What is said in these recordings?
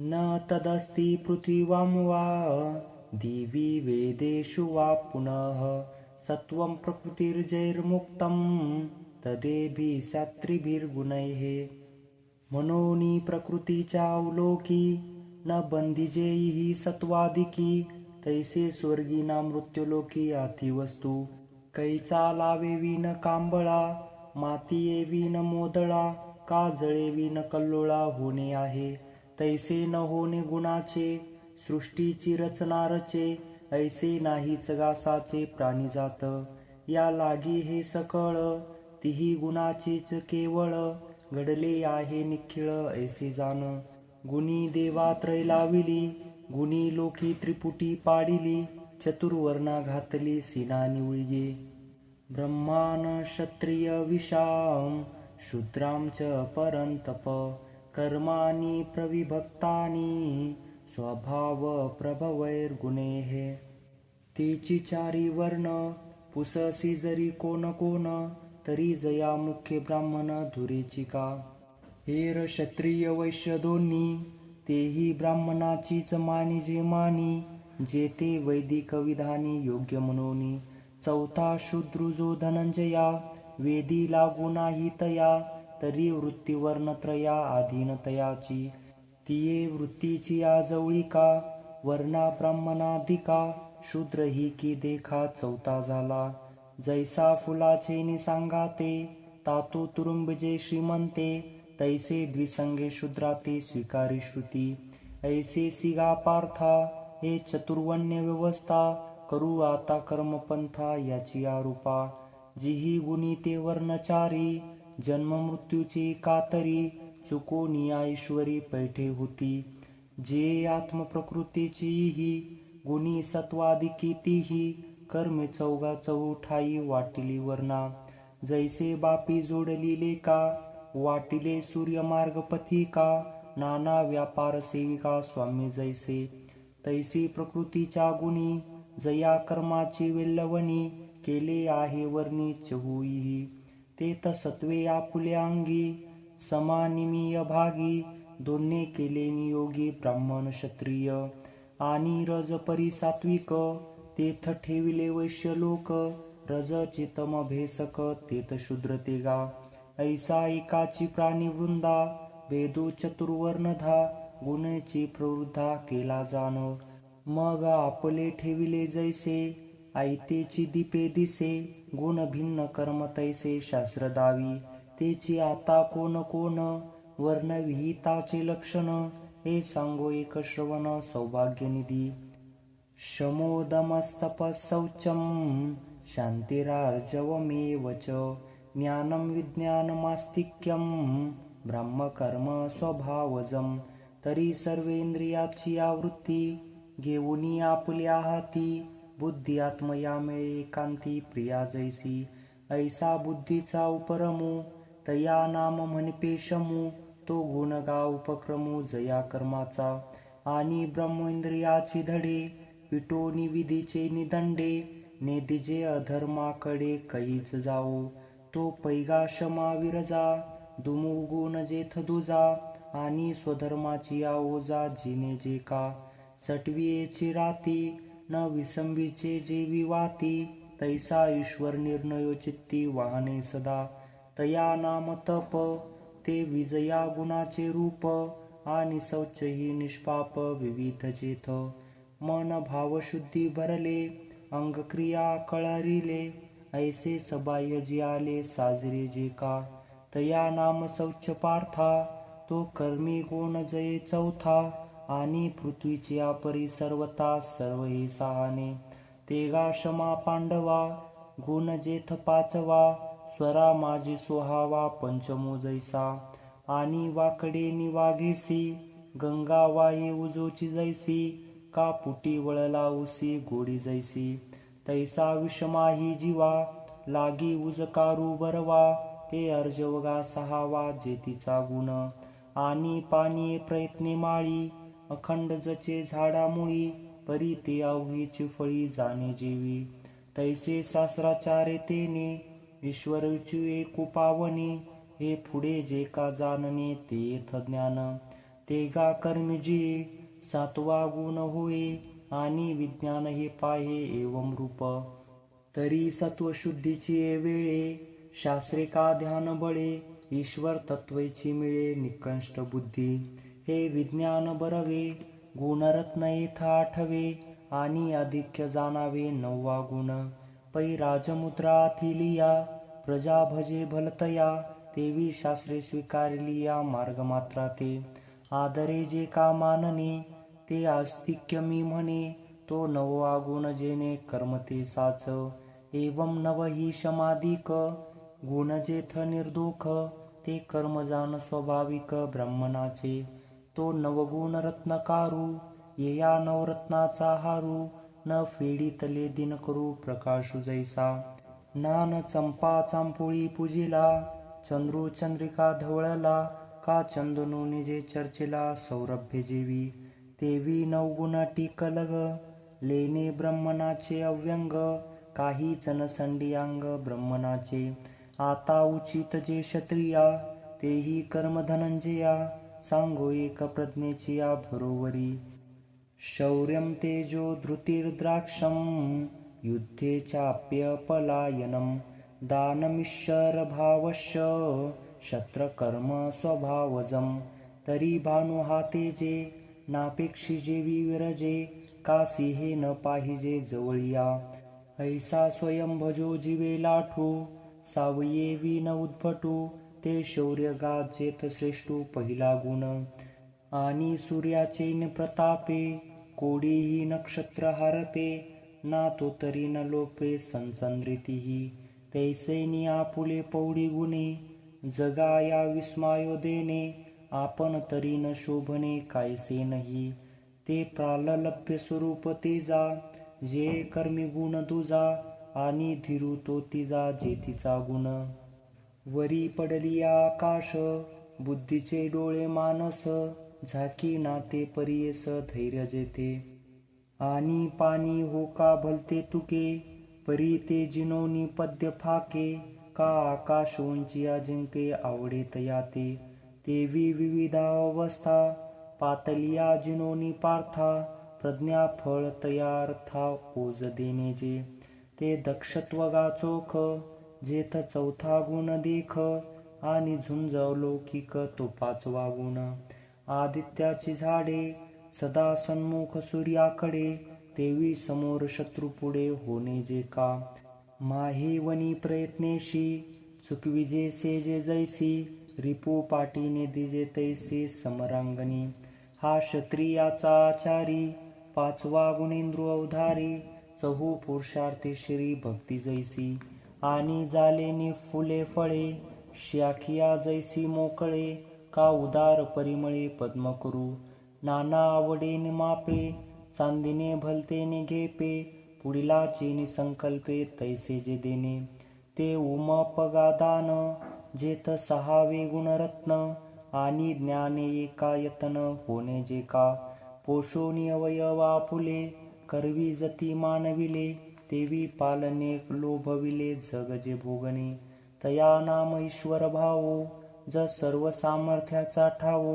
न तदस्ति पृथिवां वा दिवि वेदेषु वा पुनः सत्वं प्रकृतिर्जैर्मुक्तं तदेभिस्त्रिभिर्गुणैः। मनोनी प्रकृतीच्या अवलोकी न बंदिजेही सत्वादिकी तैसे स्वर्गी ना मृत्युलोकी अति वस्तू कैचा लावे विन कांबळा माती विन मोदळा का जळे विन कल्लोळा होणे आहे तैसे न होणे गुणाचे सृष्टीची रचना रचे ऐसे नाहीच गासाचे प्राणीजात या लागी हे सकळ तिही गुणाचेच केवळ घडले आहे निखिळ ऐसे जाण गुणी देवा त्रय लाविली गुणी लोकी त्रिपुटी पाडिली चतुर्वर्णा घातली सीना निवळी ब्रह्मान क्षत्रिय विशाम शूद्राम च परंतप कर्माणि प्रविभक्तानि स्वभाव प्रभवैर्गुणैः तेची चारी वर्ण पुससी जरी कोण कोण तरी जया मुख्य ब्राह्मण धुरेची का हेर क्षत्रिय वैश्य दोन्ही तेही ब्राह्मणाचीच मानी जे मानी जे ते वैदिक विधानी योग्य म्हणूनी चौथा शूद्र जो धनंजया वेदी लागू नाही तया तरी वृत्तीवर्णत्रया अधीनतयाची तिये वृत्तीची आजवळिका वर्णा ब्राह्मणाधिका शूद्र ही की देखा चौथा झाला जैसा फुलाचे निसांगाते तातू तुरुंबजे श्रीमंते तैसे द्विसंगे शूद्राते स्वीकारी श्रुती ऐसे सिगा पार्था हे चतुर्वण्य व्यवस्था करू आता कर्मपंथा याची आरूपा जिही गुणी ते वर्णचारी जन्म मृत्यूची कातरी चुकोनी ईश्वरी पैठे होती जे आत्मप्रकृतीची ही गुणी सत्वादिकी तीही कर्मे चौगा चौठाई वाटिली वर्णा जैसे बापी जोडली लेका वाटिले सूर्यमार्ग पथिका नाना व्यापार सेविका स्वामी जैसे तैसी प्रकृतीच्या गुणी जया कर्माची वेल्लवणी केले आहे वर्णी चहूही ते तसत्वे आपुल्या अंगी समानिमीय भागी दोन्ही केले नियोगी ब्राह्मण क्षत्रिय आणि रज परिसात्विक तेथ ठेविले वैश्य लोक रज चितम भेसक तेथ शूद्र तेगा ऐसा एकाची प्राणी वृंदा वेदो चतुर्वर्णधा गुणची प्रवृद्धा केला जाण मग आपले ठेविले जैसे आयतेची दीपे दिसे गुण भिन्न कर्म तैसे शास्त्र दावी तेची आता कोण कोण वर्णविहिताचे लक्षण हे सांगो एक श्रवण सौभाग्यनिधी शमोदमस्तपशौचम शांतिरार्जवमेव च ज्ञानं विज्ञानमास्तिक्यं ब्रह्मकर्म स्वभावजम तरी सर्वेंद्रियाची आवृत्ती घेऊनी आपल्या हाती बुद्धी आत्मया मिळे एकांती प्रिया जैसी ऐसा बुद्धीचा उपरमू तया नाम म्हणपेशमू तो गुण गा उपक्रमू जया कर्माचा आणि ब्रह्मेंद्रियाची धडे पिटोनी विधीचे निदंडे नेदिजे अधर्माकडे कैच जाओ तो पैगा क्षमा विरजा दुमुगुण जेथ दुजा आणि स्वधर्माची आओजा जिने जे का सटवियेचे राती न विसंबीचे जे विवाती तैसा ईश्वर निर्णयो चित्ती वाहने सदा तया नाम तप ते विजया गुणाचे रूप आणि शौच ही निष्पाप विविध चेथ मन भाव शुद्धी भरले अंगक्रिया कळरिले ऐसे सबाह्य जी आले साजरे जे का तया नाम शौच पार्था तो कर्मी गुण जये चौथा आणि पृथ्वीची आपरी सर्वता सर्व हे सहाने तेगा क्षमा पांडवा गुण जेथ पाचवा स्वरा माझी सोहावा पंचमो जैसा आणि वाकडे निवाघेसी गंगा वाये उजोची जैसी का पुटी वळला उसी गोडी जैसी तैसा विषमाही जीवा लागी उजकारू बरवा ते अर्जवगा सहावा जेतीचा गुण आणि पाणी प्रयत्ने माळी अखंड जचे झाडामुळी परी ते अवघीची फळी जाणे जेवी तैसे शास्त्राचारे तेने ईश्वर विचुए कुपावने हे पुढे जे का जाणणे ते येथ ज्ञान ते गा कर्मजी सातवा गुण होय आणि विज्ञान हे पाहे एवं रूप. तरी सत्वशुद्धीची वेळे शास्त्रे का ध्यान बळे ईश्वर तत्वची मिळे निकृष्ट बुद्धी. हे विज्ञान बरवे गुणरत्न येथा आठवे आणि अधिक्य जाणावे नववा गुण. पै राजमुद्रा थिलिया प्रजा भजे भलतया तेवी शास्त्रे स्वीकारलिया मार्ग मात्रा ते. आदरे जे का मानणे ते आस्तिक्य मी म्हणे तो नववा गुण जेणे कर्म ते साच. एवं नव ही समाधिक गुण जेथ निर्दोख ते कर्म जाण स्वाभाविक ब्रह्मणाचे. तो नवगुण रत्नकारू येया नवरत्नाचा हारू न फेडितले दिन करू प्रकाशू जैसा. नान चंपा चांपोळी पूजिला चंद्रू चंद्रिका धवळला का चंदनू निजे चर्चिला सौरभ्य जेवी. तेवी नवगुण टिकलग लेणे ब्रह्मणाचे अव्यंग काही चनसंडी अंग ब्रह्मणाचे. आता उचित जे क्षत्रिया तेही कर्म धनंजया सांगो एक प्रज्ञेची या भरोवरी. शौर्यं तेजो धृतिर्द्राक्षं युद्धे चाप्य पलायनं दानमीश्वर भावश्च शत्रकर्म स्वभावजं. तरी भानु हा तेजे नापेक्षी जेवी विरजे का सिंहे न पाहिजे जवळिया. ऐसा स्वयं भजो जीवे लाठू सावये विन उद्भटू ते शौर्य गाजेत श्रेष्ठू पहिला गुण. आणि सूर्याचे न प्रतापे कोडीही नक्षत्र हरपे ना तो तरी न लोपे संचंद्रितीही. तैसे आपुले पौडी गुणे जगाया विस्मायो देणे आपण तरी न शोभणे कायसे नाही. ते प्राललभ्य स्वरूप तेजा जे कर्मी गुण तुझा आणि धीरू तो तिजा जेतीचा गुण. वरी पडली आकाश बुद्धीचे डोळे मानस झाकी ना ते परियेस धैर्य जेते. आणि पाणी हो का भलते तुके परी ते जिनोनी पद्य फाके का आकाश उंची अजिंके आवडे तया ते. तेवी विविधा अवस्था पातलिया जिनोनी पार्था प्रज्ञा फळ तयार्था ओज देणे जे. ते दक्षत्व गा चोख जेथ चौथा गुण देख आणि झुंज लौकिक तो पाचवा गुण. आदित्याची झाडे सदा सन्मुख सूर्याकडे तेवी समोर शत्रू पुढे होणे जे का. माहेवनी प्रयत्नेशी चुकविजे सेजे जैसी रिपू पाटीने दिजे तैसे समरांगणी. हा क्षत्रियाचा आचारी पाचवा गुणेंद्र अवधारी चहू पुरुषार्थी श्री भक्ती जैसी. आणि झाले फुले फळे शाखिया जैसी मोकळे का उदार परिमळे पद्म करू. नाना आवडे मापे चांदिने भलतेने घेपे पुढिला चेनी संकल्पे तैसे जे देणे. ते उमपगादान जेथ सहावे गुणरत्न आणि ज्ञाने एका यतन होणे जे का. पोषोनी अवयवा फुले करवी जती मानविले तेवी पालने लोभविले जग जे भोगणे. तया नाम ईश्वर भावो ज सर्व सामर्थ्याचा ठावो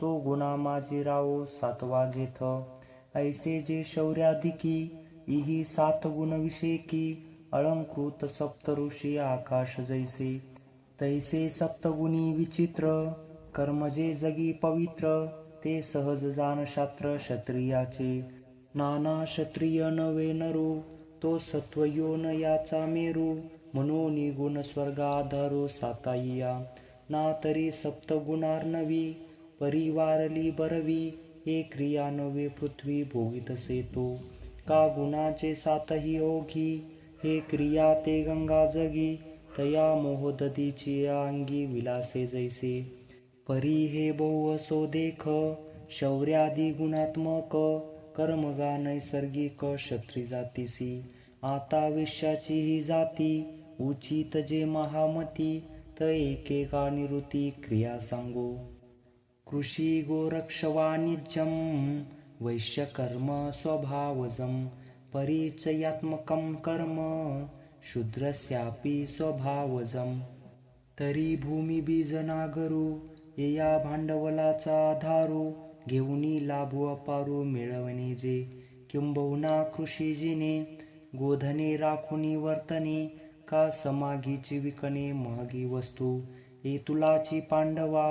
तो गुणा माझी रावो सातवा जेथ. ऐसे जे शौर्याधिकी इही सात गुण विषेकी अलंकृत सप्तऋषी आकाश जैसे. तैसे सप्तगुणी विचित्र कर्म जे जगी पवित्र ते सहज जाण शास्त्र क्षत्रियाचे. नाना क्षत्रिय नवे नरू तो सत्वयोन याचा मेरू म्हणून गुण स्वर्गाधारो साताईया. ना तरी सप्तगुणार्णवी परिवारली बरवी हे क्रिया नवे पृथ्वी भोगीतसे तो. का गुणाचे सातही ओघी हे क्रिया ते गंगा जगी तया मोहदधीची अंगी विलासे जैसे. परी हे बहु असो देख शौर्यादी गुणात्मक कर्मगा नैसर्गिक क्षत्रिय जातीसी. आता वेश्याची ही जाती उचित जे महामती त एकेका निवृत्ती क्रिया सांगो. कृषी गोरक्ष वाणिज्यम वैश्यकर्म स्वभावजं परिचयात्मकं कर्म शूद्रस्यापि स्वभावजं. तरी भूमी बीज नागरू या भांडवलाचा आधारू घेऊनी लाभू अपारू मिळवणे जे किंबहुना कृषीजीने गोधने राखुनी वर्तने का समागीची विकणे महागी वस्तू ए तुलाची पांडवा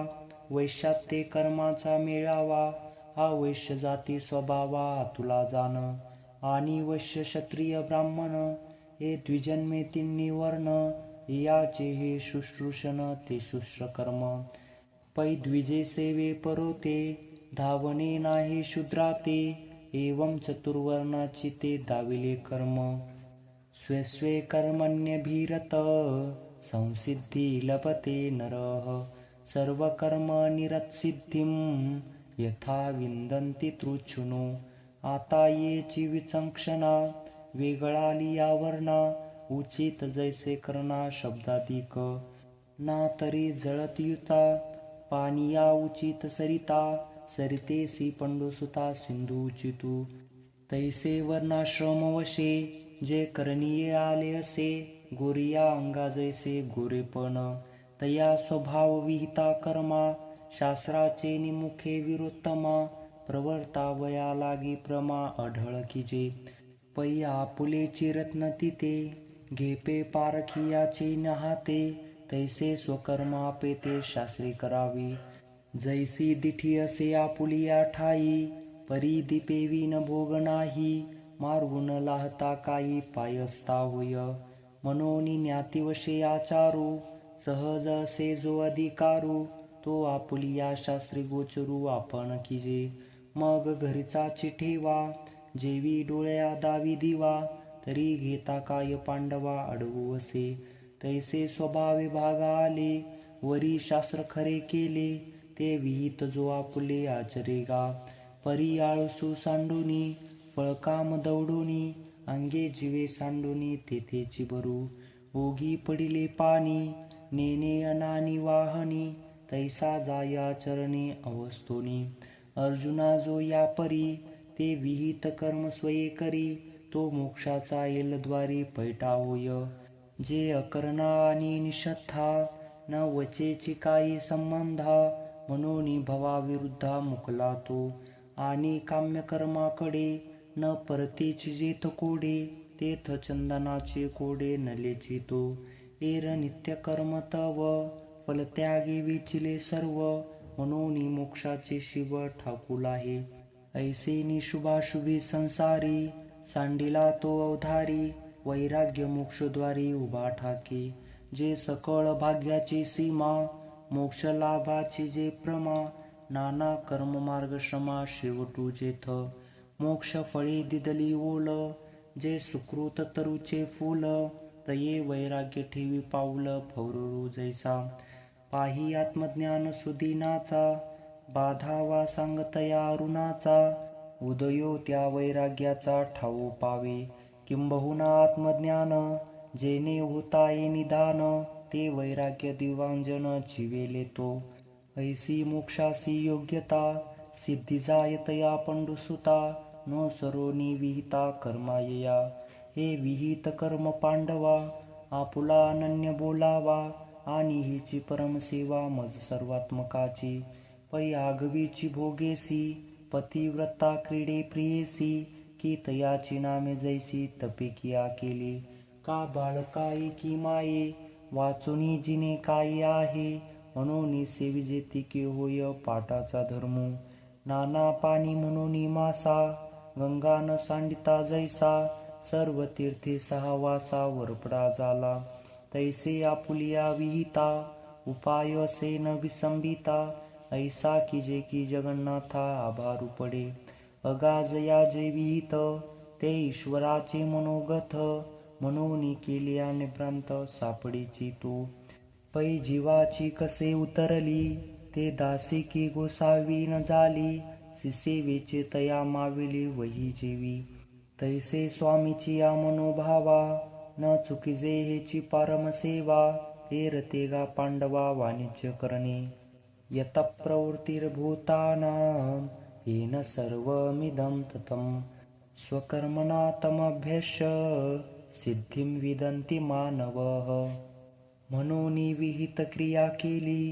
वैश्यात्ते कर्माचा मेळावा हा वैश्य जाती स्वभावा तुला जाण आणि वैश्य क्षत्रिय ब्राह्मण हे द्विजन्मे तिन्ही वर्ण याचे हे शुश्रूषण ते शुश्र कर्म पै द्विजे सेवे परोते धावणे नाही शूद्राते एवं चतुर्वर्णाची ते दाविले कर्म स्वे कर्मण्यभिरत संसिद्धी लभते नरः सर्वकर्म निरत्सिद्धिं यथा विंदन्ति तृच्छृणु आता येची विचंक्षणा वेगळाली यावरणा उचित जैसे करणा शब्दाधिक ना तरी जळत युता पानिया उचित सरिता सरितेसी पंडुसुता सिंधू उचितू तैसे वर्णाश्रम वशे जे करणीय आले असे गोरिया अंगा जैसे गोरेपण तया स्वभाव विहिता कर्मा शास्त्राचे निमुखे विरोत्तमा प्रवर्तावया लागी प्रमा आढळ कीजे पै आपुलेची रत्न तिते घेपे पारखियाचे नहाते तैसे स्वकर्म आपे ते शास्त्री करावी जैसी दिठी असे आपुलिया ठाई परी दीपेवी न भोग नाही मार्गुन लाहता काही पायस्ता होय मनोनी ज्ञातिवशे आचारू सहज असे जो अधिकारू तो आपुलिया शास्त्री गोचरू आपण कीजे मग घरचा ठेवा जेवी डोळ्या दावी दिवा तरी घेता काय पांडवा अडवू असे तैसे स्वभावे भागा आले वरी शास्त्र खरे केले ते विहित जो आपुले आचरेगा परी आळसू सांडूनी फळकाम दौडूनी अंगे जीवे सांडूनी तेथेची भरू ओगी पडिले पाणी नेने अनानी वाहनी तैसा जाया चरणे अवस्थोनी अर्जुना जो या परी ते विहित कर्म स्वये करी तो मोक्षाचा येलद्वारी पैठा होय जे अकर्णा आणि निषथा न वचेची काही संबंधा मनोनी भवाविरुद्धा मुकला तो आणि काम्यकर्माकडे न परतीची जेथ कोडे तेथ चंदनाचे कोडे नलेची तो एर नित्य कर्म तव फलत्यागी विचिले सर्व मनोनी मोक्षाचे शिव ठाकूल आहे ऐसे निशुभाशुभी संसारी सांडिला तो अवधारी वैराग्य मोक्षद्वारी उभा ठाके जे सकळ भाग्याची सीमा मोक्ष लाभाची जे प्रमा नाना कर्म मार्ग श्रमा शेवटू जेथ मोक्ष फळे दिदली ओल जे सुकृत तरुचे फूल तये वैराग्य ठेवी पाऊल फौरू जैसा पाही आत्मज्ञान सुदीनाचा बाधावा सांगतया अरुणाचा उदयो त्या वैराग्याचा ठाऊ पावे किंबहुना आत्मज्ञान जेने होता ये निदान ते वैराग्य दिवांजन जीवेले तो ऐसी मोक्षासी योग्यता सिद्धी जायतया पंडुसुता नो सरोनी विहिता कर्मायया हे विहित कर्म पांडवा आपुला अनन्य बोलावा आणि हिची परमसेवा मज सर्वात्मकाची पै आगवीची भोगेसी पतिव्रता क्रीडे प्रियेसी की तयाची नामे जैसी तपे किया केली का बाळकाई की माये वाचुनी जिने काही आहे म्हणून सेविजेती की होय पाटाचा धर्म नाना पाणी म्हणून मासा गंगा न सांडिता जैसा सर्व तीर्थे सहा वासा वरपडा झाला तैसे आपुलिया विहिता उपाय असे न विसंबिता ऐसा की जे की जगन्नाथा आभारू पडे अगाजया जे विहित ते ईश्वराचे मनोगत मनोनी केले आणि भ्रांत सापडीची तो पै जीवाची कसे उतरली ते दासी की गोसावी न झाली सिसेवेचे तया माविली वही जेवी तैसे स्वामीची या मनोभावा न चुकिजे हेची पारमसेवा ते रतेगा पांडवा वाणिज्य करणे यत प्रवृत्तिर्भूतानां येन सर्वमिदं ततं स्वकर्मणा तमभ्यस्य सिद्धिं विदन्ति मानवः मनोनी विहित क्रिया केली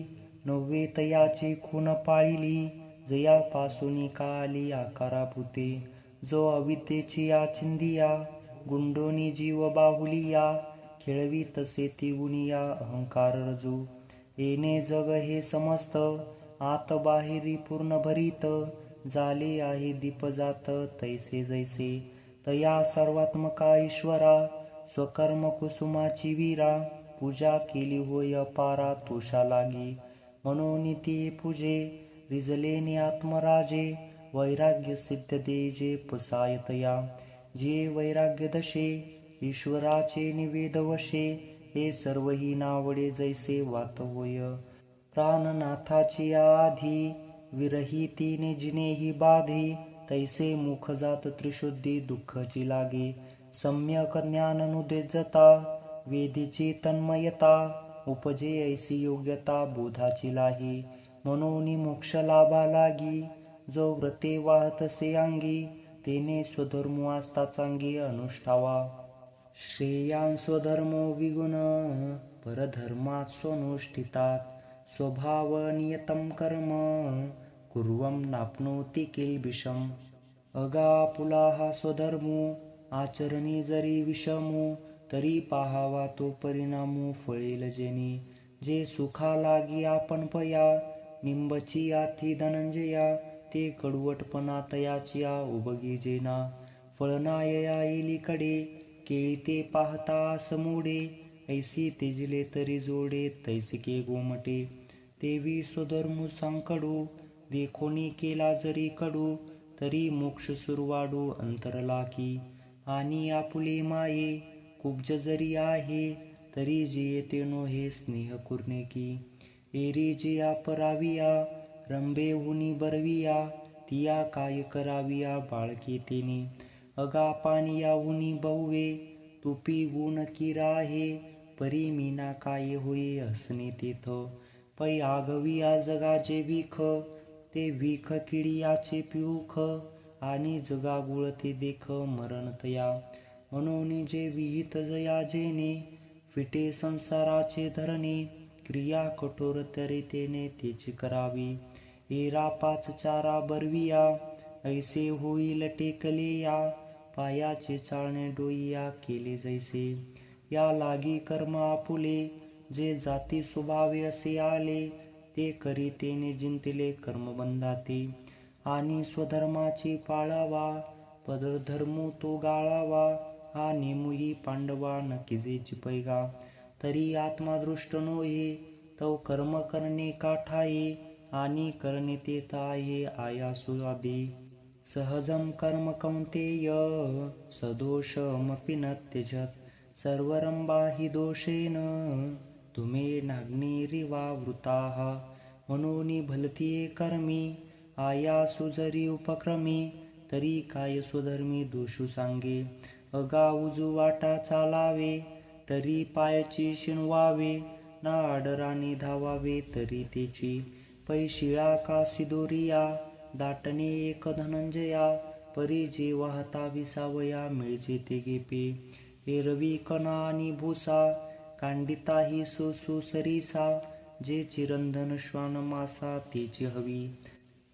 नववे तयाचे खून पाळिली, जयापासून काली आकाराभूते. जो अविद्येची आचिंदिया, गुंडोनी जीव बाहुलिया, खेळवी तसे ती गुणिया अहंकार रजू. येणे जग हे समस्त, आत बाहेरी पूर्ण भरीत. झाले आहे दीप जात, तैसे जैसे तया सर्वात्मका ईश्वरा. स्वकर्म कुसुमाची वीरा, पूजा केली होय अपारा तुषा लागी. म्हणून ती पूजे, रिजलेने आत्मराजे. वैराग्य सिद्ध देजे पसायतया. जे वैराग्य दशे, ईश्वराचे निवेद वशे. हे सर्वही नावडे जैसे वात होय प्राणनाथाची आधी. विरहितीने जिनेही बाधी, तैसे मुख जात त्रिशुद्धी दुःखची लागे. सम्यक ज्ञान नुदेजता, वेदीची तन्मयता. उपजे ऐसी योग्यता बोधाची लाही. म्हणून मोक्ष लाभा लागी. जो व्रते वाहतसे अंगी, तेने स्वधर्म आस्था चांगी अनुष्ठावा. श्रेयान स्वधर्मो विगुण, परधर्मात स्वनुष्ठितात. स्वभाव नियतम कर्म, कुर्वं नाप्नोति किल्बिषम्. अगापुला हा स्वधर्मो, आचरणी जरी विषमो. तरी पाहावा तो परिणामो फळेल जेणे. जे सुखा लागी आपण पया, निंबची आथी धनंजया. ते कडवटपणा तयाचिया उबगी जेना. फळनाय येलीकडे, केळी ते पाहता समोडे. ऐसी तेजले तरी जोडे, तैसिके गोमटे. तेवी स्वधर्मू सांकडू, देखोनी केला जरी कडू. तरी मोक्ष सुरवाडू अंतरलाकी. आणि आपुले माये, कुब्ज जरी आहे. तरी जे तेनो हे स्नेह कुर्णे की. एरी जिया पराविया, रंभे हुनी बरविया. तिया काय कराविया बाळके तेने. अगा पानिया हुनी बहुवे, तुपी गुण की राहे. परी मीना काय होये हसणे तेथ. पै आगविया जगाचे विख, ते विख किडियाचे पिऊख. आणि जगा गुळते देख मरण तया. म्हणून जे विहित जया जेणे, फिटे संसाराचे धरणे. क्रिया कठोर तरी तेने तेची करावी. एरा पाच चारा बरविया, ऐसे होईल टेकलेया. पायाचे चाळणे डोईया केले जैसे. या लागी कर्म आपुले, जे जाती स्वभावे असे आले. ते करी तेने जिंतले कर्मबंधाते. आणि स्वधर्माची पाळावा, परधर्मो तो गाळावा. हा नेमुही पांडवा नकिजेची पैगा. तरी आत्मादृष्ट नोहे, तव कर्म करणे काठाये. आणि करणे तेथ आहे आयासुआदी. सहजम कर्म कौंतेय, सदोषमपि न त्यजत. सर्वरंभा हि दोषेन, तुमे नाग्निरिवावृताः. म्हणून भलतीये कर्मी, आयासु जरी उपक्रमी. तरी काय स्वधर्मी दोषू सांगे. अगा उजू वाटा चालावे, तरी पायची शिणवावे. ना आडराने धावावे तरी तेची. पै शिळा का सिदोरिया, दाटणे एक धनंजया. परी जे वाहता विसावया, मिळजे ते गेपे. एरवी कणा आणि भुसा, कांडिता ही सोसू सरीसा. जे चिरंधन श्वान मासा तेची हवी.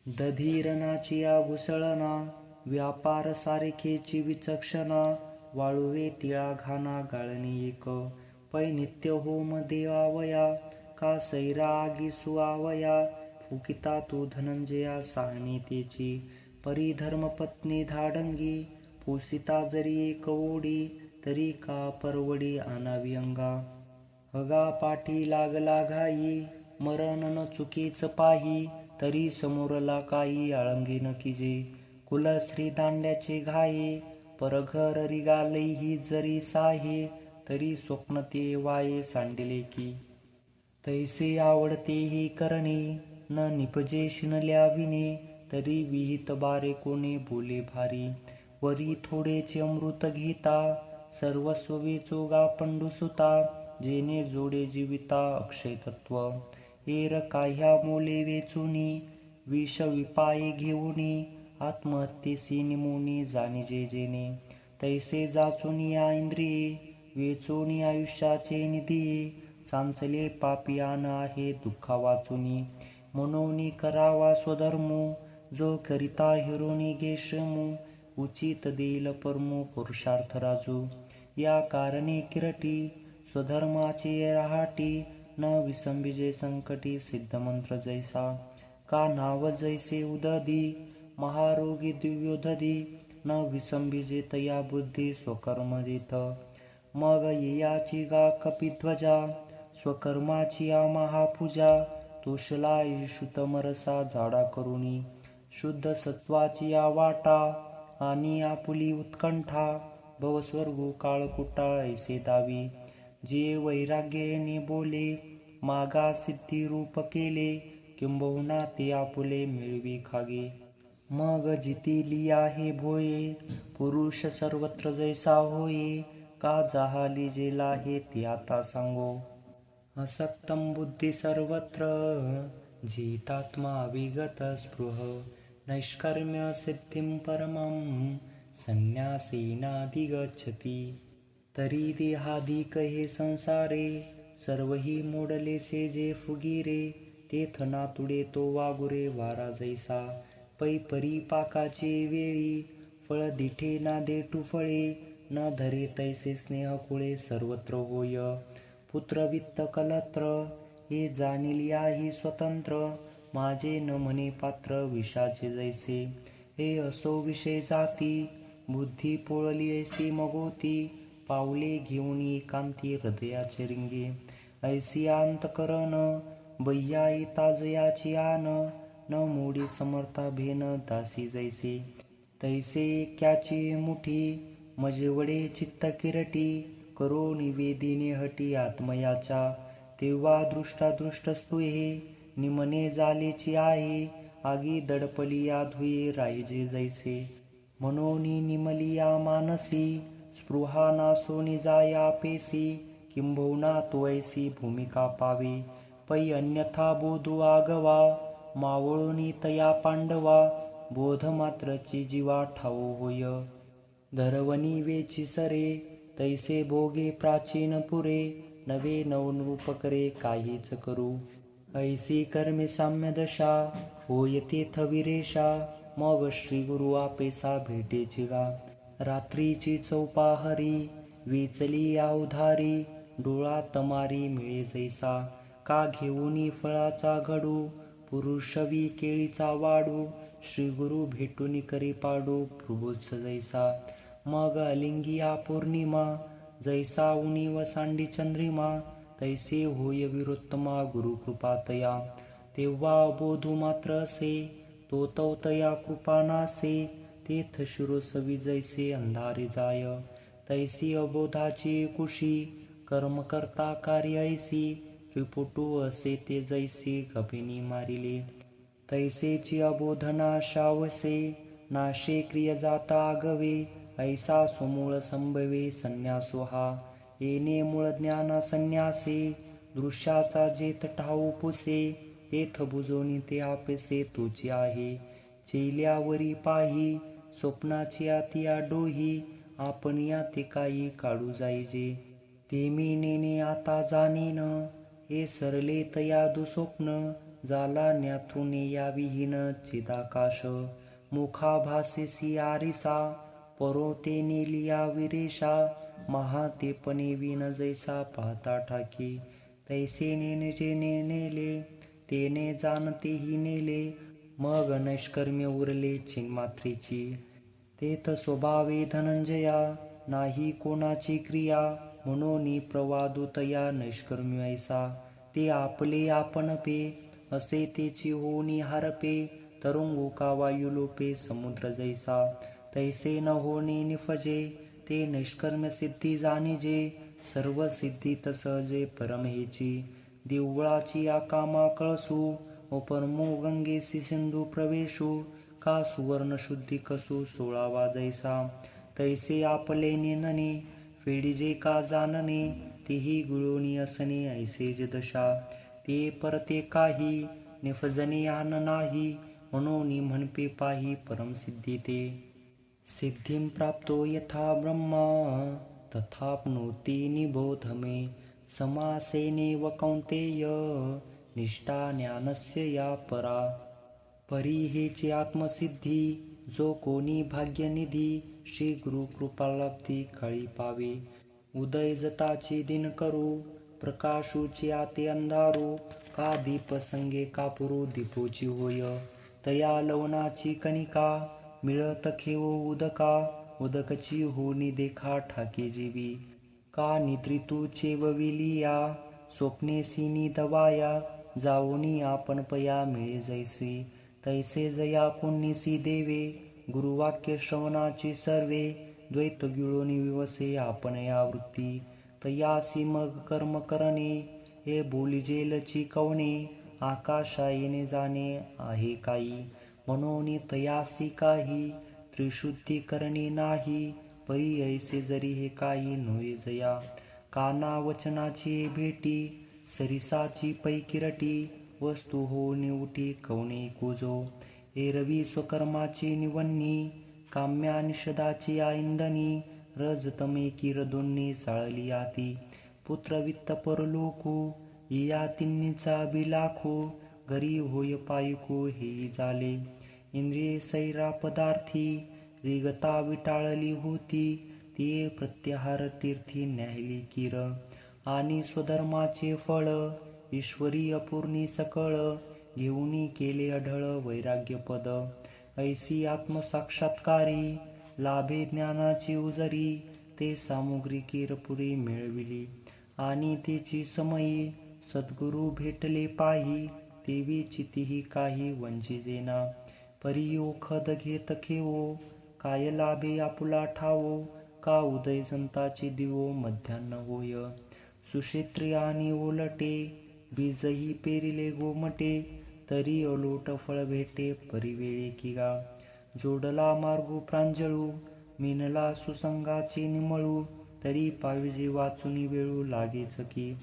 दधीरणाची घुसळणा, व्यापार सारिखेची विचक्षणा. वाळुवे तिळा घाना गाळणे एक. पै नित्य होम देवावया, का सैरा आगी सुआवया. फुकिता तू धनंजया सांगणे तेची. परी धर्मपत्नी धाडंगी, पोसिता जरी एक ओढी. तरी का परवडी आणावी अंगा. हगा पाठी लागला घाई, मरण न चुकीच पाही. तरी समोरला काही आळंगे न किजे. कुलश्री दांड्याचे घाये, परघर रिगालई ही जरी साहे. तरी स्वप्न ते वाये सांडिले की. तैसे आवडते ही करणे, न निपजे शिनल्या विने. तरी विहित बारे कोणे बोले भारी. वरी थोडेचे अमृत घेता, सर्वस्व वेचोगा पंडुसुता. जेने जोडे जीविता अक्षय तत्व. एरका काह्या मोले वेचुनी, विष विपाये घेऊनी. आत्महत्येसी निमुनी जाणीजे जेणे. तैसे जाचुनी या इंद्रिये, वेचोनी आयुष्याचे निधिये. सांचले पापियान आहे दुःखा वाचुनी. मनोनी करावा स्वधर्मो, जो करिता हिरोनी गेशमू. उचित देईल परमो पुरुषार्थ राजू. या कारणे किरटी स्वधर्माची रहाटी. न विसंबिजे संकटी सिद्धमंत्र जैसा. का नाव जैसे उदधी महारोगी दिव्योदधी. न विसंबिजे तया बुद्धी स्वकर्म जेथ. मग येयाची गा कपिध्वजा, स्वकर्माची या महापूजा. तोषला ईशुतमरसा जाडा करुणी. शुद्ध सत्वाची या वाटा, आणि आपुली उत्कंठा. भवस्वर्गो काळकुटा ऐसे दावी. जे वैराग्याने बोले, मागा सिद्धी रूप केले. किंबहुना ते आपुले मिळवी खागे. मग जितीली आहे भोये, पुरुष सर्वत्र जैसा होये. का जाहाली जेला हे ते आता सांगो. असक्तम बुद्धी सर्वत्र, जितात्मा विगत स्पृह. नैष्कर्म्य सिद्धिं परमं, संन्यासेनाधिगच्छति. तरी देहाधिक हे संसारे, सर्वही मोडलेसे जे फुगिरे. तेथ नातुडे तो वागुरे वारा जैसा. पै परिपाकाचे वेळी, फळ दिठे ना देटू फळे. न धरे तैसे स्नेह कुळे सर्वत्र होय. पुत्र वित्त कलत्र, हे जाणिली आहे स्वतंत्र. माझे न म्हणे पात्र विषाचे जैसे. हे असो विषय जाती, बुद्धी पोळली ऐसी मगोती. पावले घेऊन एकांती हृदयाचे रिंगे. ऐसी अंतकरण बह्या येता जयाची आन. न मोडी समर्था भेन दासी जैसे. तैसे एक्याची मुठी, मजवडे चित्त किरटी. करो निवेदिने हटी आत्मयाच्या. तेव्हा दृष्टादृष्ट स्पृहे, निमने जालेची आहे. आगी दडपली या धुये राहिजे जैसे. मनोनी निमली या मानसी, स्पृहा नासोनी जाया पेसी. किंबहुना तो ऐसी भूमिका पावे. पै अन्यथा बोधू आगवा, मावळोनी तया पांडवा. बोध मात्रची जीवा ठाऊ होय. धरवनी वेची सरे, तैसे भोगे प्राचीन पुरे. नवे नवनरूप करे काहीच करू. ऐसी कर्मे साम्य दशा, होय तेथ विरेशा. मग श्री गुरु आपेसा भेटेची गा. रात्रीची चौपाहरी, वेचली या उधारी. डोळा तमारी मिळे जैसा. का घेऊनी फळाचा घडू, पुरुषवी केळीचा वाडू. श्री गुरु भेटूनी करी पाडू प्रभूच जैसा. मग अलिंगिया पौर्णिमा, जैसा उनी व सांडी चंद्रिमा. तैसे होय विरोत्तमा गुरुकृपातया. तेव्हा बोधू मात्र असे, तो तया कृपा नासे. तेथ शिरोसवी जैसे अंधारे जाय. तैसी अबोधाची कुशी, कर्म करता कार्य ऐसी. त्रिपुटू असे ते जैसे कपिनी मारिले. तैसेची अबोधनाशावसे, नाशे क्रिय जाता आगवे. ऐसा स्वमूळ संभवे संन्यासो हा. येणे मूळ ज्ञाना संन्यासे. दृश्याचा जेथ ठाऊ पुसे, तेथ बुजोनी ते आपेसे तोची आहे. चेल्यावरी पाही, स्वप्नाची आतिया डोही. आपण या ते काही काढू जाईजे. ते मी नेणे आता जाणीन, हे सरले तया दुस्वप्न. जाला ज्ञातृने या विहीन चिदाकाश. मुखाभासेसी आरिसा, परो ते नेलिया विरेशा. महातेपणे विन जैसा पाहता ठाके. तैसे नेने जे नेले, तेने जाणतेही नेले. मग नैष्कर्म्य उरले चिन्मात्रेची. तेथ स्वभावे धनंजया, नाही कोणाची क्रिया. मनोनी प्रवादू तया नैष्कर्म्य ऐसा. ते आपले आपण पे, असे तेची होनी हारपे. तरंगो का वायू लोपे समुद्र जैसा. तैसे न होणे निफजे, ते नैष्कर्म्य सिद्धी जाणीजे. सर्व सिद्धीत सहजे परम हेची. देवळाची या कामा कळसू, परमो गंगेसी सिंधू प्रवेशू. का सुवर्ण शुद्धी कसू 16वा जैसा. तैसे आपले नेनने, फेडिजे का जाणणे. तेही गुळोनी असणे ऐसे जे दशा. ते परते काही, निफजणे आन नाही. मनोनी म्हणपे पाही परमसिद्धी ते. सिद्धिं प्राप्तो यथा ब्रह्मा, तथाप्नोति निबोध मे. समासेनेव कौन्तेय निष्ठा ज्ञानस्य या परा. परी हेची आत्मसिद्धी जो कोणी भाग्यनिधी श्री गुरु कृपालाब्धी काळी पावे. उदय जताची दिन करू प्रकाशूची आते अंधारू का दीप संगे कापुरू दीपोची होय. तया लवणाची कणिका मिळत खेवो उदका उदकची होनी देखा ठाके जीवी. का निद्रितू चेवविलिया स्वप्ने सिनी दवाया जाऊनी आपण पया मिळे जैसे. तैसे जया पुण्यसी देवे गुरुवाक्य श्रवणाची सर्वे. द्वैत गिळोनी विवसे आपण या वृत्ती. तयासी मग कर्म करणे हे बोलिजेलची कवणे. आकाशा येणे जाणे आहे काही म्हणून तयासी काही. त्रिशुद्धी करणी नाही परी ऐसे जरी हे काही नव्हे जया. काना वचनाची भेटी सरिसाची पैकिरटी वस्तू होऊन उठी कवणे कुजो. एरवी स्वकर्माची निवन्नी काम्या निषदाची इंधनी. रजतमे किरदोन्नी चाळली आती पुत्र वित्त परलोकू. या तिन्हीचा बिलाखू घरी होय पायकू हेही झाले. इंद्रिये सैरा पदार्थी रिगता विटाळली होती. ती प्रत्याहार तीर्थी न्यायली किर. आणि स्वधर्माचे फळ ईश्वरी अपूर्णी सकळ. घेऊनी केले अढळ वैराग्यपद. ऐसी आत्मसाक्षात्कारी लाभे ज्ञानाची उजरी. ते सामुग्री किरपुरी मिळविली आणि तेची समयी सद्गुरु भेटले पाही. तेवी चितीही काही वंचिजेना परी ओखद घेत खेवो. काय लाभे आपुला ठावो का उदय संताची दिवो मध्यान्ह होय. सुक्षेत्री आणि ओलटे बीजही पेरिले गोमटे. तरी अलोट फळ भेटे परिवेळे की गा. जोडला मार्गू प्रांजळू मिनला सुसंगाची निमळू. तरी पाविजे वाचुनी वेळू लागेच की.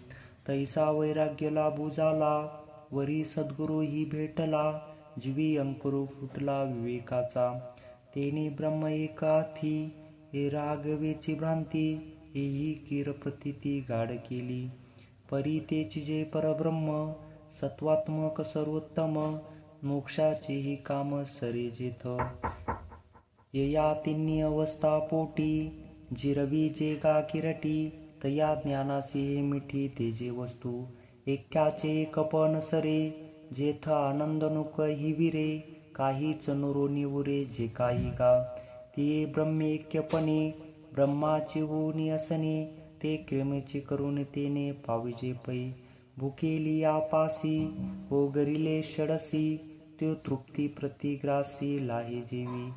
तैसा वैराग्य लाभू झाला वरी सद्गुरु ही भेटला. जीवी अंकुरू फुटला विवेकाचा तेने ब्रह्म एकाथी. हे रागवेची भ्रांती हेही किर प्रतीती गाढ केली. परी तेची जे परब्रह्म सत्वात्मक सर्वोत्तम. मोक्षाचेही काम सरे जेथ. यया तिन्ही अवस्था पोटी जिरवी जे गा किरटी. तया ज्ञानासी हे मिठी तेजे वस्तू. एक्याचे एकपण सरे जेथ आनंद नुक ही विरे. काहीच नुरो निवुरे जे काही गा. ते ब्रह्मेक्यपणे ब्रह्माची होनी असणे. ते क्रेमेचे करून तेने पाविजे पै. भुकेली आपासी ओगरिले षडसी. त्यो तृप्ती प्रतिग्रासी लाहे जेवी.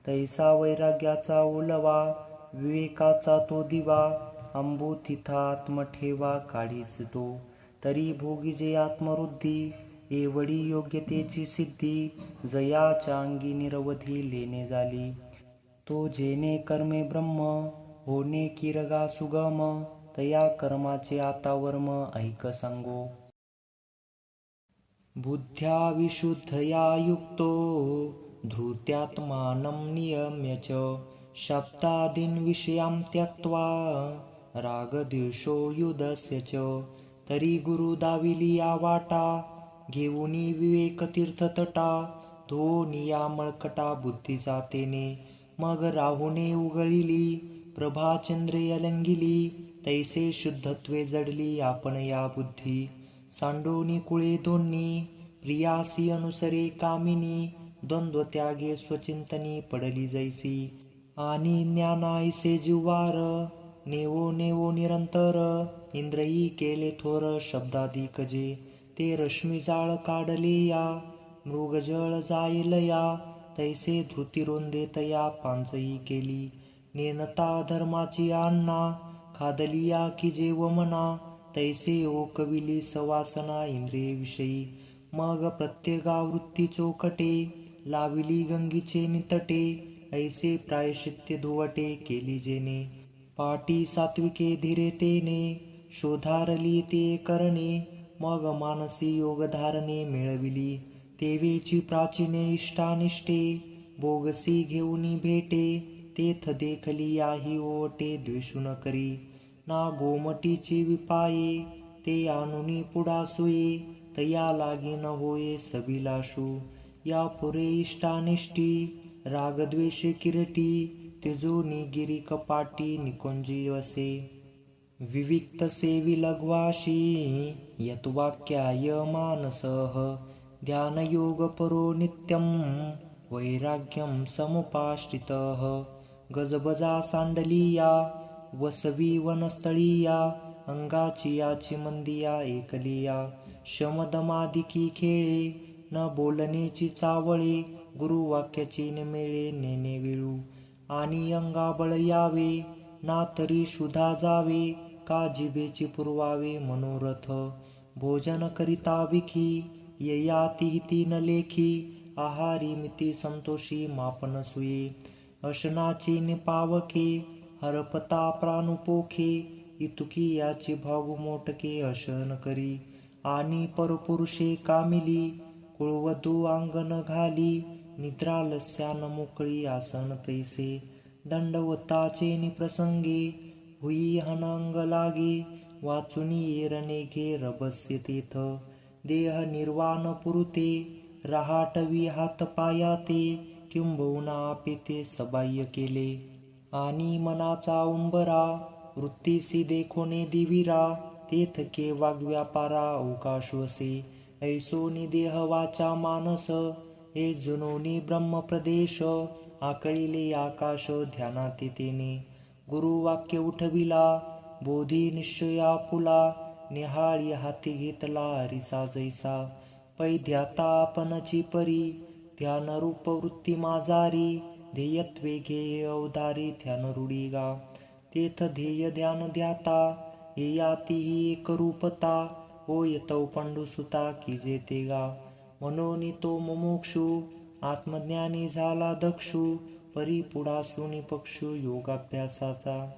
तैसा वैराग्याचा ओलवा विवेकाचा तो दिवा. अंबू तिथा आत्म ठेवा काढीच तो. तरी भोगीजे आत्मवृद्धी एवढी योग्यतेची सिद्धी. जयाच्या अंगी निरवधी लेणे झाली. तो जेने कर्मे ब्रह्म होणे किरगा सुगम. तया कर्माचे आता वर्म ऐक सांगो. बुद्ध्या विशुद्धया युक्तो धृत्यात्मानं नियम्य च. शब्दादीन् विषयान् त्यक्त्वा रागद्वेषो युधस्य च. तरी गुरु दाविली या वाटा घेऊनी विवेक तीर्थतटा. धोनी या मळकटा बुद्धी जातेने मग राहुने उगळिली. प्रभाचंद्रे अलंगिली तैसे शुद्धत्वे जडली आपण या बुद्धी. सांडोनी कुळे दोन्ही प्रियासी अनुसरे कामिनी. द्वंद्व त्यागे स्वचिंतनी पडली जैसी. आणि ज्ञानायसे जिव्हार नेवो नेवो निरंतर. इंद्रही केले थोर शब्दाधिक जे. ते रश्मी जाळ काढले या मृगजळ जाईल या. तैसे धृती रोंदे तया पांचही केली. नेनता धर्माची अण्णा खादली या की जे वमना. तैसे ओकविली सवासना इंद्रिये विषयी. मग प्रत्येगावृत्ती चोकटे लाविली गंगीचे नितटे. ऐसे प्रायश्चित्य धुवटे केली जेने. पाटी सात्विके धीरेतेने शोधारली ते करणे. मग मानसी योगधारणे मिळविली. तेवेची प्राचीने इष्टानिष्टे बोगसी घेऊनी भेटे. तेथ देखली याही ओटे द्वेषू न करी. ना गोमटीची विपाये, ते आणुनी पुडासुये, तया लागी न होये सबिलाशू. या पुरे इष्टानिष्टी, रागद्वेष किरटी, त्यजोनी गिरी कपाटी निकुंजी वसे. विविक्त सेवी लघ्वाशी, यत्वाक्याय मानसः, ध्यानयोग परो नित्यं, वैराग्यं समुपाश्रितः. गजबजा सांडलिया, वसवी वनस्थळीया, अंगाची याची मंदिया एकलिया. शमदमादिकी खेळे, न बोलणेची चावळे, गुरुवाक्याची निमेळे नेने विळू. आणि अंगाबळ यावे, ना तरी शुद्धा जावे, का जिभेची पुरवावे मनोरथ. भोजन करिता विखी, ययाती हिती न लेखी, आहारी मिती संतोषी मापन सुये. अशनाची निपावके, हरपता प्राणुपोखे, इतुकी याची भागू मोटके अशन करी. आणि परपुरुषे कामिली, कुळवधू अंगण घाली, निद्रालस्यान मोकळी आसन तैसे. दंडवताचे निप्रसंगे, हुई हनंग लागे, वाचुनी येरणे घे रभस्य तेथ. देह निर्वाण पुरते, रहाटवी हात पायाते, किंबहुना आपेते सबाह्य केले. आणि मनाचा उंबरा, वृत्तीसी देखोने दिविरा, तेथके वाग्व्यापारा अवकाशवसे. ऐसोनी देह वाचा मानस, हे जुनोनी ब्रह्मप्रदेश, आकळिले आकाश ध्यानाते तेने. गुरुवाक्य उठविला, बोधी निश्चया पुला, निहाळी हाती घेतला हरिसा जैसा. पै ध्याता आपणची परी, ध्यानरूप वृत्ती माझारी, ध्येयत्वे घेय अवधारी ध्यान रूढी गा. तेथ ध्येय ध्यान ध्याता, येयातीही एकरूपता, होय तौ पंडुसुता की जेते गा. म्हणून तो मुमुक्षू, आत्मज्ञानी झाला दक्षू, परी पुढासूनी पक्षू योगाभ्यासाचा.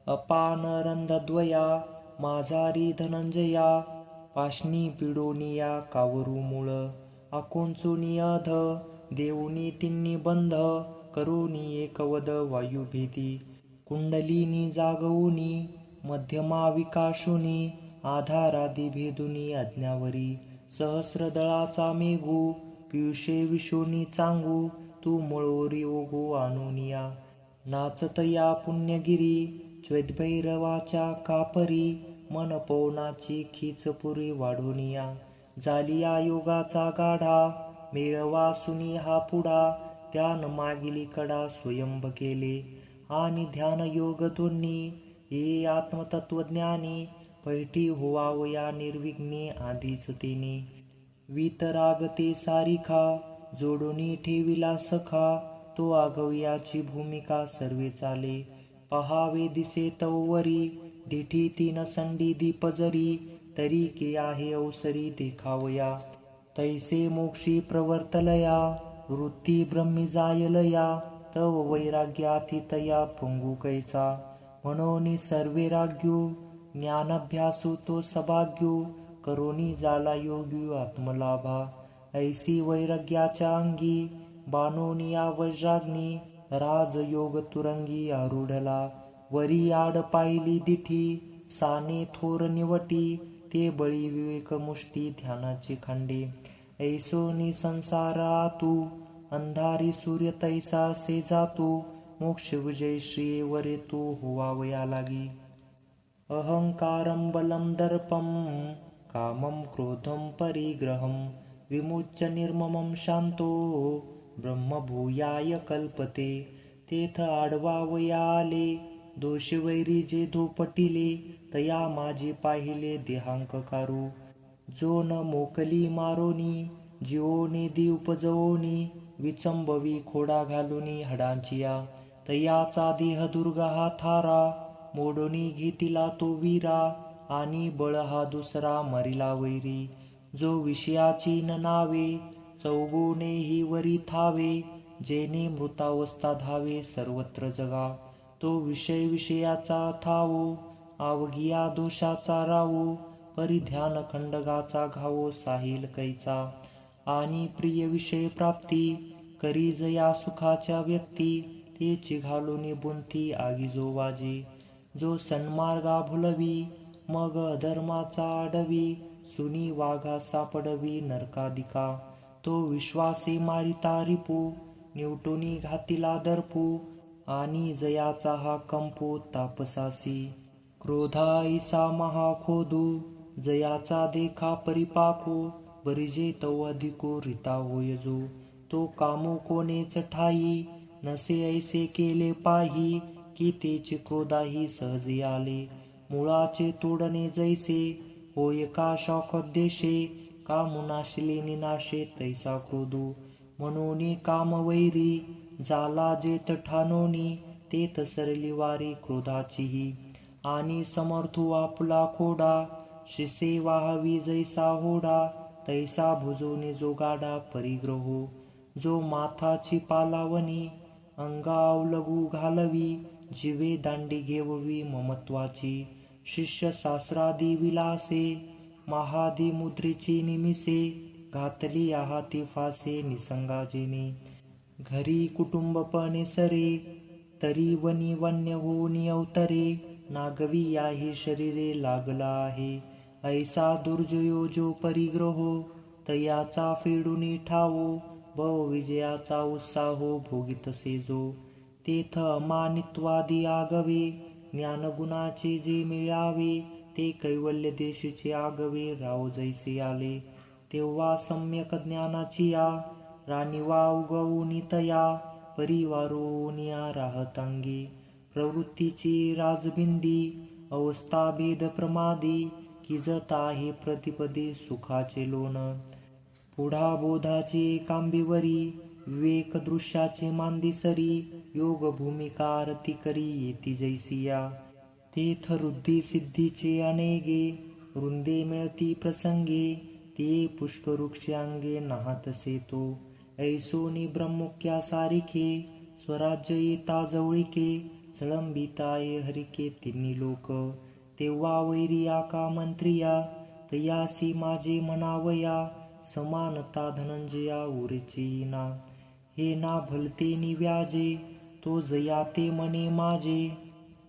अपान रंधद्वया, माझारी धनंजया, पाशनी पिडोनिया कावरू मूळ. आकुंचुनी अध, देऊनी तिन्ही बंध, करोनी एकवद वायुभेदी. कुंडलिनी जागवुनी, मध्यमा विकाशुनी, आधारादी भेदुनी अज्ञावरी. सहस्रदळाचा मेघू, पियुषे विशोनी चांगू, तू मुळोरी ओघू आणुनिया. नाचतया पुण्यगिरी, च्वैद्भैरवाच्या कापरी, मन पवनाची खीचपुरी वाढोनिया. जालिया योगाचा गाढा, मेळवासुनी हा पुढा, ध्यान मागिली कडा स्वयंभ केले. आणि ध्यान योग दोन्ही, ये आत्मतत्वज्ञानी, पैठी होवावया निर्विघ्ने आधीच तेने. वीतरागते सारिखा, जोडुनी ठेविला सखा, तो आगव्याची भूमिका सर्वे चाले. पहावे दिसे तववरी, दिठी तीन संडी दीपजरी, तरी के आहे अवसरी देखावया. तैसे मोक्षी प्रवर्तलया, वृत्ती ब्रह्मी जायलया, तव वैराग्यातीतया पुंगू कैचा. म्हणून सर्वे राग्यू, ज्ञानाभ्यासू तो सभाग्यू, करोनी जाला योग्यू आत्मलाभा. ऐसी वैराग्याच्या अंगी, बाणोनिया वज्राग्नी, राजयोग तुरंगी आरूढला. वरी आड पाहिली दिठी, साने थोर निवटी, ते बळी विवेक मुष्टी ध्यानाचे खांडे. ऐसोनी संसार आतू, अंधारी सूर्य तैसा से जातू, मोक्ष विजय श्री वरे तू होवावया लागी. अहंकारं बलं दर्पं, कामं क्रोधं परिग्रहं, विमुच्य निर्ममं शांतो, ब्रह्मभूयाय कल्पते. तेथ आडवावया आले, दोषवैरी जे धोपटिले, तया माझी पाहिले देहांककारू. जो न मोकली मारोनी, जिओनी दीपजवोनी, विचंबवी खोडा घालुनी हडांचिया. तयाचा देह दुर्गा हा थारा, मोडोनी घेतिला तो वीरा, आणि बळ हा दुसरा मरिला वैरी. जो विषयाची न नावे, चौगुणे ही वरी थावे, जेने मृतावस्था धावे सर्वत्र जगा. तो विषय विषयाचा थावो, आवगिया दोषाचा रावो, परिध्यान खंडगाचा घावो साहिल कैचा. आणि प्रिय विषय प्राप्ती, करी जया सुखाच्या व्यक्ती, तेची घालूनी बुंथी आगी जो वाजे. जो सन्मार्गा भुलवी मग अधर्माचा आडवी, सुनी वाघा सापडवी नरकादिका. तो विश्वासे मारिता रिपू, न्यूटोनी घातिला दर्पू, आणि जयाचा हा कंपो तापसासी. क्रोधा ऐसा महाखोदू, जयाचा देखा परिपाको, बरिजे तो अधिको रिता होय जो. तो कामो कोणेच ठाई, नसे ऐसे केले पाही, की तेचे क्रोधाही सहज आले. मुळाचे तोडणे जैसे, होय का शाखोद्देशे, का मुनाशिले निनाशे तैसा क्रोधू. म्हणून कामवैरी, जाला जेत ठाणोनी, तेत सरली वारी क्रोधाचीही. आणि समर्थू आपुला खोडा, शिसे वाहावी जैसा होडा, तैसा भुजोनी जो गाडा परिग्रहो. जो माथाची पालावनी, अंगा अवलगू घालवी, जिवे दांडी घेववी ममत्वाची. शिष्य शास्त्रादी विलासे, महादी मुद्रेची निमिसे, घातली आहाती फासे निसंगाजेने. घरी कुटुंबपणे सरे, तरी वनी वन्य होऊनी अवतरे, नागवी याही शरीरे लागला आहे. ऐसा दुर्जयो जो परिग्रहो, तयाचा फेडूनी ठावो, भव विजयाचा उत्साहो भोगितसे जो. तेथ अमानित्वादी आगवे, ज्ञानगुणाचे जे मिळावे, ते कैवल्य देशीचे आगवे राव जैसे आले. तेव्हा सम्यक ज्ञानाची या, राणीवा उगवून तया, परिवारोनिया राहतांगी. प्रवृत्तीची राजबिंदी, अवस्था भेद प्रमादी, किजत आहे प्रतिपदे सुखाचे लोण. पुढा बोधाचे कांबीवरी, विवेक दृश्याचे मांदिसरी, योग भूमिका आरती करी येती जैसिया. तेथ वृद्धी सिद्धीचे अनेगे, वृंदे मिळती प्रसंगे, ते पुष्पवृक्षे अंगे नाहतसे तो. ऐसोनी ब्रह्मोक्या सारिखे, स्वराज्य येता जवळिके, चळंबिताये हरिके तिन्ही लोक. तेव्हा वैरी आका मंत्रिया, तयासी माझे म्हणावया, समानता धनंजया उरेची ना. हे ना भलते निव्याजे, तो जया ते मने माझे,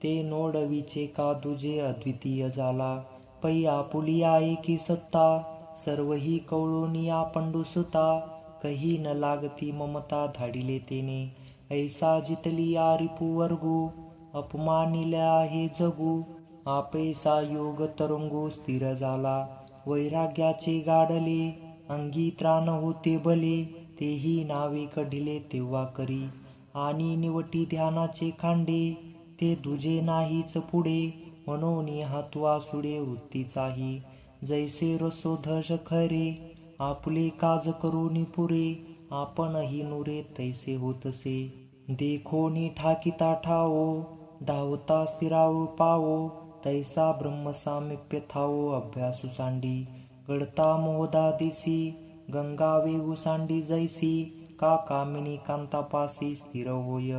ते नोडवीचे का तुझे अद्वितीय झाला. पै आपुलिया एकी सत्ता, सर्वही कवळोनिया पंडुसुता, कही न लागती ममता धाडिले तेने. ऐसा जितलिया रिपू वर्गू, अपमानिल्या आहे जगू, आपेसा योग तरंगो स्थिर झाला. वैराग्याचे गाडले, अंगी त्राण होते भले, तेही नावे कढिले तेव्हा करी. आणि निवटी ध्यानाचे खांडे, ते तुझे नाहीच पुढे, म्हणून हातवा सुडे वृत्तीचाही. जैसे रसोधश खरे, आपुले काज करून पुरे, आपणही नुरे तैसे होतसे. देखोनी ठाकिता ठावो, धावता स्थिरावू पावो, तैसा ब्रह्मसामिप्य थावो अभ्यासू सांडी. गडता मोहदा दिसी, गंगा वेगू सांडी जैसी, का कामिनी कांतापासी स्थिर होय.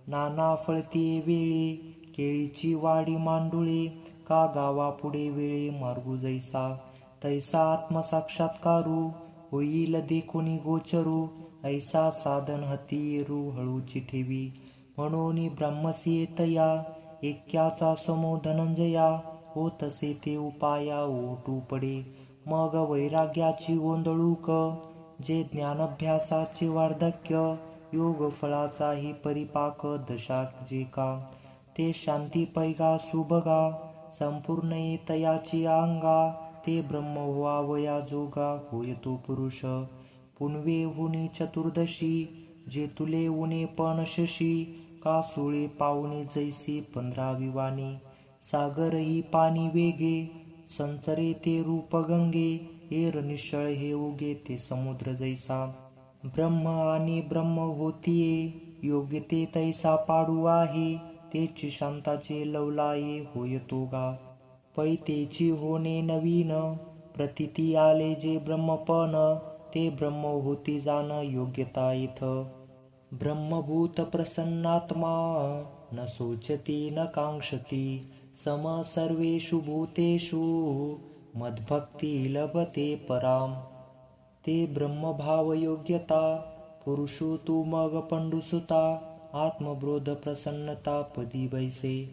नाना फळती वेळे, केळीची वाडी मांडुळे, का गावा पुढे वेळे मार्गू जैसा. तैसा आत्मसाक्षात्कारू, होईल देखोनी गोचरू, ऐसा साधन हती येरू हळूची ठेवी. म्हणून ब्रह्मसी येतया, ऐक्याचा समो धनंजया, होतसे ते उपाया ओटू पडे. मग वैराग्याची गोंधळूक, जे ज्ञानाभ्यासाचे वार्धक्य, योग फळाचाही परिपाक दशा जे का. ते शांती पैगा सुभगा, संपूर्ण येतयाची अंगा, ते ब्रह्म व्हावया जोगा होय तो पुरुष. पुनवे हुनी चतुर्दशी, जे तुले उने पण शशी, का सोळे पावणे जैसे 15वी वाणी. सागर ही पाणी वेगे, संचरे ते रूप गंगे, एर निश्चळ हे उगे ते समुद्र जैसा. ब्रह्म आणि ब्रह्म होतीये, योग्य ते तैसा पाडू आहे, तेची शांताचे लवलाये होय तो गा. पै तेची होणे नवीन, प्रतीती आले जे ब्रह्मपण, ते ब्रह्म होती जाण योग्यता इथ. ब्रह्मभूत प्रसन्नात्मा, न शोचती न कांक्षती, सम सर्वेषु भूतेषु, मद्भक्ती लभते पराम. ते ब्रह्मभाव योग्यता, पुरुषो तू मग पंडुसुता, आत्मबोध प्रसन्नता पदी बैसे.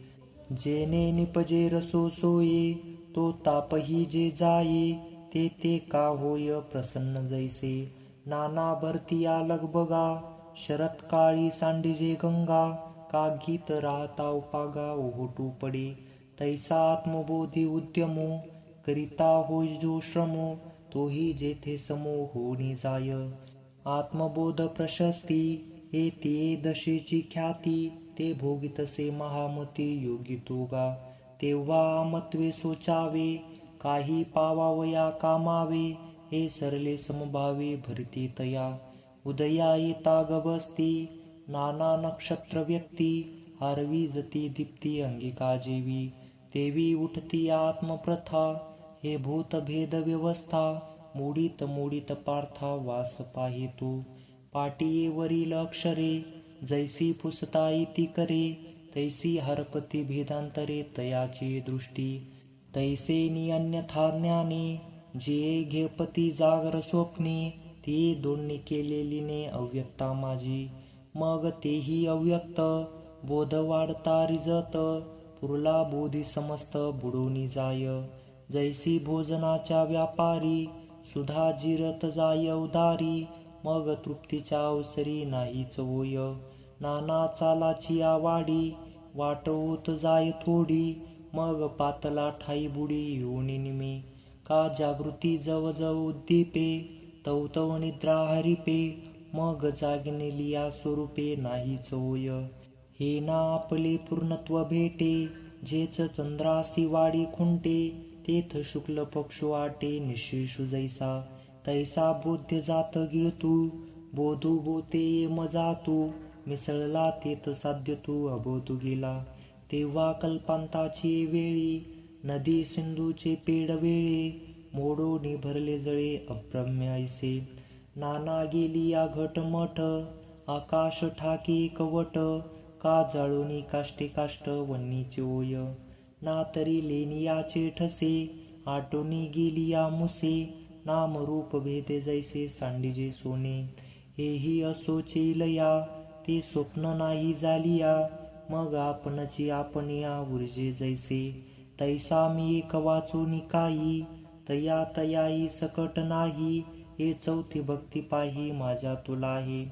जेने निपजे रसो सोये, तो तापही जे जाये, ते का होय प्रसन्न जैसे. नाना भरतिया लगबगा, शरत्काळी सांडिजे गंगा, का गीत राहता उपागा ओहोटू पडे. तैसा आत्मबोधी उद्यमो, करिता होय जो श्रमो, तोही जेथे समो होणी जाय. आत्मबोध प्रशस्ती, हे ते दशेची ख्याती, ते भोगितसे महामती योगी तोगा. तेव्हा आमत्वे सोचावे, काही पावावया कामावे, हे सरले समभावे भरती तया. उदया येता गबसती, नाना नक्षत्र व्यक्ती, हारवी जती दीप्ती अंगिका जेवी. तेवी उठती आत्मप्रथा, हे भूतभेद व्यवस्था, मोडीत मोडीत पार्था वास पाहे तू. पाटियेवरील अक्षरे, जैसी पुसता येती करे, तैसी हरपती भेदांतरे तयाची दृष्टी. तैसे नि अन्यथा ज्ञाने, जे घेपती जागर स्वप्ने, ते दोन्ही केलेलीने अव्यक्ता माझी. मग तेही अव्यक्त, बोध वाढता रिजत, पुरला बोधी समस्त बुडोनी जाय. जैसी भोजनाच्या व्यापारी, सुधा जिरत जाय उदारी, मग तृप्तीच्या अवसरी नाहीच होय. नाना चालाची आवाडी, वाट होत जाय थोडी, मग पातला ठाई बुडी योनिनिमे. का जागृती जवजव उद्दीपे, तवतव निद्रा हरिपे, मग जागणे लिया स्वरूपे नाहीच होय. हे ना आपले पूर्णत्व भेटे, जेच चंद्रासी वाडी खुंटे, तेथ शुक्ल पक्ष वाटे निशेषु जैसा. तैसा बोध्य जात गिळतू, बोधू बोते ये मजातू, मिसळला तेथ साध्य तू अबोधू गेला. तेव्हा कल्पांताची वेळी, नदी सिंधूचे पेड वेळे, मोडोनी भरले जळे अभ्रम्य ऐसे. नाना गेली या घटमठ, आकाश ठाकी कवट, का जाळोनी काष्टे काष्ट वन्नीचे ओय. ना तरी लेनियाचे ठसे, आटोनी गेली या मुसे, नाम रूप भेदे जैसे सांडिजे सोने. हेही असोचे लया, ते स्वप्न नाही झालिया, मग आपणची आपणिया उर्जे जैसे. तैसा मी एक वाचोनी काही, तया तयाही सकट नाही, हे चौथी भक्ती पाही माझ्या तुला आहे.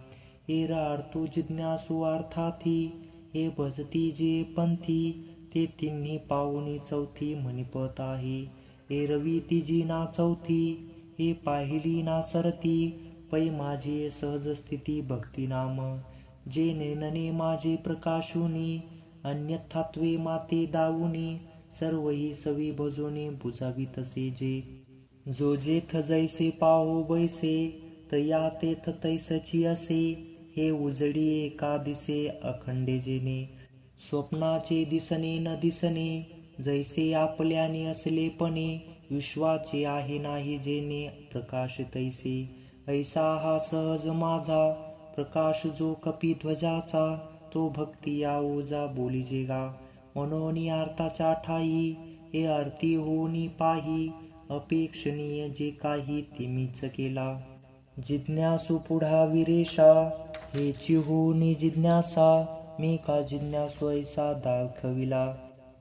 हे राळतू जिज्ञासू अर्थाथी, हे भजती जे पंथी, ते तिन्ही पाहुनी चौथी म्हणिपत आहे. हे रवी तिजी ना चौथी, हे पाहिली ना सरती, पै माझी सहज स्थिती भक्ती नाम. जे नेनने माझे प्रकाशुनी, अन्यथात्वे माते दावुनी, सर्व ही सवी भजोनी बुजावी तसे जे. जो जेथ जैसे पाहो बैसे, तया तेथ तैसची असे, हे उजडी एका दिसे अखंडे जेने. स्वप्नाचे दिसणे न दिसणे, जैसे आपल्याने असलेपणे, विश्वाचे आहे नाही जेने प्रकाश तैसे. ऐसा हा सहज माझा, प्रकाश जो कपिध्वजाचा, तो भक्ती या ओजा बोलिजे गा. मनोनी अर्थाच्या ठाई, हे आरती होनी पाही, अपेक्षणीय जे काही तिमीच केला. जिज्ञासू पुढा विरेशा, हेची होनी जिज्ञासा, मी का जिज्ञासू ऐसा दाखविला.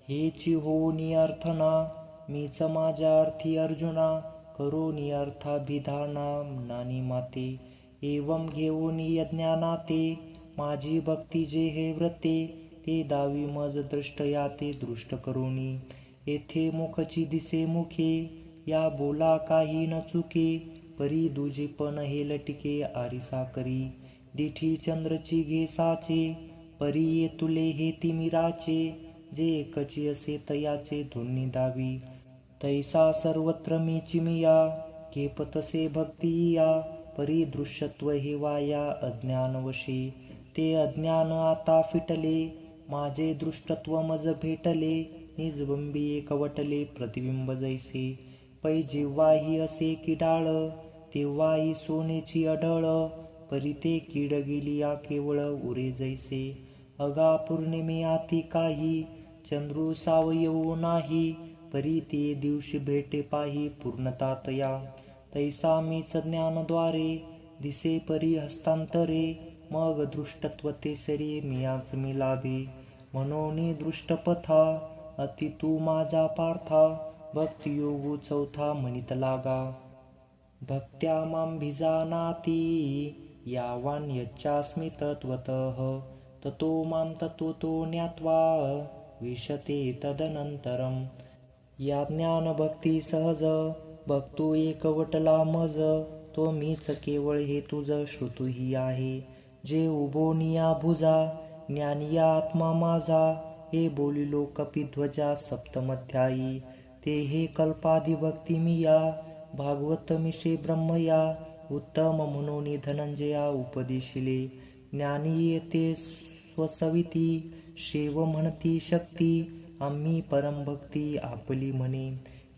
हेची होनी अर्थना, मीच माझ्या अर्थी अर्जुना, करोनी अर्थाभिधाना नानी माते. एवं घेऊनी यज्ञानाते, माझी भक्ती जे हे व्रते, ते दावी मज दृष्टया ते दृष्ट करोनी. येथे मुखची दिसे मुखे, या बोला काही न चुके, परी दुजे पण हे लटिके आरिसा करी. दिठी चंद्रची घे साचे, परी ये तुले हे तिमिराचे, जे एकची असे तयाचे दोन्ही दावी. तैसा सर्वत्र मी चिमिया, घेपतसे भक्ती या, परी दृश्यत्व हे वाया अज्ञानवशे. ते अज्ञान आता फिटले, माझे दृष्टत्व मज भेटले, निजबिंबी एकवटले प्रतिबिंब जैसे. पै जेव्हाही असे किडाळ, तेव्हाही सोनेची अढळ, परी ते कीड गेली या केवळ उरे जैसे. अगा पौर्णिमे आती काही, चंद्रू सावयवो नाही, परी ते दिवशी भेटे पाही पूर्णता तया. तैसा मीच ज्ञानद्वारे, दिसे परी हस्तांतरे, मग दृष्टत्व ते सरी मियाच मी लाभे. मनोनी दृष्टपथा, अति तू माझा पार्था भक्तियोगू चौथा म्हणित लागा. भक्त्या मां भिजानाति यावान् यच्चास्मि तत्त्वतः ततो मां तत्त्वतो ज्ञात्वा विशते तदनंतरम. या ज्ञान भक्ती सहज भक्तो एकवटला मज. तो मीच केवळ हे तुझ श्रुतूही आहे. जे उभोनिया भुजा ज्ञानिया आत्मा माझा. हे बोलिलो कपिध्वजा सप्तमध्यायी. ते हे कल्पादी भक्ती मिया भागवत मिशे ब्रह्मया. उत्तम म्हणून धनंजया उपदेशिले. ज्ञानी येते स्वसविती शेव म्हणती शक्ती. आम्ही परमभक्ती आपली म्हणे.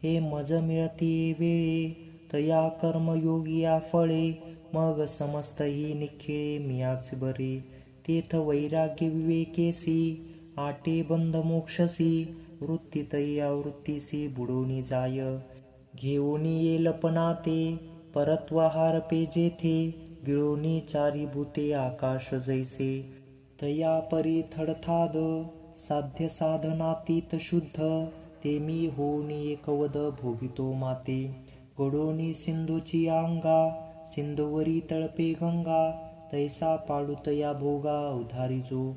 हे मज मिळती वेळे तया कर्मयोगिया फळे. मग समस्त ही निखिळे मियाच बरे. तेथ वैराग्य विवेकेसी आटे बंध मोक्षसी. वृत्ती तया वृत्तीसी बुडोनी जाय. घेऊनी येलपना ते परत्वाहार पे जेथे. गिळोनी चारी भूते आकाश जैसे. तया परी थडथाद साध्य साधनातीत शुद्ध. ते मी होनी एकवद भोगितो माते. घडोनी सिंधूची अंगा सिंधुवरी तळपे गंगा. तैसा पाडुतया भोगा उधारी जो.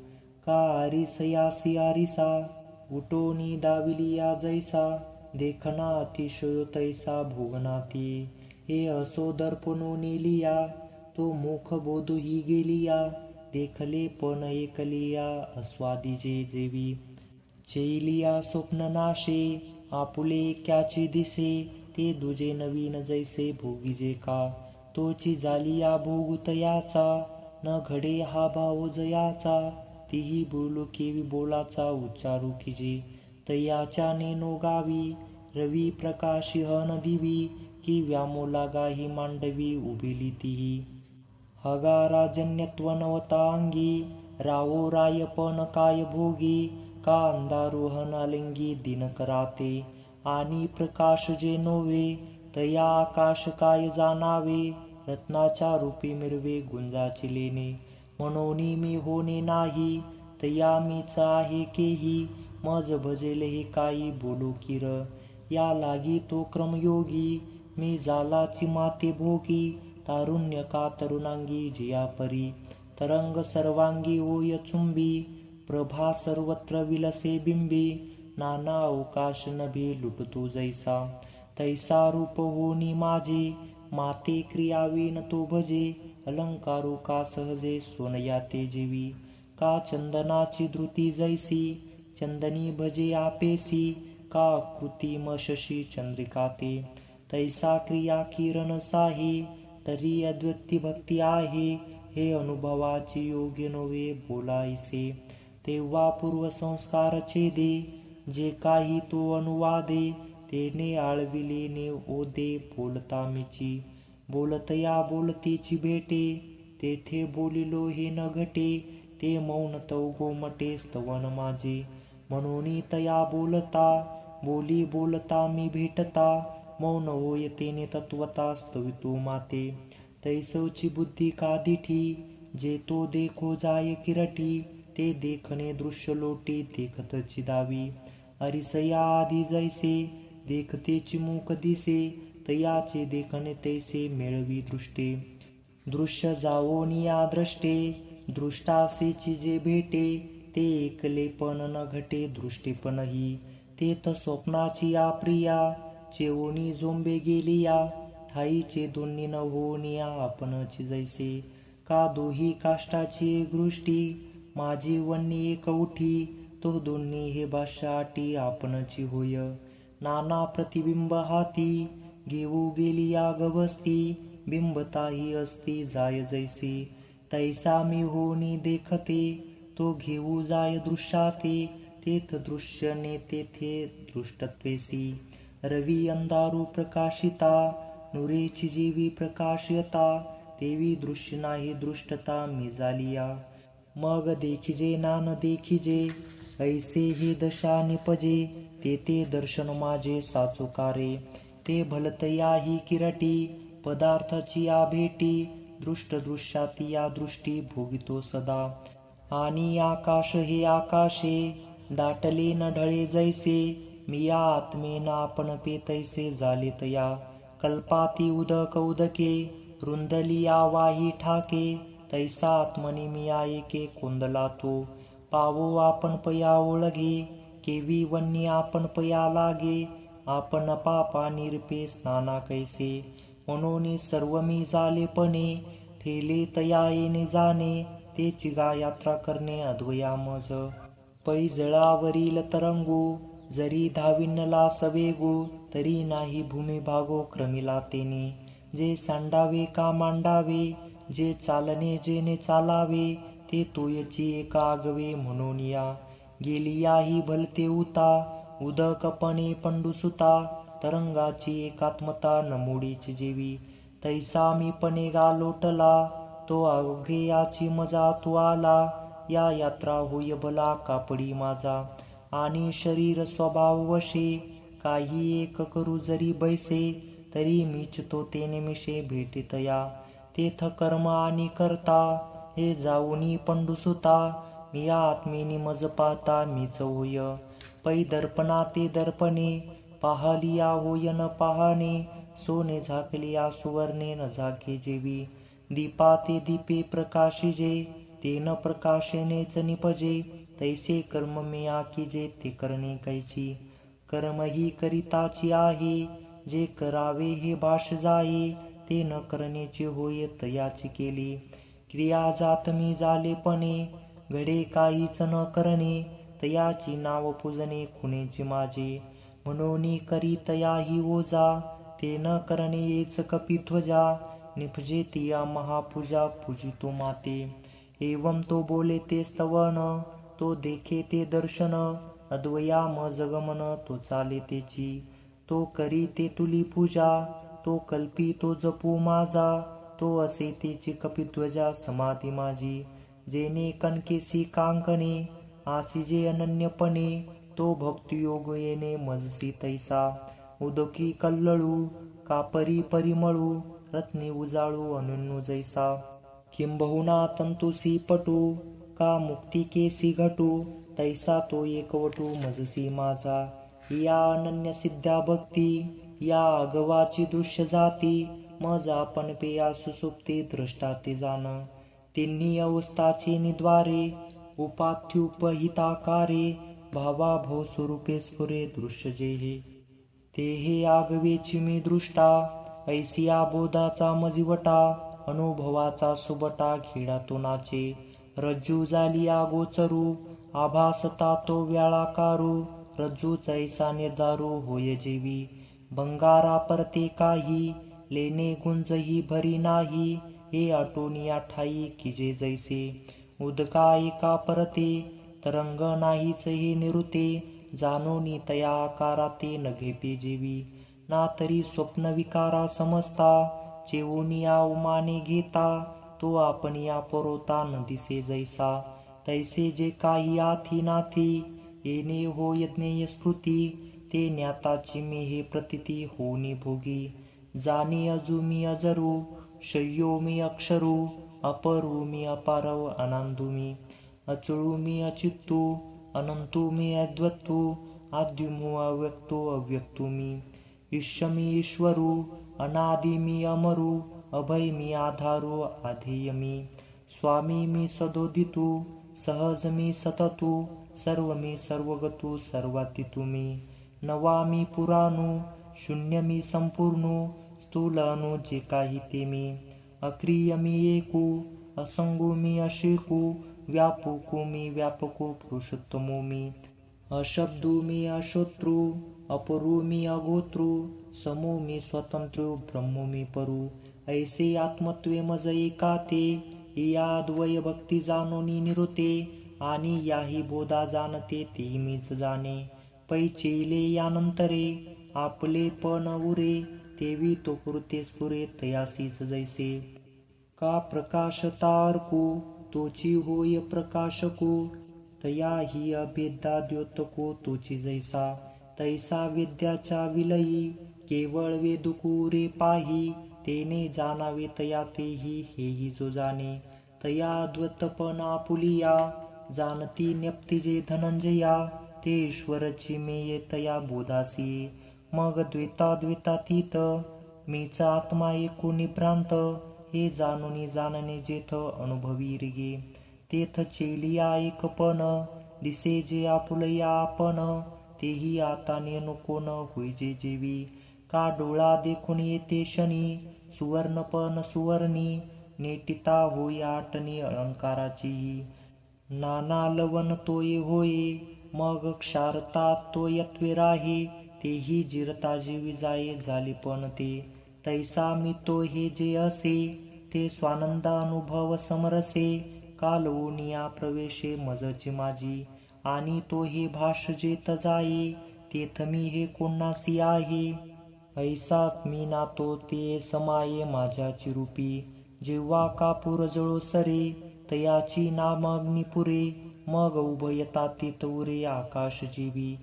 का आरिसयासी आरिसा उटोनी दाविलिया जैसा. देखना अतिशयो तैसा भोगनाती. हे असो दर्पणो नेलिया तो मुख बोधही गेलिया. देखले पण एकलिया अस्वादिजे जेवी. चेलिया स्वप्न नाशे आपुले क्याची दिसे. ते दुजे नवीन जैसे भोगिजे का. तोची जालिया भोगुतयाचा न घडे हा भाव जयाचा. तीही बोलू केवी बोलाचा उच्चारू किजे. तयाच्या नेनो गावी रवी प्रकाशी हन दिवी. की व्यामोला गाही मांडवी उभिली तीही. हगा राजन्यत्व नवतांगी रावो रायपण काय भोगी. का अंधारोहन अलिंगी दिन कराते. आणि प्रकाश जे नोवे तया आकाश काय जाणावे. रत्नाच्या रूपी मिरवे गुंजाची लेणे. मनोनी मी होणे नाही तया मीच आहे केही. मज भजेल हे काही बोलू किर. या लागी तो क्रमयोगी मी जालाची माते भोगी. तारुण्य का तरुणांगी जिया परी. तरंग सर्वांगी ओय चुंबी. प्रभा सर्वत्र विलसे बिंबी. नाना अवकाश नभे लुटतो जैसा. तैसा रूप होनी माझे माते क्रियावीन तो भजे. अलंकारो का सहजे सोनया ते जेवी. का चंदनाची धृती जैसी चंदनी भजे आपेसी. का कृतिम शशी चंद्रिका ते. तैसा क्रिया किरण साही तरी अद्वैती भक्ती आहे. हे अनुभवाची योग्य नव्हे बोलायसे. तेव्हा पूर्व संस्कार छेदे जे काही तो अनुवादे. तेने आळविले ने ओदे बोलता मीची. बोलतया बोलतीची भेटे तेथे बोलिलो हे न घटे. ते मौन तव गोमटे स्तवन माझे. म्हणून तया बोलता बोली बोलता मी भेटता. मौन होय तेने तत्वता स्तवितो माते. तैसवची बुद्धी का दिठी जे तो देखो जाय किरटी. ते देखणे दृश्य लोटी देखतची दावी. अरिसया आधी जैसे देखतेची मूक दिसे. तयाचे देखणे तैसे मेळवी दृष्टे. दृश्य जावोनिया द्रष्टे दृष्टासेची जे भेटे. ते एकले पण न घटे दृष्टीपणही. तेथ स्वप्नाची या प्रिया चेवणी झोंबे गेलिया. ठाईचे दोन्ही न होनिया आपणची जैसे. का दोही काष्टाची एक दृष्टी माझी वन्नी एक उठी. तो दोन्ही हे भाषाटी आपणची होय. नाना प्रतिबिंब हाती घेऊ गेलिया गवस्ती. बिंबताही असती जाय जैसी. तैसा मी होनी देखते तो घेऊ जाय दृश्याते. तेथ दृश्यने तेथे दृष्टत्वेसी. रवी अंधारू प्रकाशिता नुरेची जीवी प्रकाशयता. तेवी दृश्य नाही दृष्टता मी झालिया. मग देखिजे ना न देखिजे ऐसे हे दशा निपजे. ते दर्शन माझे साचुकारे. ते भलतया ही किरटी पदार्थाची या भेटी. दृष्ट दृश्याती या दृष्टी भोगितो सदा. आणि आकाश हे आकाशे दाटले न ढळे जैसे मी या आत्मेन आपण पे तैसे झाले तया कल्पाती उदक उदके रुंदली आवाही ठाके तैसा आत्मनि मी एके कोंदला तो पावो आपण पया ओळगे केवी वन्नी आपण पया लागे आपण पापा निरपे स्नाना कैसे म्हणून सर्व मी झालेपणे ठेले तया येणे जाणे तेची गा यात्रा करणे अद्वया मज पैजळावरील तरंगू जरी धाविनला सवेगू तरी नाही भूमी भागो क्रमिला तेने जे सांडावे का मांडावे जे चालणे जेने चालावे ते तोयची एका आगवे म्हणून या गेली याही भलते उता उदकपणे पंडुसुता तरंगाची एकात्मता नमुडीची जेवी तैसा मी पणे गालोटला तो अवघे याची मजा तू आला या यात्रा होय भला कापडी माझा आणि शरीर स्वभाव वशे काही एक करू जरी बैसे तरी मीच तो ते निमिषे भेटितया तेथ कर्म आणि करता हे जाऊनी पंडुसुता मी या आत्मेनी मज पाहता मीच होय पै दर्पणा ते दर्पणे पाहलिया होय न पाहणे सोने झाकलिया सुवर्णे न झाके जेवी दीपा ते दीपे प्रकाशिजे ते न प्रकाशेनेच निपजे तैसे कर्म मी आकीजे ते करणे कैची कर्म ही करिताची आहे जे करावे हे भाष जाये ते न करण्याचे होय तयाची केली क्रिया जात मी झालेपणे घडे काहीच न करणे तयाची नाव पूजणे खुणेचे माझे म्हणून करी तया ही ओजा ते न करणे येच कपिध्वजा निपजे तिया महापूजा पूजितो माते एवं तो बोले ते स्तवन तो देखे ते दर्शन अद्वया म जगमन तो चाले तेची तो करी ते तुली पूजा तो कल्पी तो जपू माझा तो असे तेची कपिध्वजा समाधी माझी जेने कणकेसी कांकणे आसिजे अनन्यपणे तो भक्तियोग येणे मजसी तैसा उदकी कल्लळू कापरी परिमळू रत्नी उजाळू अनुन्नू जैसा किंबहुना तंतुसी पटू का मुक्ती केसी घटू तैसा तो एकवटू मजसी माझा या अनन्य सिद्ध्या भक्ती या अगवाची दृश्य जाती मज आपण पेया सुसुप्ती दृष्टा ते जाण तिन्ही अवस्थाचे निद्वारे उपात्युपहिताकारे भावा भव स्वरूपे स्फुरे दृश्य जे हे ते हे आगवेची मी दृष्टा ऐसिया बोधाचा मजिवटा अनुभवाचा सुबटा खेळातो नाचे रज्जू झालिया गोचरू आभासता तो व्याळाकारू रज्जू ऐसा निर्धारू होय जेवी बंगारा परते काही लेणे गुंजही भरी नाही हे आटोनिया ठाई किजे जैसे उदका एका परते तरंग नाहीच हे निरुते जाणोनी तया आकारा ते नघेपे जेवी ना तरी स्वप्न विकारा समजता चेवुनिया उमाने घेता तो आपण या परोता न दिसे जैसा तैसे जे काही आथी नाथी येणे हो यज्ञेय स्फूर्ती ते ज्ञाताची मी हे प्रतिती होनी भोगी जाणे अजू मी अजरू शय्यो मी अक्षरू अपरू मी अपारव अनांदू मी अचळू मी अचित्तू अनंतू मी अद्वत्तू आद्युमु अव्यक्तो अव्यक्तू मी ईश्य मी ईश्वरू अनादि मी अमरू अभय मी आधारू आधेय मी स्वामी मी सदोदितू सहज मी सततू सर्व मी सर्वगतू सर्वातीतू मी नवा मी पुराणू शून्य मी संपूर्णू स्थूल अणु जे काही ते मी अक्रिय मी एकू असंगू मी अशेकू व्यापकू मी व्यापकू पुरुषोत्तमो मी अशब्दू मी अशोत्रू अपरू मी अगोत्रू समू मी स्वतंत्रू ब्रह्मो मी परू ऐसे आत्मत्वे मज एका ते या द्वय भक्ती जाणोनी निरुते आणि याही बोधा जाणते ते मीच जाणे पैचेले यानंतरे आपले पण उरे तेवी तो पुरते स्फुरे तयासीच जैसे का प्रकाश तारकू तोची होय प्रकाशकू तया ही अभेदा द्योतको तोची जैसा तैसा विद्याच्या विलयी केवळ वेदुकू रे पाही तेने जाणावे तया तेही हेही जो जाणे तया द्वतपणा पुलिया जाणती न्यप्ती जे धनंजया, ते ईश्वरची मेये तया बोधासी. मग द्वैतातीत मीचा आत्मा एकूणी भ्रांत, हे जाणूनी जाणणे जेथ अनुभवी गे. तेथ चेलिया एकपण, दिसे जे आपुलया आपण, तेही आता नको न होईजे जेवी. का डोळा देखून येते शनी, सुवर्णपण सुवर्णी, नेटिता होई आटणी अलंकाराचीही. नाना लवण तोये होये, मग क्षारता तोयत्वे राहे, तेही जिरता जीवी जाये झाले पण ते. तैसा मी तो हे जे असे, ते स्वानंदानुभव समरसे, कालवूनिया प्रवेशे मजची माझी. आणि तो हे भाष जेत जाये, तेथ मी हे कोणासी आहे. ऐसात मी नातो ते समाये माझ्याची रूपी. जेव्हा कापूर जळो सरे, तयाची नामग्नी पुरे, मग उभयता तेथ उरे आकाश जीवी.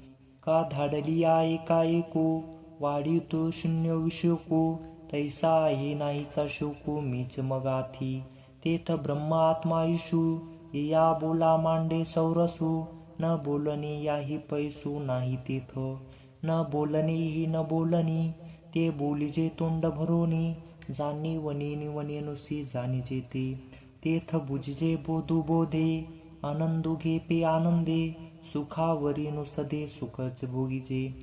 का धाडली एका एको, वाढीतो शून्य विशोको, तैसा आहे नाहीचा शोको मीच मग आथी. तेथ ब्रह्म आत्मा ईशू, या बोला मांडे सौरसू, न बोलणे याही पैसू नाही तेथ. न बोलणे ही न बोलणी, ते बोलिजे तोंड भरोनी, जाणी वनेनी वनेनुसी जाणीजे ते. तेथ बुजिजे बोधू बोधे, आनंदू घेपे आनंदे, सुखावरी नुसदे सुखच भोगिजे.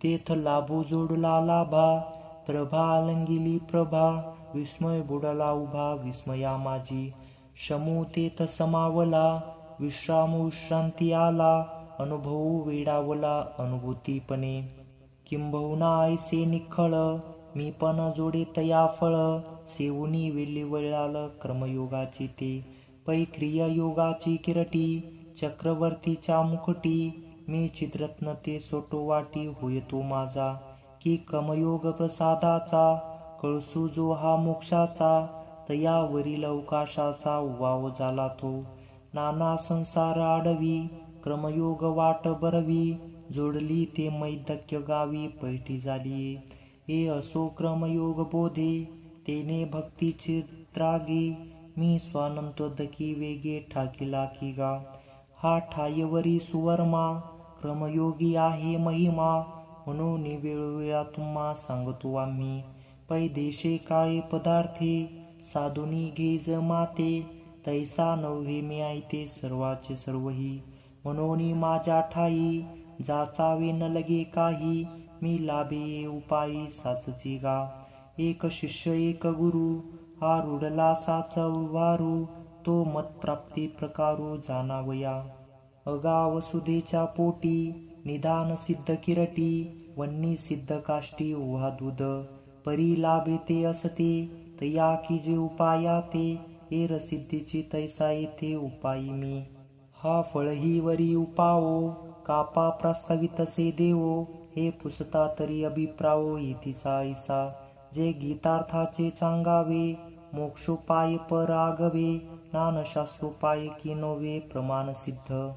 तेथ लाभू जोडला लाभा, प्रभा अलंगिली प्रभा, विस्मय बुडाला उभा विस्मया माझी. शमू तेथ समावला, विश्रामू विश्रांती आला, अनुभवू वेडावला अनुभूतीपणे. किंबहुना ऐसे निखळ, मी पण जोडे तया फळ, सेवुनी वेली वळाल कर्मयोगाची ते. पै क्रियायोगाची किरटी, चक्रवर्तीच्या मुखटी, मी चिद्रत्न ते सोटो वाटी होय तो माझा. की कमयोग प्रसादाचा, कळसू जो हा मोक्षाचा, तयावरील अवकाशाचा वाव झाला तो. नाना संसार आडवी, क्रमयोग वाट बरवी, जोडली ते मैदक्य गावी पैठी झाली. हे असो क्रमयोग बोधे, तेने भक्तीचे त्रागे, मी स्वानंतोदकी वेगे ठाकिला की गा. हा ठायवरी सुवर्मा, क्रमयोगी आहे महिमा, म्हणून वेळोवेळा तुम्हा सांगतो आम्ही. पै देशे काळे पदार्थे, साधुनी घेज माते, तैसा नव्हे मी ऐते सर्वाचे सर्वही. म्हणून माझ्या ठाई, जाचावे न लगे काही, मी लाभे उपायी साचची गा. एक शिष्य एक गुरु, हा रुडला साच वारू, तो मतप्राप्ती प्रकारू जाणावया. अगाव सुधेच्या पोटी, निदान सिद्ध किरटी, वन्नी सिद्ध काष्टी ओहा दूध. परी लाभे ते असते, तया की जे उपाया ते, एरसिद्धीची सिद्धीची तैसा येथे उपायी मी. हा फळही वरी उपावो, कापा प्रस्तावितसे देवो, हे पुसता तरी अभिप्रावो येतीचा ऐसा. जे गीतार्थाचे चांगावे, मोक्षोपाय परागवे, ज्ञानशास्त्रोपाय की नोवे प्रमाण सिद्ध.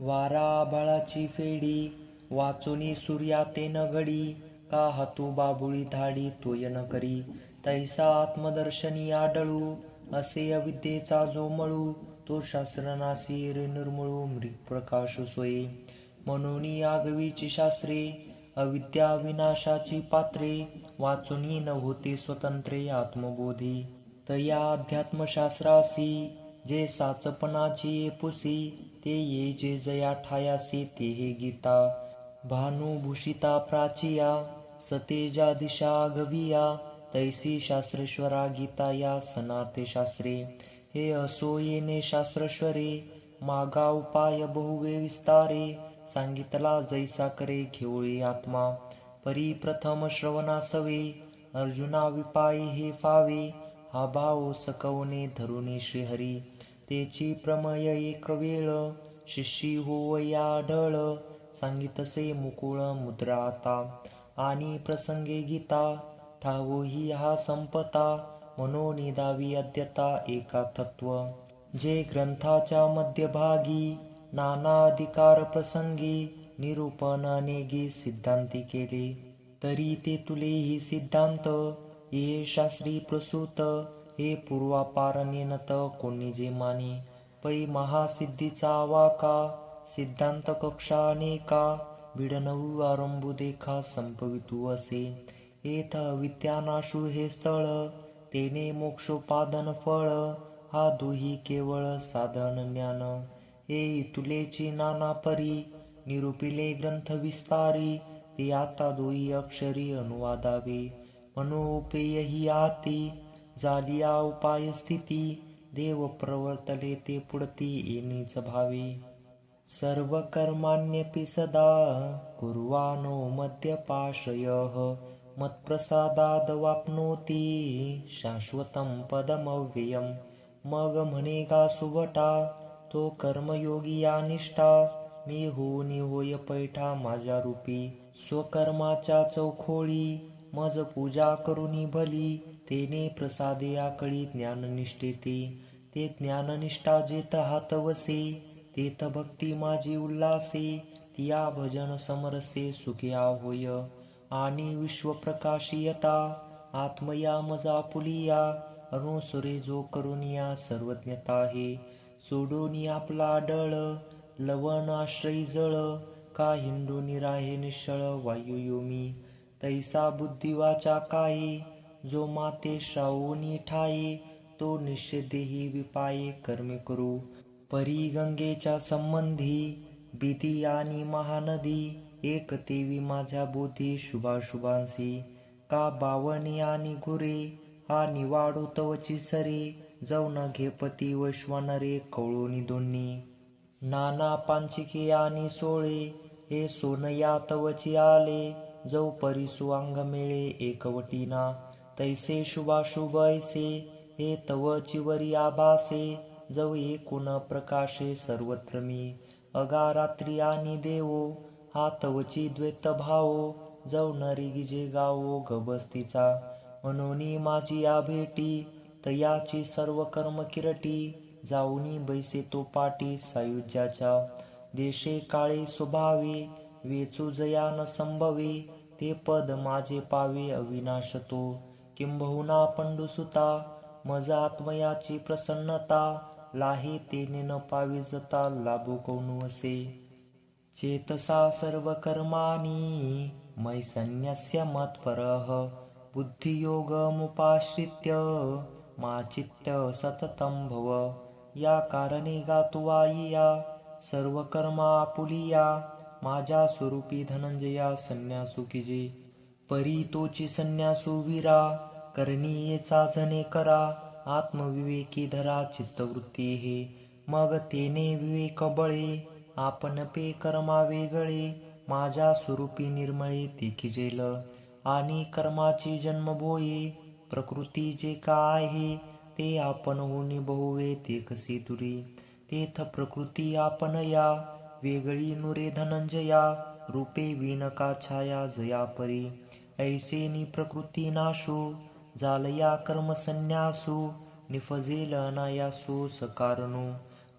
वारा आभाळाची फेडी, वाचोनी सूर्या ते न घडी, का हातू बाबुळी धाडी तोय न करी. तैसा आत्मदर्शनी आढळू, असे अविद्येचा जो मळू, तो शास्त्रनासी रे निर्मळू मृगप्रकाश सोये. म्हणून आगवीची शास्त्रे, अविद्या विनाशाची पात्रे, वाचूनी न होते स्वतंत्रे आत्मबोधी. तया अध्यात्मशास्त्रासी, जे साचपणाची एपुसी, ते ये जे जया ठायासी ते हे गीता. भानुभूषिता प्राचिया, सतेजा दिशा आगविया, तैसी शास्त्रेश्वरा गीता या सनाते शास्त्रे. हे असो येणे शास्त्रेश्वरे, मागा उपाय बहुवे विस्तारे, सांगितला जैसा करे घेवळे आत्मा. परी प्रथम श्रवणासवे, अर्जुना विपाये हे फावे, हा भाव सकवणे धरुणे श्रीहरी. तेची प्रमय एक वेळ, शिष्यी होवया ढळ, सांगितसे मुकुळ मुद्रा आता. आणि प्रसंगे गीता, ठावोही हा संपता, म्हणून दावी अद्यता एका तत्व. जे ग्रंथाच्या मध्यभागी, नाना अधिकार प्रसंगी, निरूपण अनेगी सिद्धांती केले. तरी ते तुलेही सिद्धांत, ये शास्त्री प्रसूत, हे पूर्वापार नेनत कोणी जे माने. पै महासिद्धीचा वाका सिद्धांत कक्षा अनेका. बिडनवू आरंभू देखा संपवितू असे. येथ विद्यानाशू हे स्थळ तेने मोक्षोपादन फळ. हा दुही केवळ साधन ज्ञान. हे इतुलेची नाना परी निरूपिले ग्रंथ विस्तारी. ते आता दोई अक्षरी अनुवादावे. मनोपेय ही आती जालिया उपाय स्थिती. देव प्रवर्तले ते पुढती येणीच भावे. सर्व कर्माण्यपि सदा कुर्वाणो मध्यपाश्रयः. मत्प्रसादाद वाप्नोति शाश्वतं पदमव्ययम्. मग म्हणे गा सुभटा तो कर्मयोगी या निष्ठा. मी होऊनी होय पैठा माझ्या रूपी. स्वकर्माच्या चौखोळी मज पूजा करुनी भली. तेने प्रसादे आकळी ज्ञाननिष्ठेते. ते ज्ञाननिष्ठा जेथ हात वसे. तेथ भक्ती माझी उल्हासे. तिया भजन समरसे सुखिया होय. आणि विश्वप्रकाशियता आत्मया मजा पुलिया. अनुसरे जो करुनिया सर्वज्ञता हे. सोडून आपला डळ लवण आश्रयी जळ. का हिंडूनी राहे निश्चळ वायुयोमी. तैसा बुद्धिवाचा काये जो माते श्रावणी ठाये. तो निषेधेही विपाये कर्मे करू. परी गंगेच्या संबंधी बिधी आणि महानदी. एक तेवी माझ्या बोधी शुभाशुभांसी. का बावणी आणि गुरे हा निवाडो तवची सरे. जाऊ न घेपती वैश्वानरे कवळोनी दोन्ही. नाना पांचिके आणि सोळे हे सोनया तवची आले. जाऊ परिसु अंग मेळे एकवटीना. तैसे शुभाशुभ ऐसे हे तवची वरी आभासे. जाऊ एकूण प्रकाशे सर्वत्र मी. अगारात्री आणि देवो हा तवची द्वैत भावो. जाऊ नरी गिजे गावो गबस्तीचा. मनोनी माझी या भेटी तयाची सर्व कर्म किरटी. जाऊनी बैसे तो पाटी सायुज्याच्या. देशे काळे स्वभावे वेचू जया न संभवे. ते पद माझे पावे अविनाश तो. किंबहुना पंडुसुता मज आत्मयाची प्रसन्नता. लाहे तेने न पावी जता लाभो कौनु असे. चेतसा सर्व कर्माणि मयि संन्यस्य मत्परः. बुद्धियोगमुपाश्रित्य माचित्य सततं भव. या कारणे गातो वायिया सर्व कर्मा आपुलिया. माझ्या स्वरूपी धनंजया संन्यासू कीजे. परी तोची संन्यासू वीरा करणीयेचा जने करा. आत्मविवेकी धरा चित्तवृत्ती हे. मग तेने विवेक बळे आपण पे कर्मा वेगळे. माझ्या स्वरूपी निर्मळे ते किजेल. आणि कर्माची जन्म भोये प्रकृती जे काय आहे. ते आपण होनी बहुवे ते कसे दुरी. तेथ प्रकृती आपण या वेगळी नुरे धनंजया. रूपे विनका छाया जया परी. ऐसेनी प्रकृती नाशो जालया कर्म संन्यासो. निफजेल अनायासो सकारणो.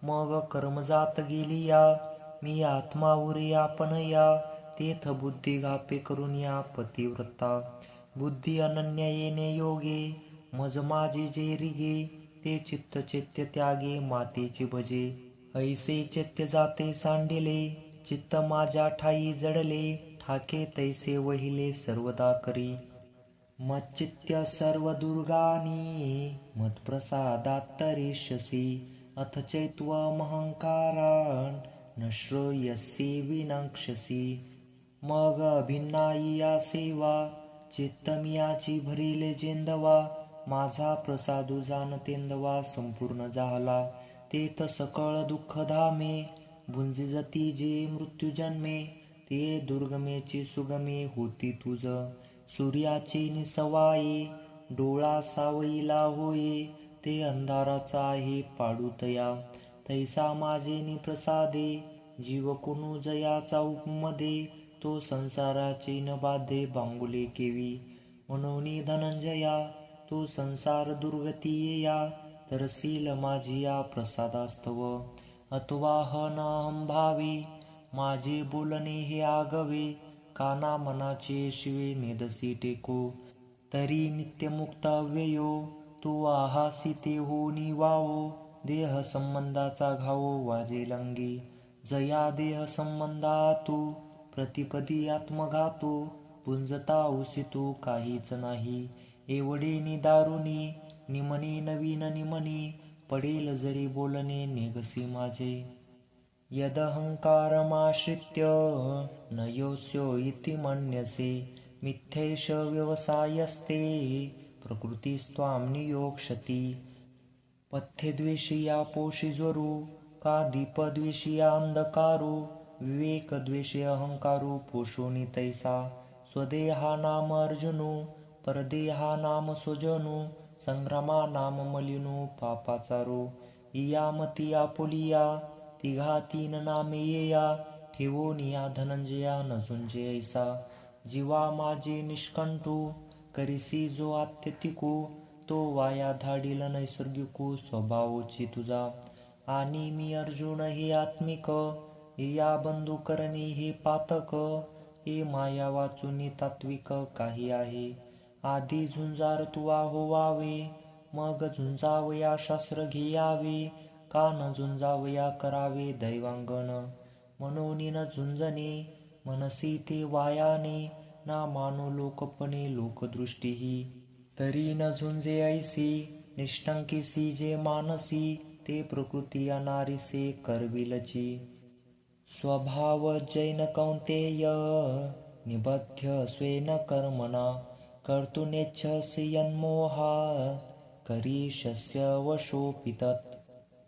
मग कर्म जात गेलिया मी आत्मा उरे आपण या. तेथ बुद्धी घापे करून या पतिव्रता. बुद्धी अनन्य येणे योगे मज माझी जे रिगे. ते चित्त चैत्य त्यागे मातेची भजे. ऐसे चैत्य जाते सांडिले चित्त माझ्या ठाई जडले. ठाके तैसे वहिले सर्वदा करी. मच्चित्य सर्व दुर्गानी मत्प्रसादात तरिष्यसि. अथ चैत्वमहंकारान् न श्रेयसी विनक्ष्यसि. मग अभिन्नायी या सेवा चित्तमियाची भरिले जेंदवा. माझा प्रसादू जाणतेंदवा संपूर्ण झाला. तेथ सकळ दुःख धामे भुंजिजती जे मृत्युजन्मे. ते दुर्गमेची सुगमे होती तुझ. सूर्याची निसवाये डोळा सावईला होये. ते अंधाराचा आहे पाडूतया. तैसा माझे निप्रसादे जीव कोणू जयाचा उपमदे. तो संसाराची न बाधे बांबुले केवी. मनोनी धनंजया तो संसार दुर्गती येया. तरसील माझी या प्रसादास्तव. अथवाहन अहंभावे माझे बोलणे हे आगवे. काना मनाचे शिवे नेदसी टेको. तरी नित्यमुक्त अव्ययो तू आहासी ते होनी वावो, देह संबंधाचा घावो वाजे लंगे. जया देह संबंधा तू, प्रतिपदी आत्मघातो, पुंजता उसितो काहीच नाही. एवढे निदारुणी, निमने नवीन निमने, पडेल जरी बोलणे निघसी माझे. यदहंकारमाश्रित्य न योऽस्यो इति मन्यसे, मिथ्यैष व्यवसायस्ते प्रकृतिस्त्वां नियोक्ष्यति. पथ्यद्वेषिया पोषिज्वरो, का दीपद्वेषिया अंधकारो, विवेकद्वेषी अहंकारो पोषोनी तैसा. स्वदेहा नाम अर्जुनो, परदेहा नाम स्वजनो, संग्रामा नाम मलिनो पापाचारो. इयामती आपुलिया, तिघा तीन नामे येया, ठेवोनिया धनंजया न झुंजे ऐसा. जीवा माझे निष्कंटू, करिसी जो आत्यतिको, तो वाया धाडील नैसर्गिको स्वभावोची तुझा. आणि मी अर्जुन हे आत्मिक, या बंधू करणे हे पातक. हे माया वाचुनी तात्विक काही आहे. आधी झुंजार तुवा होवावे, मग झुंजावया शास्त्र घेयावे. का न झुंजावया करावे दैवांगन, म्हणून न झुंजणे मनसी ते वायाने. ना मानो लोकपणे लोकदृष्टीही, तरी न झुंजे ऐसी. निष्ठंकीसी जे मानसी, ते प्रकृती अनारिसे करविलची. स्वभाव जैन कौंतेय, निबध्य स्वेन कर्मणा. कर्तुनेच्छसि यन्मोहात्, करिष्यस्य वशोऽपि तत्.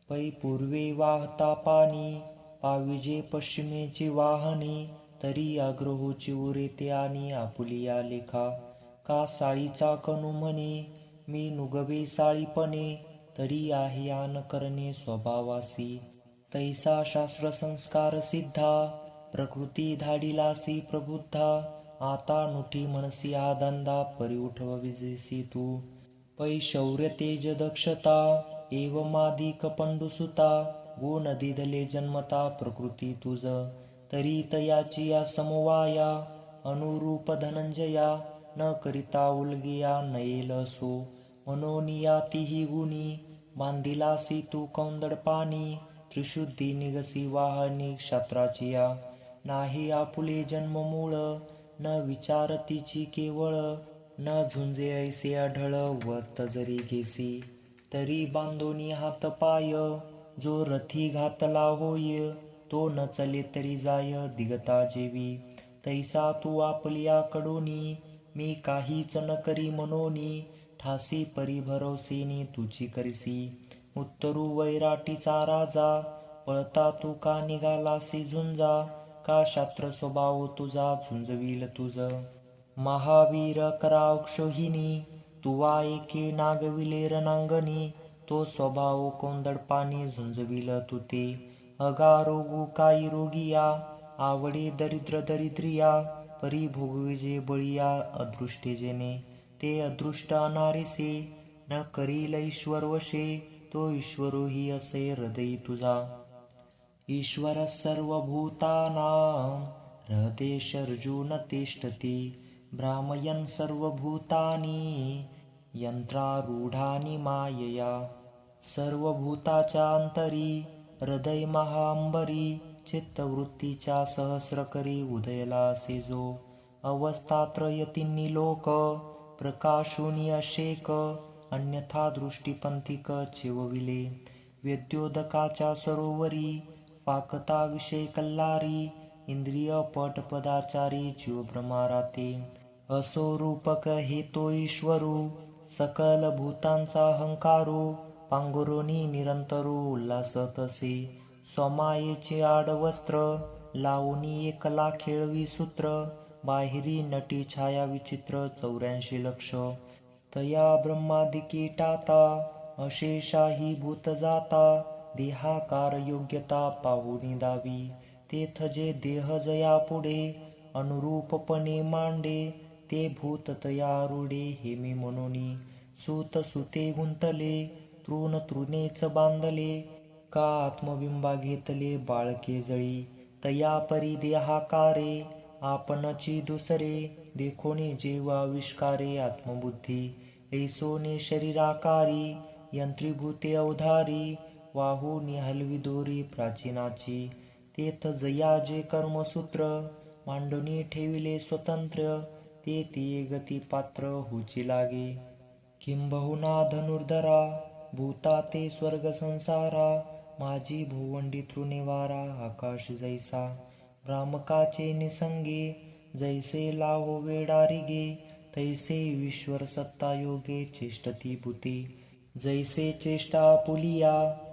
पै पूर्वे वाहता पाणी, पाविजे पश्चिमेची वाहने. तरी आग्रहोची उरेते आणि आपुलिया लेखा. का साळीचा कणू म्हणे, मी नुगवे साळीपणे. तरी आहे आन करणे स्वभावासी. तैसा शास्त्र संस्कार सिद्धा, प्रकृती धाडिलासी प्रबुद्धा. आता नुठी मनसी हा धंदा, परी उठविसीस तू. पै शौर्य तेज दक्षता, एवमादिक पंडुसुता. गुण दिधले जन्मता प्रकृती तुझ, तरी तयाची या समवाया. अनुरूप धनंजया, न करिता उलगिया नयेल असो. म्हणून या तिही गुणी, बांधिलासी तू कौंदड पाणी. त्रिशुद्धी निगसी वाहनी क्षात्राची या. नाही आपुले जन्म मूळ, न विचारतीची केवळ. न झुंजे ऐसे आढळ वर्त जरी घेसी, तरी बांधोनी हात पाय. जो रथी घातला होय, तो न चले तरी जाय दिगता जेवी. तैसा तू आपल्या कडोनी, मी काहीच न करी मनोनी. ठासी परी भरोसेनी तुझी करसी, उत्तरू वैराटीचा राजा. पळता तू का निघालासी झुंजा, का शास्त्र स्वभाव तुझा झुंजविल तुझ. महावीर कराक्षोहिनी, तुवा एके नागविले रणांगणी. तो स्वभाव कोंदड पाणी झुंजविल तू ते. अगारोगू काही रोगिया, आवडे दरिद्र दरिद्रिया. परी भोगविजे बळिया अदृष्टे जेणे, ते अदृष्ट अनारिसे. न करील ईश्वर वशे, तो ईश्वरोही असे हृदयी तुझा. ईश्वर सर्वभूतानां हृदेशर्जुन तिष्ठति. भ्रामयन् सर्वभूतानि यंत्रारूढानि मायया. सर्वभूताच्या अंतरी, हृदय महाअंबरी. चित्तवृत्तीच्या सहस्रकरी उदयला असे जो. अवस्थात्रयतींनी लोक, प्रकाशुनी अशेक. अन्यथा दृष्टीपंथिक चिवविले. वेद्योदकाच्या सरोवरी, पाकता विषय कल्लारी. इंद्रिय पट पदाचारी जीव भ्रमाराते. असो रूपक हे तो ईश्वरू, सकल भूतांचा अहंकारो. पांघरुणी निरंतरो उल्हास तसे. स्वमायेचे आडवस्त्र, लावणी एकला खेळवी सूत्र. बाहेरी नटी छाया विचित्र 84 लक्ष. तया ब्रह्मादिकी टाता, अशेषाही भूत जाता. देहाकार योग्यता पाहुनी दावी, तेथ जे देह जया पुढे. अनुरूपपणे मांडे, ते भूत तया रूढे. हे मी म्हणूनी सूत सुते गुंतले, तृण तृणेच बांधले. का आत्मबिंबा घेतले बाळके जळी. तया परी देहाकारे, आपणची दुसरे. देखोनी जेव आविष्कारे आत्मबुद्धी. ऐसोने शरीराकारी यंत्रीभूते अवधारी वाहूनी हलवी दोरी प्राचीनाची तेथ जया जे कर्मसूत्र मांडणी ठेविले स्वतंत्र ते ती गती पात्र हुची लागे किंबहुना धनुर्धरा भूता ते स्वर्ग संसारा माझी भुवंडी तृणेवारा आकाश जैसा भ्रामकाचे निसंगे जैसे लाहो वेडारिगे तैसे ईश्वर सत्ता योगे चेष्टती भूते जैसे चेष्टा पुलिया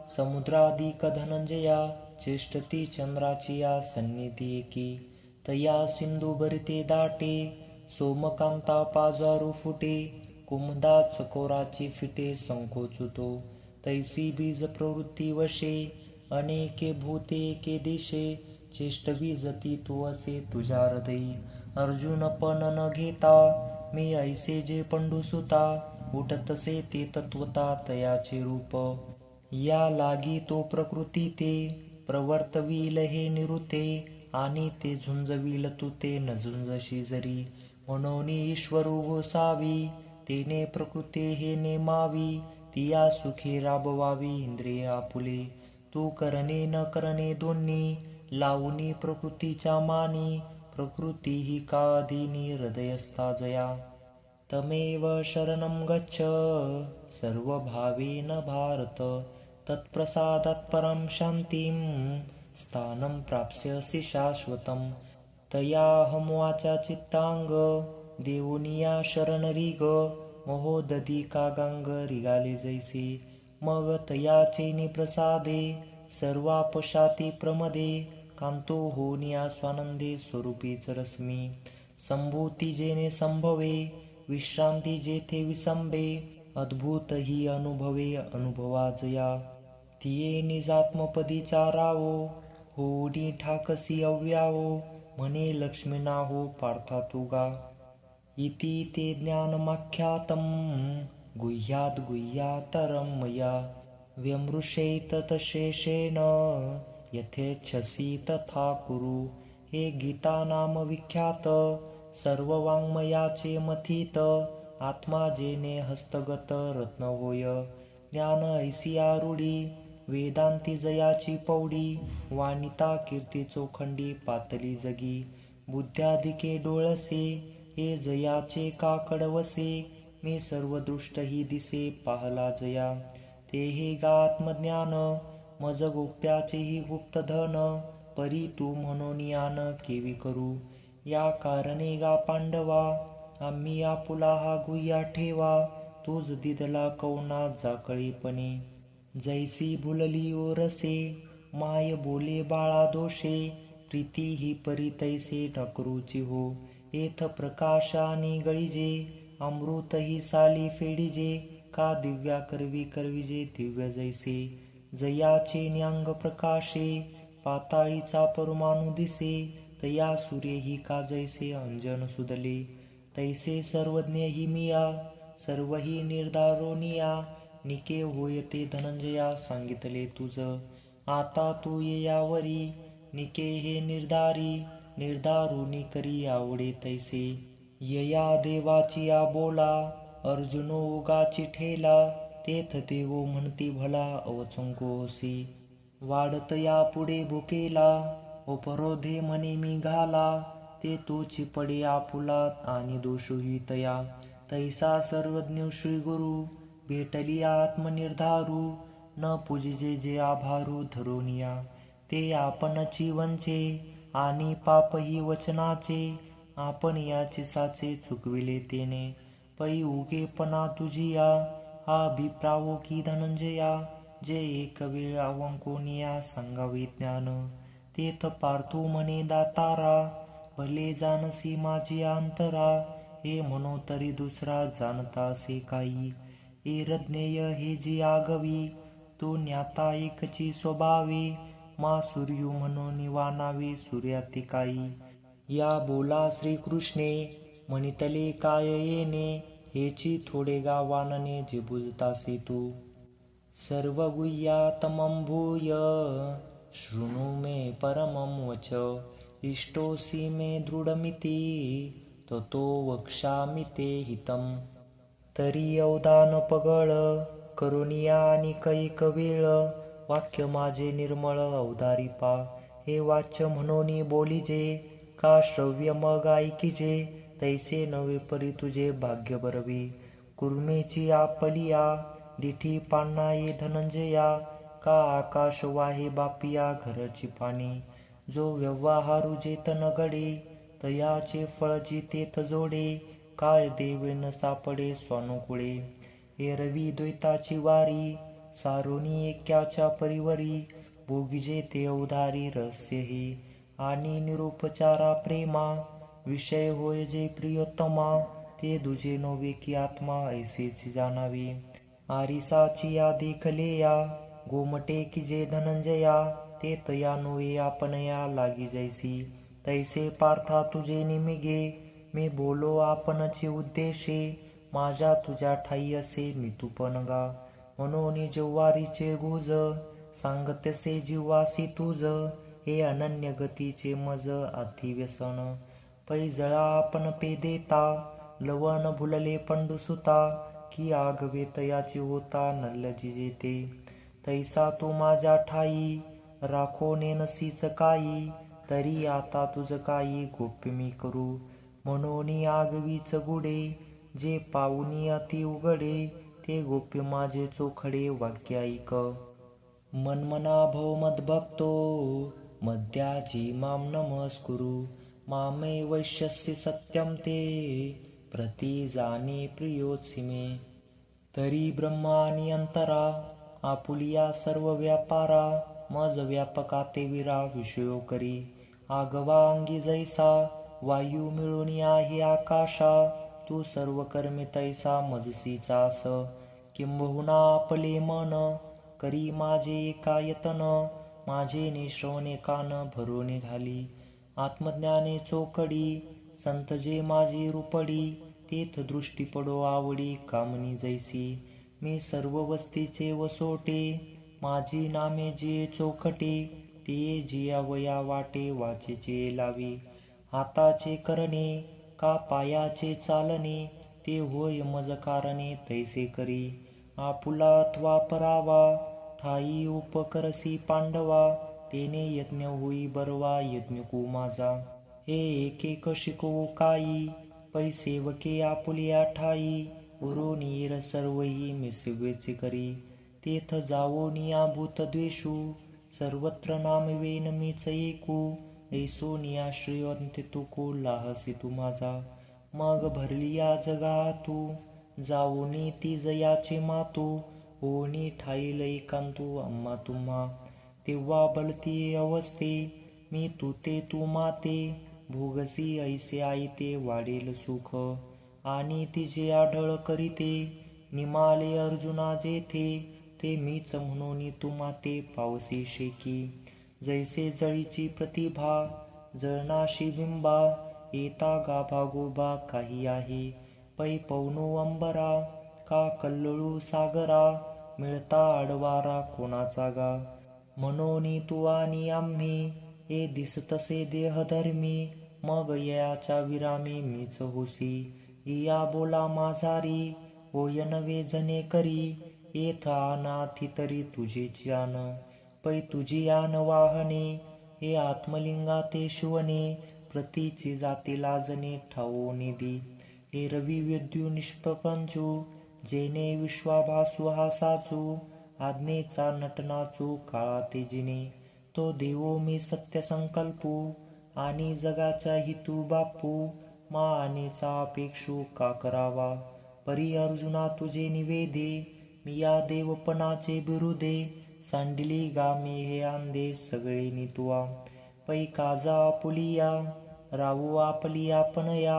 समुद्राधिक धनंजया चेष्टती चंद्राचिया सन्निधी एकी तया सिंधू भरते दाटे सोमकांता पाजारू फुटे कुमदा चकोराची फिटे संकोचुतो तैसी बीज प्रवृत्ती वशे अनेके भूते एके दिशे चेष्ट बीजती तू असे तुझ्या हृदयी अर्जुन पण न घेता मी ऐसे जे पंडुसुता उठतसे ते तत्वता तयाचे रूप या लागी तो प्रकृती ते प्रवर्तविल हे निरुते आणि ते झुंजविल तू ते न झुंजशी जरी म्हणून ईश्वर गोसावी तेने प्रकृते हे नेमावी तिया सुखे राबवावी इंद्रिय आपुले तू करणे न करणे दोन्ही लावणी प्रकृतीच्या मानी प्रकृती ही का अधीनी हृदयस्था जया तमेव शरणं गच्छ सर्वभावेन भारत तत्प्रसादात् परं शांतिं स्थानं प्राप्स्यसि शाश्वतं तयाहमवाचा चित्तांग देवोनिया शरणरिग महोदधी कागांग रिगाले जैसे मग तयाचे प्रसादे सर्वापशाती प्रमदे कांतो होनिया स्वानंदे स्वरूपीच रश्मी संभूती जेने संभवे विश्रांती जेथे विसंबे अद्भुत ही अनुभवे अनुभवाजया तिये निजात्मपदीचा रावो होनी ठाकसी अव्यावो म्हणे लक्ष्मीना हो पार्था तुगा इति ते ज्ञानमाख्यातं गुह्याद् गुह्यातरं मया व्यमृशेत तशेषेण यथेच्छसि तथा कुरु हे गीता नाम विख्यात सर्ववाङ्मयाचे मथित आत्मा जेने हस्तगत रत्न होय ज्ञान ऐसी आरुडी वेदांती जयाची पौडी वानिता कीर्ती चोखंडी पातली जगी बुद्ध्याधिके डोळसे हे जयाचे का कडवसे मी सर्व दृष्ट ही दिसे पाहला जया ते हे गा आत्मज्ञान मज गोप्याचे ही गुप्त धन परी तू म्हणून यान केवी करू या कारणे गा पांडवा आम्ही आपुला हा गुह्या ठेवा तूच दिदला कौना जाकळीपणे जैसी भुलली ओरसे माय बोले बाळा दोषे प्रीती ही परी तैसे नकरूची हो येथ प्रकाशाने गळीजे अमृत ही साली फेडीजे का दिव्या करवी करविजे दिव्य जैसे जयाचे न्यांग प्रकाशे पाताळीचा परमाणु दिसे तया सूर्य ही का जैसे अंजन सुदले तैसे सर्वज्ञ ही मिया सर्व ही निर्धारोनिया निके होयते धनंजया सांगितले तुझ आता तू ये यावरी निके हे निर्धारी निर्धारुनी करी आवडे तैसे यया देवाची या बोला अर्जुनो उगाची ठेला तेथ देवो म्हणती भला अवचंको होसी वाढत या पुढे भुकेला उपरोधे म्हणे मी घाला ते तोची पडे आपुलात आणि दोषही तया तैसा सर्वज्ञ श्री गुरु भेटली आत्मनिर्धारू न पूजिजे जे आभारू धरोनिया ते आपणची वंचे आणि पाप ही वचनाचे आपण याचे साचे चुकविले तेने पै उगेपणा तुझिया हा अभिप्रावो की धनंजया जे एक वेळ अवंकोनिया सांगावे ज्ञान तेथ पार्थो म्हणे दातारा भले जानसी माझी अंतरा हे म्हणो तरी दुसरा जाणता असे काही एरज्ञेय हे जी आगवी तो ज्ञाता एकची स्वभावे मा सूर्यू म्हणून वानावे सूर्याती काही या बोला श्रीकृष्णे म्हणितले काय येणे हेची थोडे गावानने जे बुजतासी तू सर्व गुह्यातमं भूय शृणु मे परमं वच इष्टोसी मे दृढमिति ततो वक्ष्यामि ते हितं तरी अवधान पगळ करुनिया आणि कैक वेळ वाक्य माझे निर्मळ अवधारी पा. हे वाच्य म्हणून बोलिजे का श्रव्य मग ऐकिजे तैसे नवे परी तुझे भाग्य बरवी. कुर्मेची आपलिया दिठी पान्ना ये धनंजया का आकाश वाहे बापिया घरची पाणी. जो व्यवहारू जेतन गडे तयाचे फळ जितेत जोडे काय देवे न सापडे स्वानुकुळे. एरवी द्वैताची वारी सारोनी एक्याच्या परिवरी भोगिजे ते अवधारी रहस्यही आणि निरुपचारा प्रेमा. विषय होय जे प्रियोत्तमा ते दुजे नव्हे की आत्मा ऐसेच जाणावे. आरिसाची या देखलेया गोमटे की जे धनंजया ते तया नोवे आपणया लागी जैसी. तैसे पार्था तुझे निमिगे मी बोलो आपणचे उद्देशे माझ्या तुझ्या ठाई असे मी तू पण गा. म्हणून जव्वारीचे गुज सांगतसे जीवासी तुझ हे अनन्य गतीचे मज अतिव्यसन. पै जळा आपण पे देता लवण भुलले पंडुसुता की आगवे तयाची होता नल्ल जिजेते. तैसा तू माझ्या ठाई राखो नेनसीच काही तरी आता तुझ काही गोप्य मी करू. म्हणून आगवीच गुडे जे पाऊनी अति उघडे ते गोप्य माझे चोखडे वाक्य ऐक. मनमना भव मद्भक्तो मद्याजी माम नमस्कुरु मामे वैश्यस्य सत्यम ते प्रति जाने प्रियोत्सि मे. तरी ब्रह्मा आणि अंतरा आपुलिया सर्व व्यापारा मज व्यापका ते विरा विषयो करी. आगवा अंगी जैसा वायू मिळून आहे आकाशा तू सर्व कर्मे तैसा मजसीचा आस. किंबहुना आपले मन करी माझे एकायतन माझे निश्रवणे कान भरून घाली. आत्मज्ञाने चोखडी संत जे माझी रूपडी तेथ दृष्टी पडो आवडी कामनी जैसी. मी सर्व वस्तीचे वसोटे माझी नामे जे चोखटे ते जिया वया वाटे वाचेचे लावी. हाताचे करणे का पायाचे चालणे ते होय मज कारणे तैसे करी. आपुला अथवा परावा ठाई उपकरसी पांडवा तेने यज्ञ होई बरवा यज्ञकू माझा. हे एक एक शिकवू काही पै सेवके आपुलिया ठाई उरून येर सर्वही मी सेवेचे करी. तेथ जावो निया भूत द्वेषू सर्वत्र नामवेन मीच एकू. ऐसो निया श्रेयंते तुको लाहसी तू माझा. मग भरलिया जगा तू जाऊनी ती जयाचे मातू होनी ठाईल एकांतू अम्मा तुम्हा. तेव्हा बलती अवस्थे मी तू ते तू माते भोगसी ऐसे आईते वाढेल सुख. आणि तिचे आढळ करीते निमाले अर्जुना जेथे ते मीच म्हणून तू माते पावसी शेकी. जैसे जळीची प्रतिभा जळनाशी बिंबा येता गाभा गोबा काही आहे. पै पवनो अंबरा का कल्लोळू सागरा मिळता अडवारा कोणाचा गा. म्हणून तू आणि आम्ही हे दिसतसे देहधर्मी मग याच्या विरामी मीच होसी. या बोला माझारी होय नवे जने करी येथ आनाथी तरी तुझेची आन. पै तुझी आन वाहने हे आत्मलिंगा ते शिवने प्रतीची जाती लाजने ठावो निधी. हे रवी विद्यू निष्प्रपंचू जेने विश्वाभासू हा साचू आज्ञेचा नटनाचू काळा तेजिने. तो देवो मी सत्य संकल्पू आणि जगाच्या हितू बापू मानेचा अपेक्षू का करावा. परी अर्जुना तुझे निवेदे मी या देवपणाचे बिरुदे सांडिली गामे हे आंदे सगळे नितुआ. पै काजा आपुलिया राहू आपली आपणया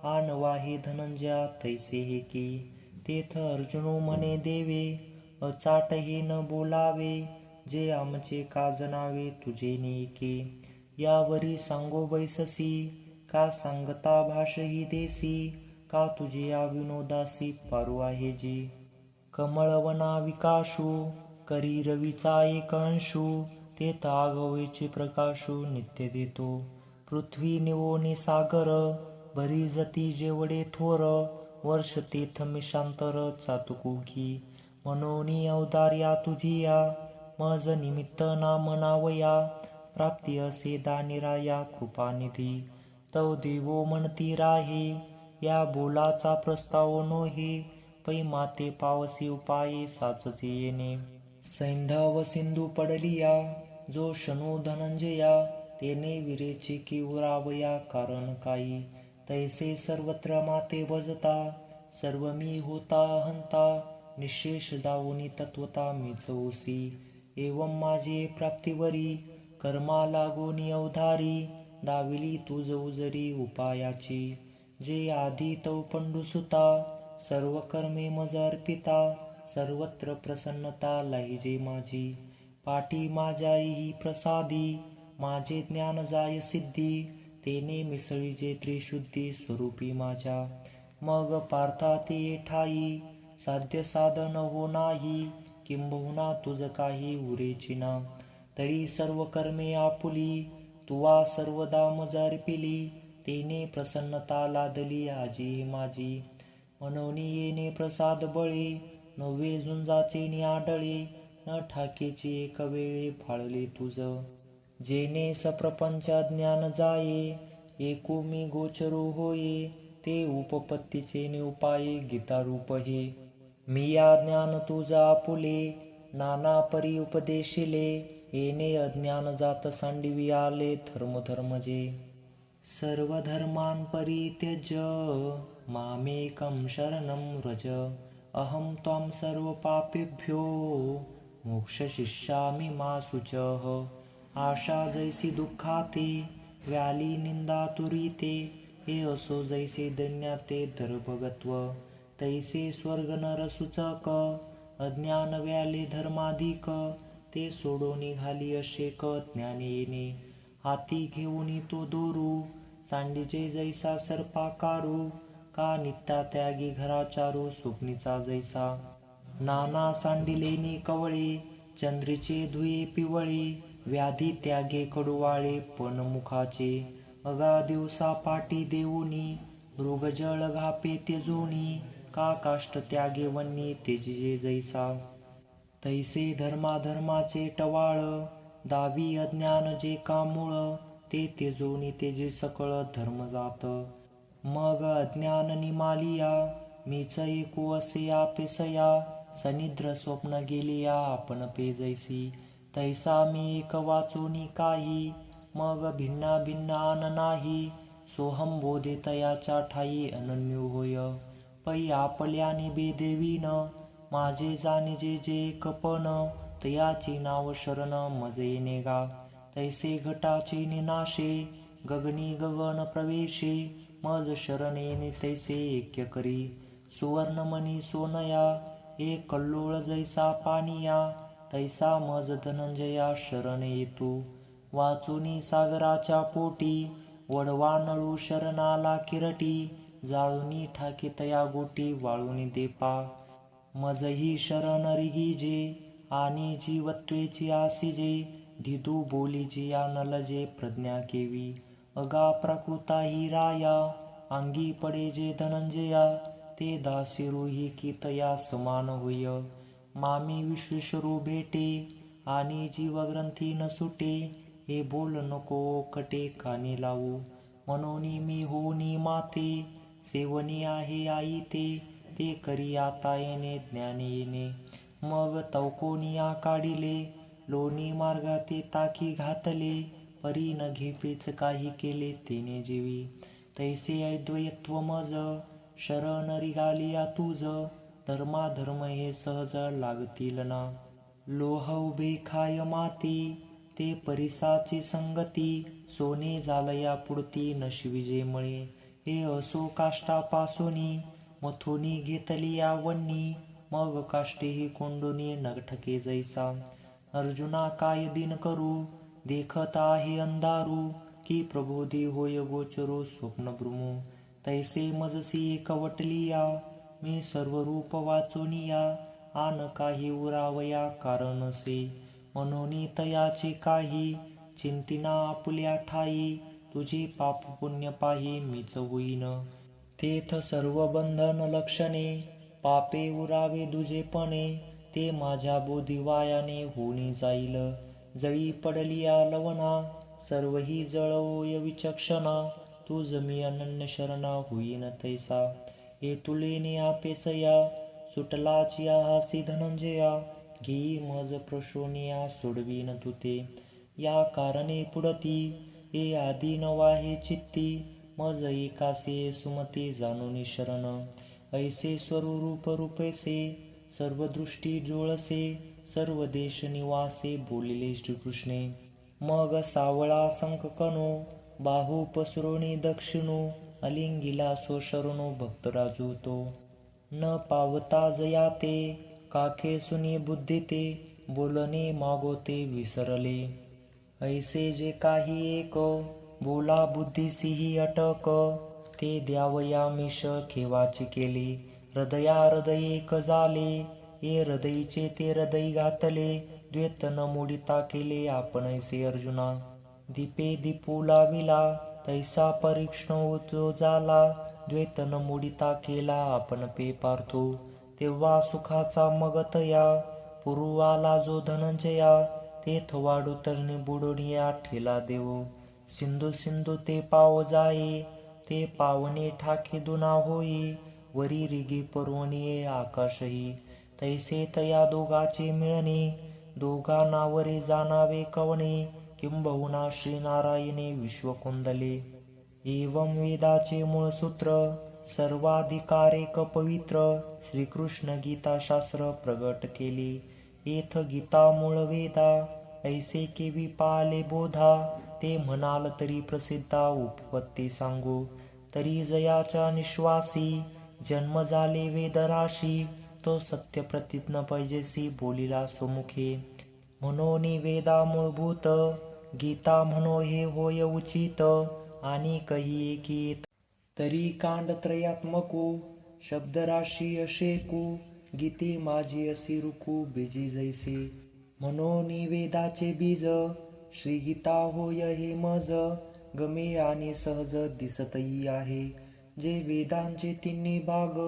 आणवा हे धनंजया तैसे हे की. तेथ अर्जुनो म्हणे देवे अचाट हे न बोलावे जे आमचे का जनावे तुझे नेके. यावरी सांगो बैससी का सांगता भाषही देसी का तुझे या विनोदासी पारू आहे जी. कमळवना विकाशू करी रवीचा एक अंशू तेथ आगवेचे प्रकाशू नित्य देतो. पृथ्वी निवोनी सागर भरी जती जेवढे थोर वर्ष तीर्थ मिशांतर चातुकुकी म्हणून अवतार्या तुझिया मज निमित्त नाम नावया प्राप्ती असे दानिराया कृपानिधी तव देवो म्हणती राहे या बोलाचा प्रस्ताव नोहे पै माते पावसी उपाये साचचे येणे सैंधव सिंधू पडलिया जो शनू धनंजया तेने विरेची की उरावया कारण काही तैसे सर्वत्र माते भजता सर्व मी होता हंता निशेष दावुनी तत्वता मीच ओसी एवं माझे प्राप्तीवरी कर्मा लागोनी अवधारी दाविली तुझ उजरी उपायाची जे आधी तव पंडुसुता सर्व कर्मे मज अर्पिता सर्वत्र प्रसन्नता लाहिजे माझी पाठी माझ्याही प्रसादी माझे ज्ञान जाय सिद्धी तेने मिसळी जे त्रिशुद्धी स्वरूपी माझ्या मग पार्था ते ठाई साध्य साधन हो नाही किंबहुना तुझ काही उरेचिना तरी सर्व कर्मे आपुली तुवा सर्वदा मज अर्पिली तेने प्रसन्नता लादली आजी माझी म्हणून येणे प्रसाद बळे नव्हे झुंजाचे निआडळे न ठाकेची एक वेळे फाळले तुझ जेने सप्रपंच ज्ञान जाये एकू मी गोचरू होये ते उपपत्तीचे ने उपाये गीतारूप हे मी या ज्ञान तुझा आपुले नाना परी उपदेशिले येणे अज्ञान जात सांडवी आले धर्म जे सर्व धर्मान परित्यज मामेकं शरणं व्रज अहं त्वां सर्व पापेभ्यो मोक्षयिष्यामि मा शुचः आशा जैसी दुःखाते व्याली निंदा तुरीते हे असो जैसे दैन्याते दर्भगत्व तैसे स्वर्ग नर सुचक अज्ञान व्याले धर्माधिक ते सोडो निघाली अशेक ज्ञानी येणे हाती घेऊन तो दोरू सांडीचे जैसा सर्पाकारू का नित्या त्यागी घराचारू स्वप्नीचा जैसा नाना सांडिलेनी कवळे चंद्रीचे धुये पिवळे व्याधी त्यागे कडुवाळे पण मुखाचे अगा दिवसा पाटी देऊनी मृगजळ घापे तेजोनी का काष्ट त्यागे वन्नी तेजिजे जैसा तैसे धर्माधर्माचे टवाळ दावी अज्ञान जे का मूळ ते तेजोनी तेजे सकळ धर्म जात मग अज्ञान निमालिया मीच एकू असे आपेसया सनिद्र स्वप्न गेलिया आपण पे जैसी तैसा मी एक वाचोनी काही मग भिन्ना भिन्न आन नाही सोहम बोधे तयाच्या ठाई अनन्यू होय पै आपल्यानी बेदेवीन माझे जाणे जे जे कपन तयाची नाव शरण मजे नेगा तैसे घटाचे निनाशे गगनी गगन प्रवेशे मज शरण येणे तैसे ऐक्य करी सुवर्णमणी सोनया एक कल्लोळ जैसा पानिया तैसा मज धनंजया शरण येतो वाचुनी सागराच्या पोटी वडवा नळू शरणाला किरटी जाळुनी ठाके तया गोटी वाळुनी देपा मजही शरण रिगीजे आणि जीवत्वेची आसिजे धिदू बोलीजे या नलजे प्रज्ञा केवी अगा प्राकृता ही राया अंगी पडे जे धनंजया ते दासिरूही की तया समान होय मामी विश्वेश्वरू भेटे आणि जीवग्रंथी न सुटे हे बोल नको कटे कानी लावू म्हणून मी होनी माते सेवनी आहे आई ते करी आता येणे ज्ञानी येणे मग तवकोनी काढिले लोणी मार्गा ते ताकी घातले परी न घेपेच काही केले तेने जीवी तैसे अद्वैत्व मज शरण रिगालिया तुझ धर्माधर्म हे सहज लागतील ना लोह उभे खाय माती ते परिसाची संगती सोने झालया पुढती नशिविजे मळे हे असो काष्टापासोनी मथोनी घेतली आवन्नी मग काष्टेही कोंडोनी नगठके जैसा अर्जुना काय दिन करू देखत आहे अंधारू की प्रबोधी होय गोचरो स्वप्न भ्रुमू तैसे मजसी कवटलिया मी सर्व रूप वाचोनिया आन काही उरावया कारण से म्हणून तयाचे काही चिंतिना आपुल्या ठाई तुझे पाप पुण्य पाही मीच होईन तेथ सर्व बंधन लक्षणे पापे उरावे दुजेपणे ते माझ्या बोधिवायाने होणी जाईल. जळी पडलिया लवणा सर्व ही जळवोय विचक्षणा तुझ मी अनन्य शरणा होईन तैसा. हे तुलेने आपेसया सुटलाचिया हासी धनंजया घेई मज प्रशोनिया सोडवीन तुते. या कारणे पुढती हे आधी नवाहे चित्ती मज एकासे सुमते जाणून शरण. ऐसे स्वरूप रूपेसे सर्व दृष्टी डोळसे सर्व देश निवासे बोलिले श्रीकृष्णे. मग सावळा संककनो बाहू पसरोणी दक्षिणो अलिंगिला सोशरणो भक्तराजू तो. न पावता जयाते काखे सुनी बुद्धिते बोलणे मागोते विसरले. ऐसे जे काही एक बोला बुद्धीसिही अटक ते द्यावयामिष खेवाची केली. हृदया हृदय एक झाले ये हृदयीचे ते हृदय घातले द्वेत न मोडिता केले आपण ऐसे अर्जुना. दीपे दीपू लाविला तैसा परीक्षण जो झाला द्वेत न मोडिता केला आपण पे पार्थो. तेव्हा सुखाचा मगतया पुरुवाला जो धनंजया तेथ वाढू तरणी बुडोनिया ठेला देवो. सिंधू सिंधू ते पाव जाये ते पावने ठाके दुना होई वरी रिगे पर्वणिये आकाशही. तैसे तया दोघाचे मिळणे दोघांनावरे जाणावे कवणे किंबहुना श्रीनारायणे विश्वकुंडले. एवं वेदाचे मूळ सूत्र सर्वाधिकारेक पवित्र श्रीकृष्ण गीता शास्त्र प्रगट केले. येथ गीता मूळ वेदा ऐसे केवी पाले बोधा ते म्हणाल तरी प्रसिद्धा उपपत्ती सांगू. तरी जयाच्या निश्वासी जन्म झाले वेदराशी तो सत्य प्रतिज्ञ पैजेसी बोलिला सुमुखे. म्हणून वेदा मूलभूत गीता म्हणो हे होय उचित आणि कही एकी तरी कांड त्रयात्मको शब्दराशी अशेकू गीते माझी असी रुकू बीजी जैसे. म्हणून वेदाचे बीज श्रीगीता होय हे मज गमे आणि सहज दिसतही आहे. जे वेदांचे तिन्ही भाग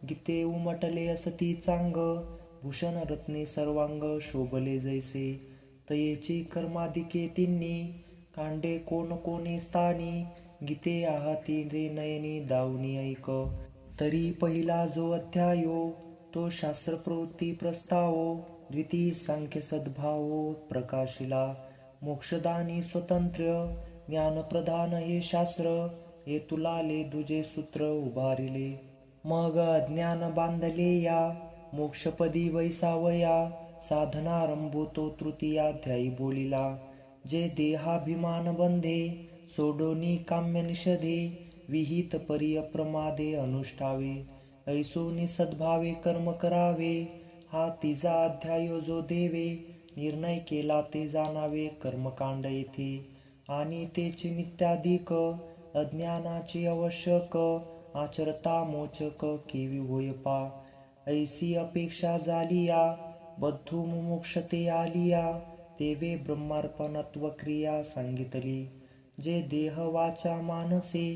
गीते उमटले असती चांग भूषण रत्ने सर्वांग शोभले जैसे. तयेची कर्माधिके तिन्ही कांडे कोण कोणी स्थानी गीते आहाती रे नयनी दावनी ऐक. तरी पहिला जो अध्यायो तो शास्त्र प्रवृत्ती प्रस्तावो द्वितीय सांख्य सद्भावो प्रकाशिला. मोक्षदानी स्वतंत्र ज्ञानप्रधान हे शास्त्र हे तुलाले दुजे सूत्र उभारिले. मग अज्ञान बांधले या मोक्षपदी वैसावया साधनारंभो तो तृतीयाध्यायी बोलिला. जे देहाभिमान बंधे सोडोनी काम्य निषधे विहित परी अप्रमादे अनुष्ठावे ऐसोनी सद्भावे कर्म करावे. हा तिजा अध्याय जो देवे निर्णय केला ते जाणावे कर्मकांड येथे. आणि तेचे नित्याधिक अज्ञानाचे आवश्यक आचरता मोचक केवी होय पा. ऐसी अपेक्षा झालिया बद्धू मुमुक्षते आलिया तेवे ब्रह्मार्पणत्व क्रिया सांगितली. जे देह वाचा मानसे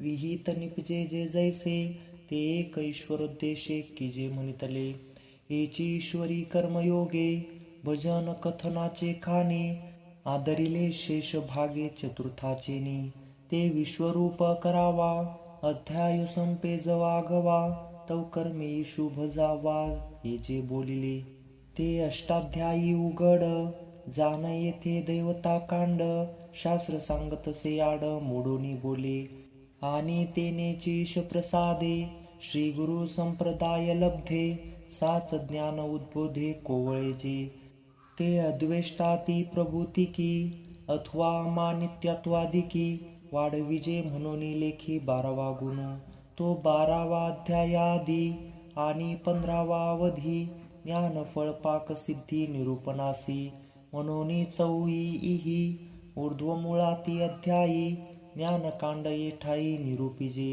विहित निपजे जे जैसे ते एक ईश्वरोद्देशे की जे म्हणितले. हेची ईश्वरी कर्मयोगे भजन कथनाचे खाणे आदरिले शेष भागे चतुर्थाचेनी. ते विश्वरूप करावा अध्याय संपे जवा गवा तव कर्मे शुभ जावा हे जे बोलिले. ते अष्टाध्यायी उघड जाण येथे देवता कांड शास्त्र सांगतसे आड मोडोनी बोले. आणि तेनेचीश प्रसादे श्री गुरु संप्रदाय लब्धे साच ज्ञान उद्बोधे कोवळेजे. ते अद्वेष्टाती प्रभूतिकी अथवा मानित्यत्वादिकी वाढविजे म्हणून लेखी 12वा गुण. तो 12वा अध्यायादी आणि 15वा अवधी ज्ञानफळ पाकसिद्धी निरूपणासी म्हणून 4ही ऊर्ध्वमूळाती अध्यायी ज्ञानकांड येठाई निरूपिजे.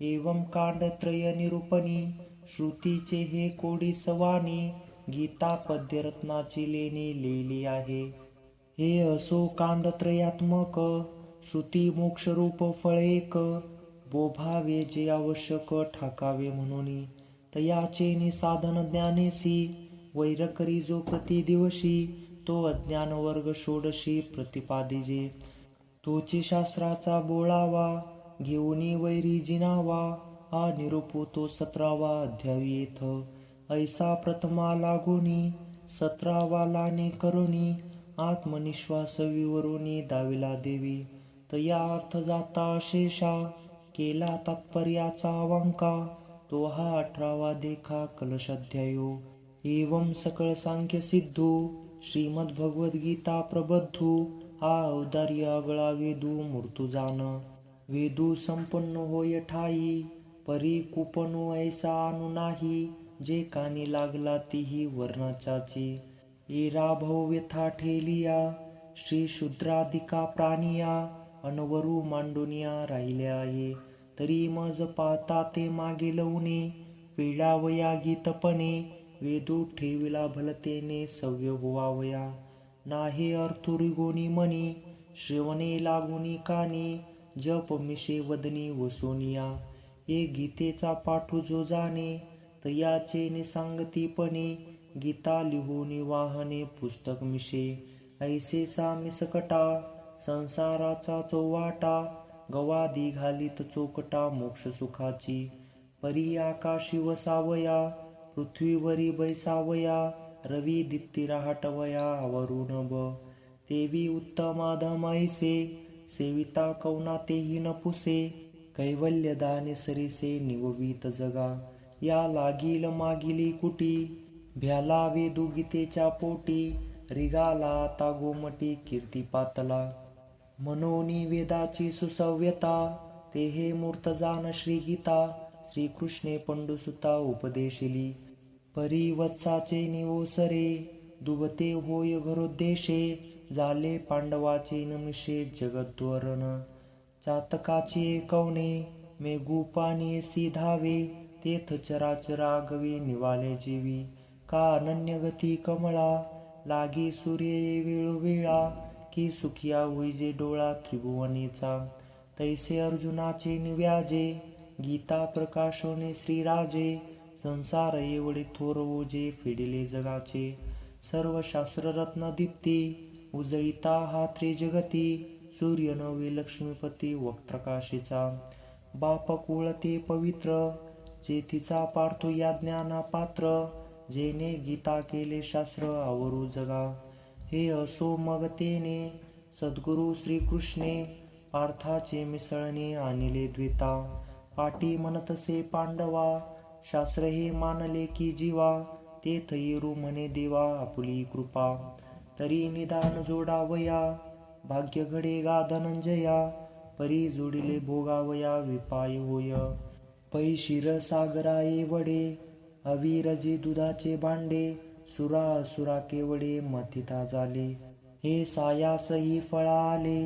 एवं कांडत्रय निरूपणी श्रुतीचे हे कोडी सवानी गीता पद्यरत्नाची लेणी लिहिली आहे. हे असो कांडत्रयात्मक श्रुती मोक्षरूप फळ एक बोभावे जे आवश्यक ठाकावे म्हणून तयाचे साधन ज्ञानेसी वैर करी जो प्रति दिवशी तो अज्ञान वर्ग षोडशी प्रतिपादिजे तोचे शास्त्राचा बोळावा घेऊनी वैरी जिनावा हा निरूपो तो 17वा अध्यायी येथ ऐसा प्रथमा लागोनी 17वा लाने करुणी आत्मनिश्वास विवरुनी दाविला देवी तया अर्थ जाता शेषा केला तात्पर्याचा वांका तो हा 18वा देखा कलशाध्यायो एवं सकळ सांख्य सिद्धू श्रीमद भगवद्गीता प्रबद्धू हा औदार्य आगळा वेदू मूर्तू जान वेदू संपन्न होय ठाई परी कुपनु ऐसा अनु नाही जे कानी लागला तीही वर्णाचाची एरा भव व्यथा ठेलिया श्री शूद्रादिका प्राणिया अनवरू मांडुनिया राहिल्या आहे तरी मज पाहता ते मागे लवणे वेळावया गीतपणे वेदू ठेविला भलतेने सव्य व्हावया नाहे अर्थुरिगोनी मनी श्रवणे लागुनी कानी जप मिशे वदनी वसोनिया हे गीतेचा पाठू जो जाणे तयाचे निसांगतीपणे गीता लिहूनी वाहने पुस्तक मिशे ऐसे सामिसकटा संसाराचा चौवाटा गवादी घालीत चोकटा मोक्ष सुखाची परी आकाशी वसावया पृथ्वीवरी बैसावया रवी दीप्ती राहटवया आवरून ब तेवी उत्तमाधम ऐसे सेविता कौना तेही न पुसे कैवल्य दाने सरीसे निववीत जगा या लागील मागिली कुटी भ्याला वेदू गीतेच्या पोटी रिगाला आता गोमटी कीर्ती पातला मनोनी वेदाची सुसव्यता ते हे मूर्त जान श्रीगीता श्रीकृष्णे पंडुसुता उपदेशिली परिवत्साचे निवोसरे दुबते होय घरोद्देशे झाले पांडवाचे नमिषे जगद्वरण चातकाचे कवणे मेघू पाणी सीधावे तेथ चराचरा गवे निवाले जीवी का अनन्य गती कमळा लागी सूर्य वेळोवेळा की सुखिया होईजे डोळा त्रिभुवनेचा तैसे अर्जुनाचे निव्याजे गीता प्रकाशोने श्रीराजे संसार एवढे थोर ओजे फेडिले जगाचे सर्व शास्त्ररत्न दीप्ती उजळीता हा त्रिजगती सूर्य नवे लक्ष्मीपती वक्त्रकाशीचा बाप कुळते पवित्र जेथीचा पार्थो या ज्ञाना पात्र जेने गीता केले शास्त्र आवरू जगा हे असो मग तेने सद्गुरु श्रीकृष्णे पार्थाचे मिसळणे आणले द्विता पाटी म्हणतसे पांडवा शास्त्र हे मानले की जीवा तेथ येरू म्हणे देवा आपुली कृपा तरी निदान जोडावया भाग्य घडे गा धनंजया परी जोडिले भोगावया विपाय होय पै क्षीरसागराये वडे अविरजे दुधाचे भांडे सुरा असुरा केवडे मथिता झाले हे सायासही फळा आले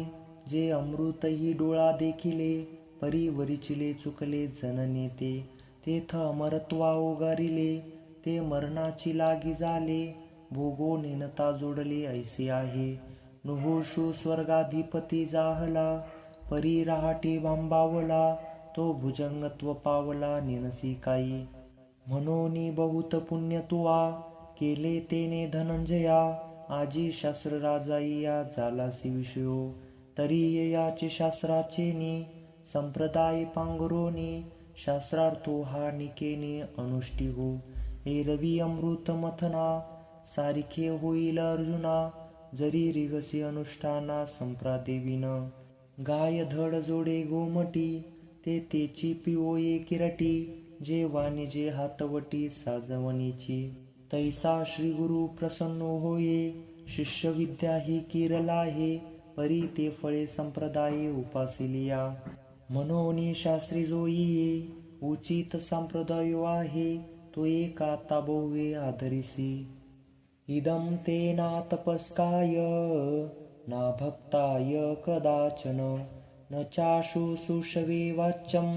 जे अमृतही डोळा देखिले परी वरिचिले चुकले जनने तेथ अमरत्वा ओगारिले ते मरणाची लागी झाले भोगो नेनता जोडले ऐसे आहे नुहुषु स्वर्गाधिपती जाहला परी रहाटी भांबावला तो भुजंगत्व पावला निनसी काही म्हणोनी बहुत पुण्य तुआ केले तेने धनंजया आजी शास्त्र राजाई या झालासी विषयो तरी याचे शास्त्राचे नि संप्रदाय पांघरोनी शास्त्रार्थो हा निकेने अनुष्ठी हो हे रवी अमृत मथना सारिखे होईल अर्जुना जरी रिगसी अनुष्ठाना संप्रादेवीन गाय धड जोडे गोमटी ते तेची पिओये किरटी जे वाणिजे हातवटी साजवणीची तैसा श्री गुरु प्रसन्न होये शिष्य विद्या ही किरला हे परी ते फळे संप्रदाये उपासिलिया मनोनी शास्त्री जो येई उचित संप्रदायो आहे तो एक आता बहुवे आधरिसी इदम ते ना तपस्काय ना भक्ताय कदाचन न चाशु सुषवे वाच्यम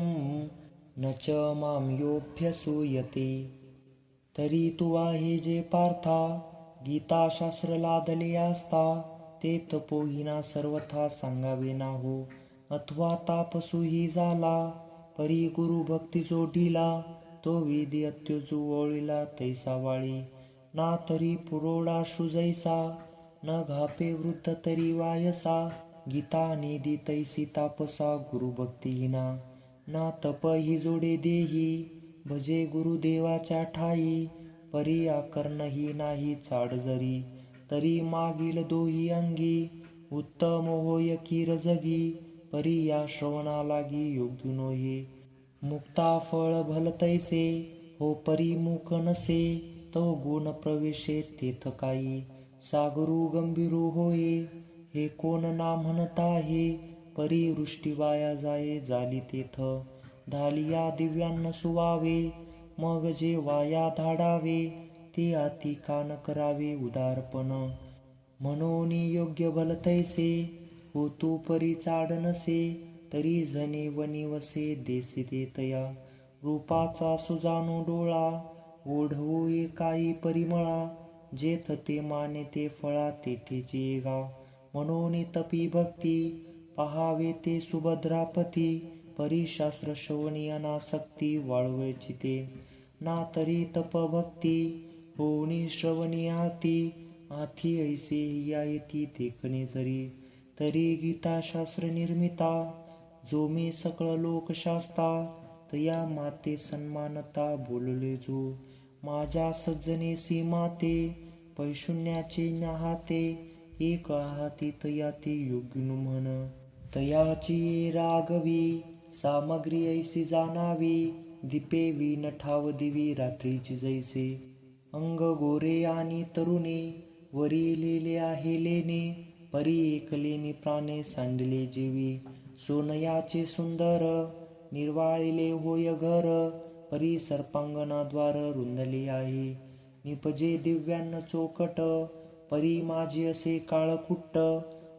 न च माम योभ्यसूयते तरी तू आहे जे पार्था गीता शास्त्र लादले असता ते तपोहीना सर्वथा सांगावे ना हो अथवा तापसूही झाला परी गुरु भक्ती जोडीला, तो विधी अत्युजू ओळीला तैसा वाळी. ना तरी पुरोडा शुजैसा, न घापे वृद्ध तरी वायसा. गीता निधी तैसी तापसा, गुरुभक्तीहीना. ना तप ही जोडे देही, भजे गुरुदेवाच्या ठाई. परी आकर्णही नाही चाड जरी, तरी मागील दोही अंगी. उत्तम होय कीर जगी, परी या श्रवणा लागी योग्य हे. मुक्ता फळ भल तैसे, हो परी मुख नसे. तो गुण प्रवेशे तेथ काही, सागरू गंभीरू होये. हे कोण ना म्हणता हे, परी वृष्टी वाया जाये झाली तेथ. धालिया दिव्यान्न सुवावे, मग जे वाया धाडावे. ते आती कान करावे उदारपण, म्हणून योग्य भल तैसे. हो तू परी चाड नसे, तरी जने वनी वसे देसे ते तया. रूपाचा सुजानो डोळा, ओढवू एकाई परिमळा. जेथ ते माने ते फळा तेथेचे गा, म्हणून तपी भक्ती. पहावे ते सुभद्रापती, परी शास्त्र श्रवणी अनासक्ती वाळवायची ते. ना तरी तप भक्ती, होऊनी श्रवणी आती. आथी ऐसे या येती देखणे जरी, तरी गीता शास्त्र निर्मिता. जो मी सकळ लोकशास्ता, तया माते सन्मानता बोलले जो. माझ्या सज्जने सीमाते, पैशून्याचे न्याहाते. एक आहाती तया ते योग्य म्हण, तयाची रागवी. सामग्री ऐसी जाणावी, दीपे विण ठाव दिवी रात्रीची जैसे. अंग गोरे आणि तरुणे, वरी लेले आहे लेणे. परी एकलेनी प्राणे सांडले जीवी, सोनयाचे सुंदर. निर्वाळिले होय घर, परी सर्पांगणाद्वार रुंदले आहे. निपजे दिव्यान्न चोकट, परी माझी असे काळकुट्ट.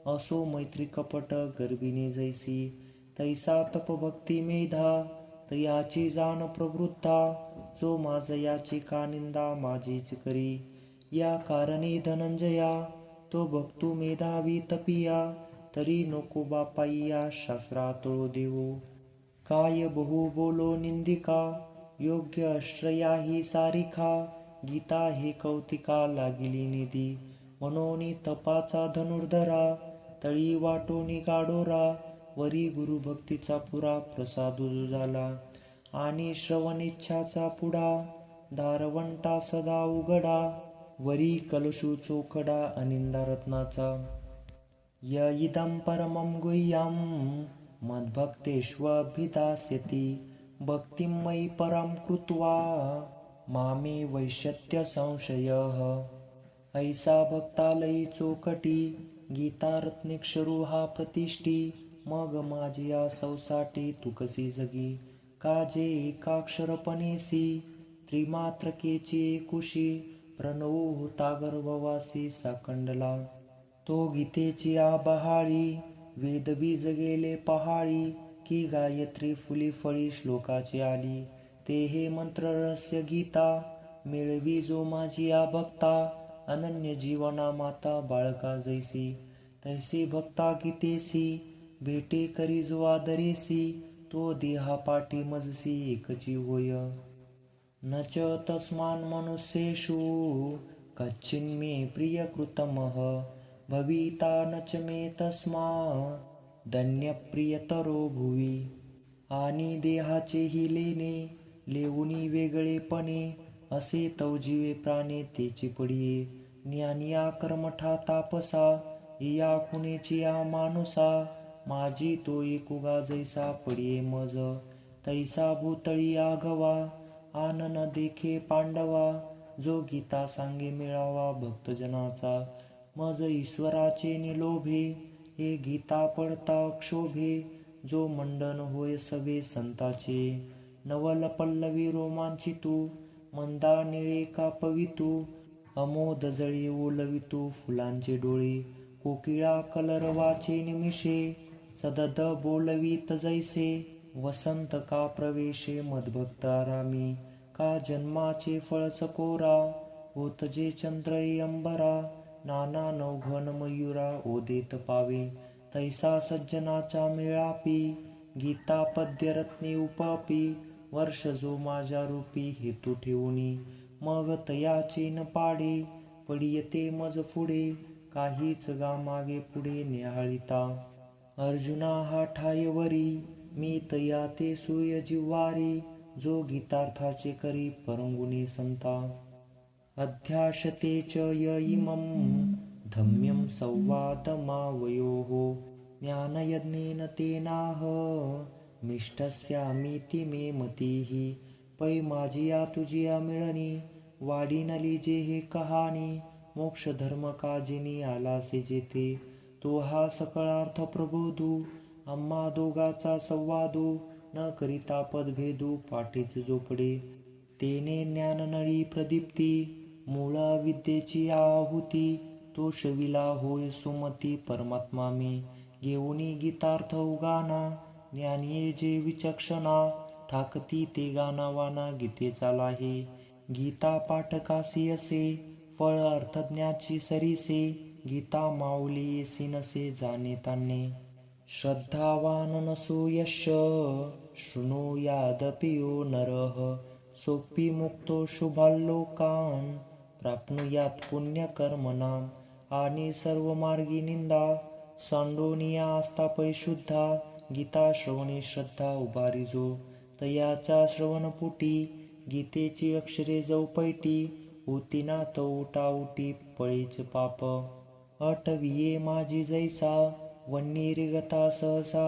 असो मैत्री कपट गर्भिणी जैसी, तैसा तप भक्ती मेधा. तयाची जाण प्रवृत्ता, जो माझ याची का निंदा माझीच करी. या कारणे धनंजया, तो भक्तू मेधावी तपिया. तरी नको बापाईया शास्त्रातळो देवो. काय बहु बोलो निंदिका, योग्य आश्रया ही सारिखा. गीता हे कौतिका लागिली निधी, म्हणून तपाचा धनुर्धरा. तळी वाटोनी गाडोरा, वरी गुरुभक्तीचा पुरा प्रसाद झाला. आणि श्रवणेच्छाचा पुढा, दारवंटा सदा उघडा. वरी कलशू चोखडा अनिंदा रत्नाचा. य इदं परमं गुह्यं, मद्भक्तेष्वभिधास्यति. भक्तिं मयि परां कृत्वा, मामे वैश्यत्य संशयः. ऐसा भक्तालयी चोखटी, गीता रत्नेक्षरू हा प्रतिष्ठी. मग माझिया सौसाटे तू कसी जगी, काजे एकाक्षरपणेसी. त्रिमात्रकेची एकुशी, प्रणवू होता गर्भवासी साकंडला. तो गीतेची आबहाळी, वेदबीज गेले पहाळी. की गायत्री फुली फळी श्लोकाची आली. ते हे मंत्र रहस्य गीता, मिळवी जो माझी भक्ता. अनन्य जीवना माता बाळका जैसी, तैसी भक्ता गीतेसी. भेटे करी जो आदरेसी, तो देहा पाठी मजसी एकची होय. न च तस्मान् मनुष्येषु, कच्चिन्मे प्रियकृतमः. भविता न च मे तस्मादन्यप्रियतरो भुवि. आणि देहाचेही लेणे, लेऊनी वेगळेपणे. असे तवजीवे प्राणे तेची पडिये. ज्ञानिया कर्मठा तापसा, या खुणेची या मानुसा. माझी तो एकुगा जैसा पडिये मज, तैसा भूतळी आघवा. आन न देखे पांडवा, जो गीता सांगे मिळावा भक्तजनाचा. मज ईश्वराचे निलोभे, हे गीता पडता क्षोभे. जो मंडन होय सवे संताचे, नवल पल्लवी रोमांचितू. मंदा निळे कापवितू, अमोद जळे ओलवितू फुलांचे डोळे. कोकिळा कलरवाचे निमिषे, सदद बोलवीत जैसे. वसंत का प्रवेशे मद्भक्तारामी, का जन्माचे फळ चकोरा. होत जे चंद्र अंबरा, नाना नवघन मयुरा ओदेत पावे. तैसा सज्जनाचा मेळापी, गीता पद्यरत्ने उपापी वर्ष जो माझ्या रूपी हेतू ठेवूनी मग तयाचे न पाडे पडियते मज पुढे काहीच गा मागे पुढे निहाळिता अर्जुना हा ठायवरी मी तया ते सूय जिव्हारी जो गीतार्थाचे करी परंगुनी संता अध्याशते च य इमं धम्यं संवादमावयोः ज्ञानयज्ञेन तेनाह मिष्टस्यामीति मे मतिः पै माझिया तुझिया मिळणी वाढीनली जे हे कहाणी मोक्ष धर्म काजिनी आलासे जेथे तो हा सकळार्थ प्रबोधू आम्हा दोघाचा संवादू न करिता पदभेदू पाठीच जोपडे तेने ज्ञाननळी प्रदीप्ती मूळ विद्येची आहुती तो शविला होय सुमती परमात्मा मी घेऊनी गीतार्थ उगाना ज्ञानिये जे विचक्षणा ठाकती ते गाना वाना गीतेचा लाहे गीता पाठकासी असे फळ अर्थज्ञाची सरीसे गीता माऊली येसी नसे जाणे तान्ने श्रद्धावान नसो यश शृणुयादपि यो नरः सोपी मुक्तो शुभाल्लोकान् प्राप्नुयात पुण्यकर्मणाम् आणि सर्व मार्गी निंदा सांडोनिया आस्था पैशुद्धा गीता श्रवणे श्रद्धा उभारिजो तयाच्या श्रवणपुटी गीतेची अक्षरे जवपैटी होतीना तो उठाउटी पळेच पाप अटविये माझी जैसा वन्नीरिगता सहसा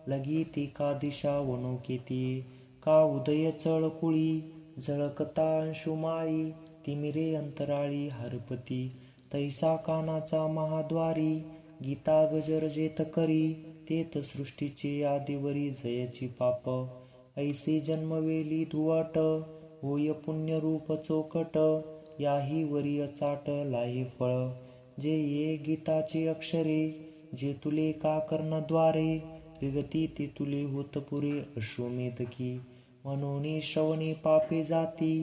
लगी ती का दिशा वणुकेती का उदय चळकुळी झळकता अंशुमाळी तिमिरे अंतराळी हरपती तैसा कानाचा महाद्वारी गीता गजर जेत करी तेत सृष्टीचे आदिवरी जयची पाप ऐसे जन्मवेली धुवाट होय पुण्यरूप चोकट याही वरी अचाट लाही फळ जे ये गीताचे अक्षरे जे तुले का कर्णद्वारे रिगती ते तुले होत पुरे अश्वमेधकी म्हणून श्रवणी पापे जाती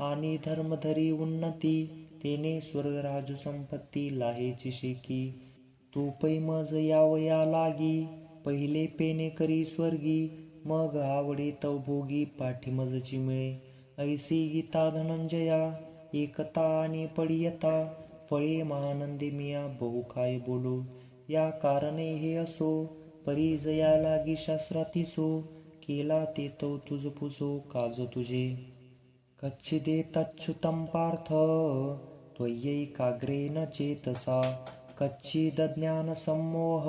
आणि धर्मधरी उन्नती तेने स्वर्गराज संपत्ती लाहेची शेकी तू पै मज यावया लागी पहिले पेने करी स्वर्गी मग आवडे तव भोगी पाठीमजची मिळे ऐसी गीता धनंजया एकता आणि पडियता फळे महानंदी मिया बहु काय बोलू या कारणे हे असो परिजया लागी शास्त्रातिसो केला ते तो तुझ पुसो काज तुझे कच्चिदे तच्युतं पार्थ त्वयैकाग्रेण चेतसा कच्चिदज्ञान सम्मोह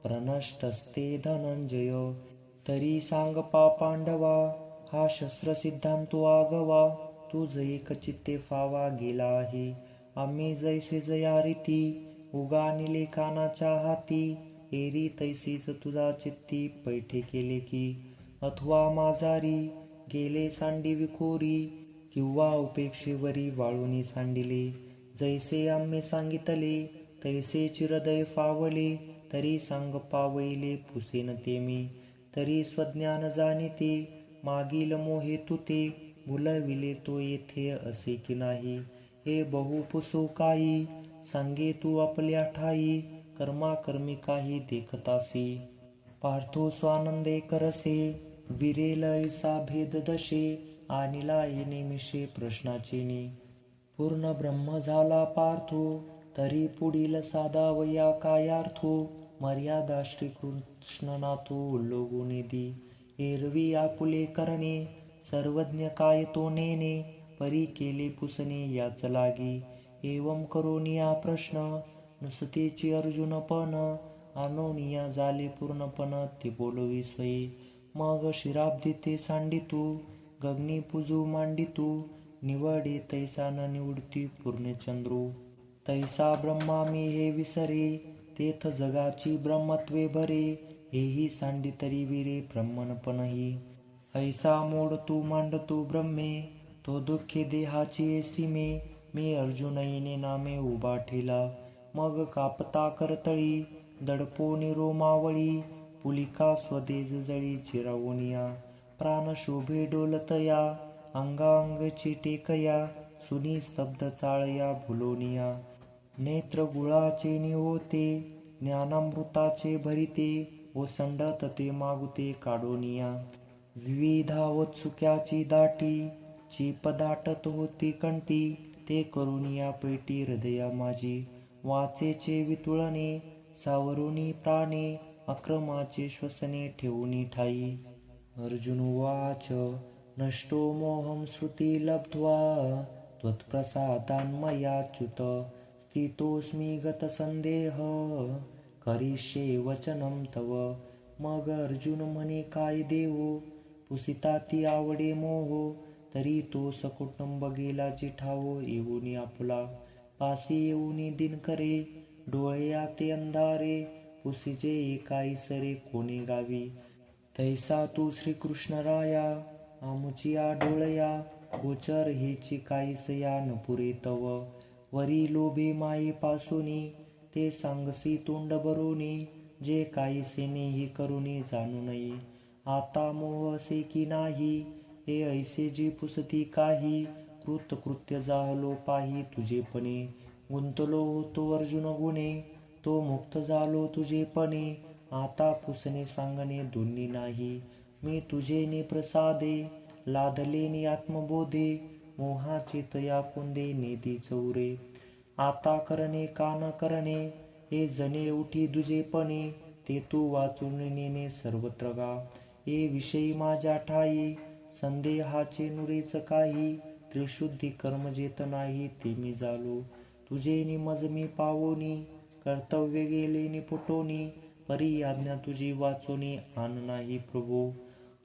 प्रनष्टस्ते धनंजय तरी सांग पांडवा हा शस्त्र सिद्धांतो आगवा तुझ एक चित्ते फावा गेला आहे आम्ही जैसे जया रीती उगा निले कानाच्या हाती एरी तैसीच तुझा चित्ती पैठे केले की अथवा माझारी गेले सांडी विखोरी किंवा उपेक्षेवरी वाळूनी सांडिले जैसे आम्ही सांगितले तैसे चिरदय फावले तरी सांग पावैले पुसेन ते मी तरी स्वज्ञान जाणिते मागील मोहे तुते भुलविले तो येथे असे की नाही हे बहु पुसो काही सांगे तू आपल्या ठाई कर्माकर्मी काही देखतासी पार्थो स्वानंदे करसे विरेल ऐसा भेद दशे आनिला येणे मिशे प्रश्नाचेनी पूर्ण ब्रह्म झाला पार्थो तरी पुढील साधावया कायार्थो मर्यादा श्रीकृष्णनाथो उल्लोगुनिधी एरवी आपुले करणे सर्वज्ञ काय तो नेणे परी केले पुसणे याच लागी एवं करोनिया प्रश्न नुसतेची अर्जुन पण आणोनिया झाले पूर्णपण ते बोलवी स्वये मग शिराब्दी ते सांडितू गगनी पूजू मांडितू निवडे तैसा न निवडती पूर्णचंद्रू तैसा ब्रह्मा मी हे विसरे तेथ जगाची ब्रह्मत्वे भरे हेही सांडी तरी विरे ब्रह्मणपणही ऐसा मोड तू मांडतू ब्रह्मे तो दुःखे देहाची सीमे मी अर्जुनईने नामे उभा ठेला मग कापता करतळी दडपो निरोमावळी पुलिका स्वदेज जळी चिरावोनिया प्राण शोभे डोलतया अंगांगची टेकया सुनी स्तब्ध चाळया भुलोनिया नेत्र गुळाचे निवोते ज्ञानामृताचे भरिते ओसंडत ते मागुते काढोनिया. विविधावत चुक्याची दाटी चीप दाटत होती कंठी. ते करुनिया पेटी हृदया माझी वाचेचे वितुळणे. सावरुनी प्राणे अक्रमाचे श्वसने ठेवूनी ठाई. अर्जुन उवाच नष्टो मोहं श्रुती लब्ध्वा त्वत्प्रसादान्मयाच्युत स्थितोऽस्मि गतसंदेह करिष्ये वचनं तव. मग अर्जुन म्हणे काय देवो पुसिताती आवडे मोह. तरी तो सकुटुंब गेला जिठावो येऊनी आपुला. पासी येऊनी दिनकरे डोळया ते अंधारे. पुसिजे एकाईसरे कोणी गावी. तैसा तू श्रीकृष्ण राया आमुचिया डोळया. गोचर हेची काईसया न पुरे तव. वरी लोभे माये पासोनी ते सांगसी तोंड भरोनी. जे काहीसेने ही करुणी जाणू नये. आता मोह असे की नाही हे ऐसे जी पुसती काही. कृत्य जाहलो पाही तुझेपणे गुंतलो होतो अर्जुन गुणे. तो मुक्त झालो तुझेपणे आता पुसणे सांगणे दोन्ही नाही. मी तुझे ने प्रसादे लादलेनी आत्मबोधे. मोहाचे तया कुंदे नेती चौरे. आता करणे का न करणे हे जणे उठी दुजेपणे. ते तू वाचून नेणे सर्वत्र गा. हे विषयी माझ्या ठाई संदेहाचे नुरेच काही. त्रिशुद्धी कर्म जेत नाही ते मी झालो तुझे निमज मी पावोनी. कर्तव्य गेले निपुटोनी परी आज्ञा तुझी वाचोनी आन नाही प्रभो.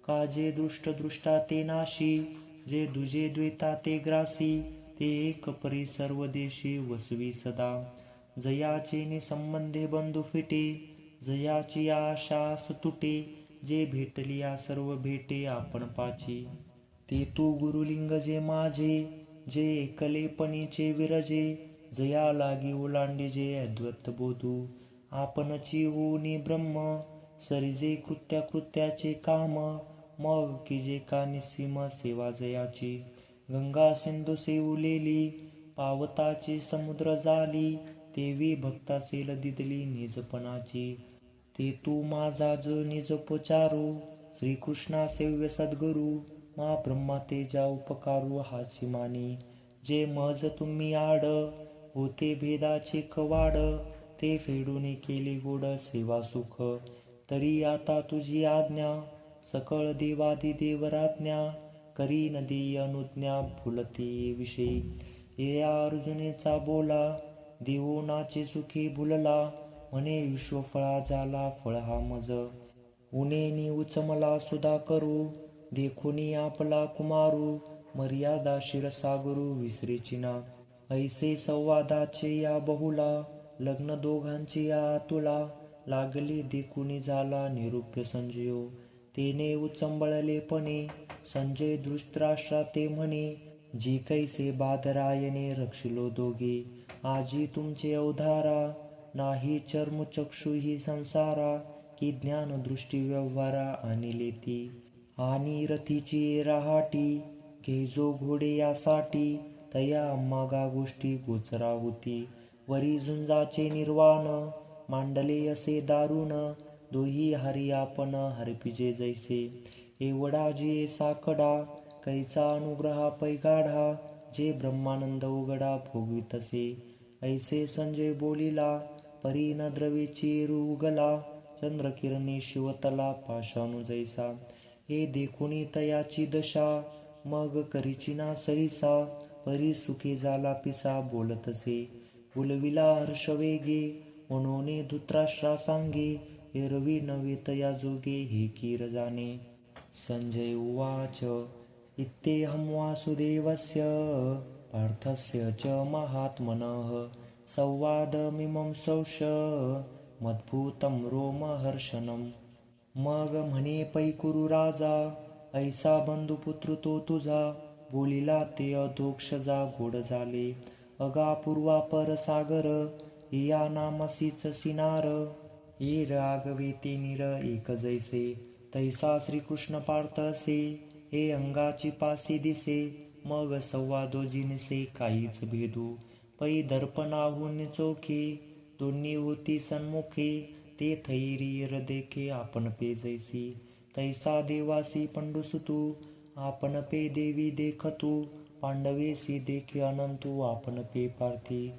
का जे दृष्टा ते नाशी जे दुजे द्वेता ते ग्रासी. ते एक परी सर्व देशी वसवी सदा. जयाचे निसंबंधे बंधू फिटे जयाची आशास तुटे. जे भेटली या सर्व भेटे आपण पाची. ते तू गुरुलिंग जे माझे जे एकलेपणीचे विरजे. जया लागी ओलांडे जे अद्वैत बोधू. आपणची होनी ब्रह्म सरिजे कृत्याचे काम. मग की जे का निस्सीम सेवा जयाची. गंगा सिंधू सेवलेली पावताची समुद्र झाली. देवी भक्तासेल दिदली निजपणाची. ते तू माझा जो निजोपचारू श्रीकृष्णा सेव्य सद्गुरु. मा ब्रह्मा तेजा उपकारू हाची मानी. जे मज तुम्ही आड होते भेदाचे कवाड. ते फेडून केले गोड सेवा सुख. तरी आता तुझी आज्ञा सकळ देवादी देवराज्ञा. करी न देई अनुज्ञा फुलते विषयी. या अर्जुनेचा बोला देवोनाचे सुखे भुलला. म्हणे विश्वफळा झाला फळ हा मज. उनेनी उचमला सुधा करू देखुनी आपला कुमारू. मर्यादा शिरसागुरु विसरेची ना. ऐसे संवादाचे या बहुला लग्न दोघांचे या तुला. लागले देखुनी झाला निरूप्य संजयो. तेने उचंबळलेपणे संजय धृतराष्ट्रा ते म्हणे. जी कैसे बादरायणे रक्षिलो दोघे. आजी तुमचे अवधारा नाही चर्मचक्षु ही संसारा. की ज्ञान दृष्टी व्यवहारा आणिले ती. आणि रथीची राहाटी घेजो घोडे यासाठी. तया मागा गोष्टी गोचरा होती. वरी झुंजाचे निर्वाण मांडले असे दारुण. दोही हरी आपण हरपिजे जैसे. एवढा जे साकडा कैचा अनुग्रहा पैगाढा. जे ब्रह्मानंद उघडा भोगवितसे. ऐसे संजय बोलिला परी न द्रवेची रुगला. चंद्रकिरणे शिवतला पाशानु जैसा. हे देखुनी तयाची दशा मग करीचिना सरिसा. परी सुखी झाला पिसा बोलतसे. बोलविला हर्ष वेगे म्हणून धृतराष्ट्रा सांगे. एरवी नवे तया जोगे हे कीर जाणे. संजय उवाच इत्येहं वासुदेवस्य पार्थस्य च महात्मनः संवादमिमं सौष्य मद्भूतं रोमहर्षणम्. मग म्हणे पैकुरु राजा ऐसा बंधुपुत्र तो तुझा. बोलिला ते अधोक्ष जा गोड झाले. अगा पूर्वापर सागर या नामसीच सिनार. ये रागवे ते निर एक जैसे. तैसा श्रीकृष्ण पार्थ असे. हे अंगाची पासी दिसे. मग संवादो जिनसे काहीच भेदू. पै दर्पणाहून चोखे दोन्ही होती सन्मुखे. ते थैरीर देखे आपण पे जैसी, तैसा देवासी पंडुसुतू आपण पे देवी देखतू, पांडवेसी देखे अनंतू आपण पे पार्थी,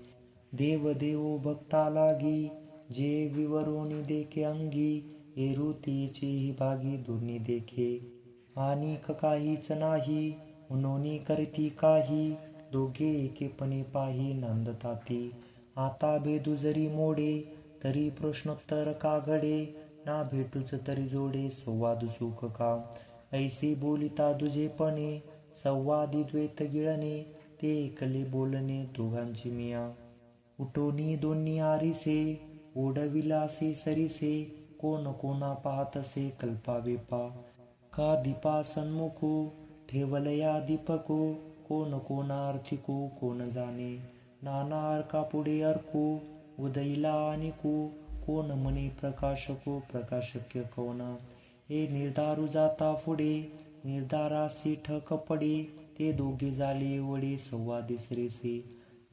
देव देवो भक्ता लागी, जे विवरोनी देखे अंगी, एरुतीची ही भागी दोन्ही देखे, आणि काहीच नाही म्हणून करती काही, दोघे एकेपणे पाही नंदताती, आता भेदू जरी मोडे तरी प्रश्नोत्तर का घडे, ना भेटूच तरी जोडे संवाद सुख का, ऐसे बोलिता दुजेपणे संवादी द्वैत गिळणे, ते एकले बोलणे दोघांची मिया, उठोनी दोन्ही आरिसे ओढविलासे सरिसे, कोण कोणा पाहतसे कल्पावे पा, का दीपा सन्मुखो ठेवलया दीपको, कोण कोणार्थिको कोण जाणे, नाना अर्का पुढे अर्को उदयला अनिको, कोण म्हणे प्रकाशको प्रकाशक्य कोण, हे निर्धारू जाता पुढे निर्धारासी ठक पडे, ते दोघे झाले वडे संवादी सरीसे,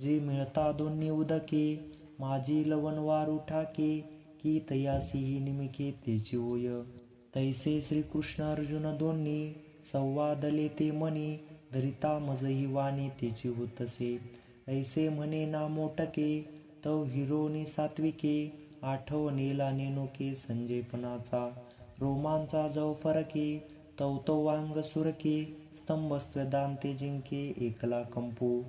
जे मिळता दोन्ही उदके माझी लवण वारू ठाके, की तयासी ही निमिके तेची होय, तैसे श्रीकृष्ण अर्जुन दोन्ही संवादले ते मनी, धरिता मजही वाणी तेची होतसे, ऐसे म्हणे ना मोटके तव हिरोनी सात्विके, आठवणेला नेणोके संजयपणाचा, रोमांचा जव फरके तव तो वांग सुरके, स्तंभस्वेदांते जिंके एकला कंपू,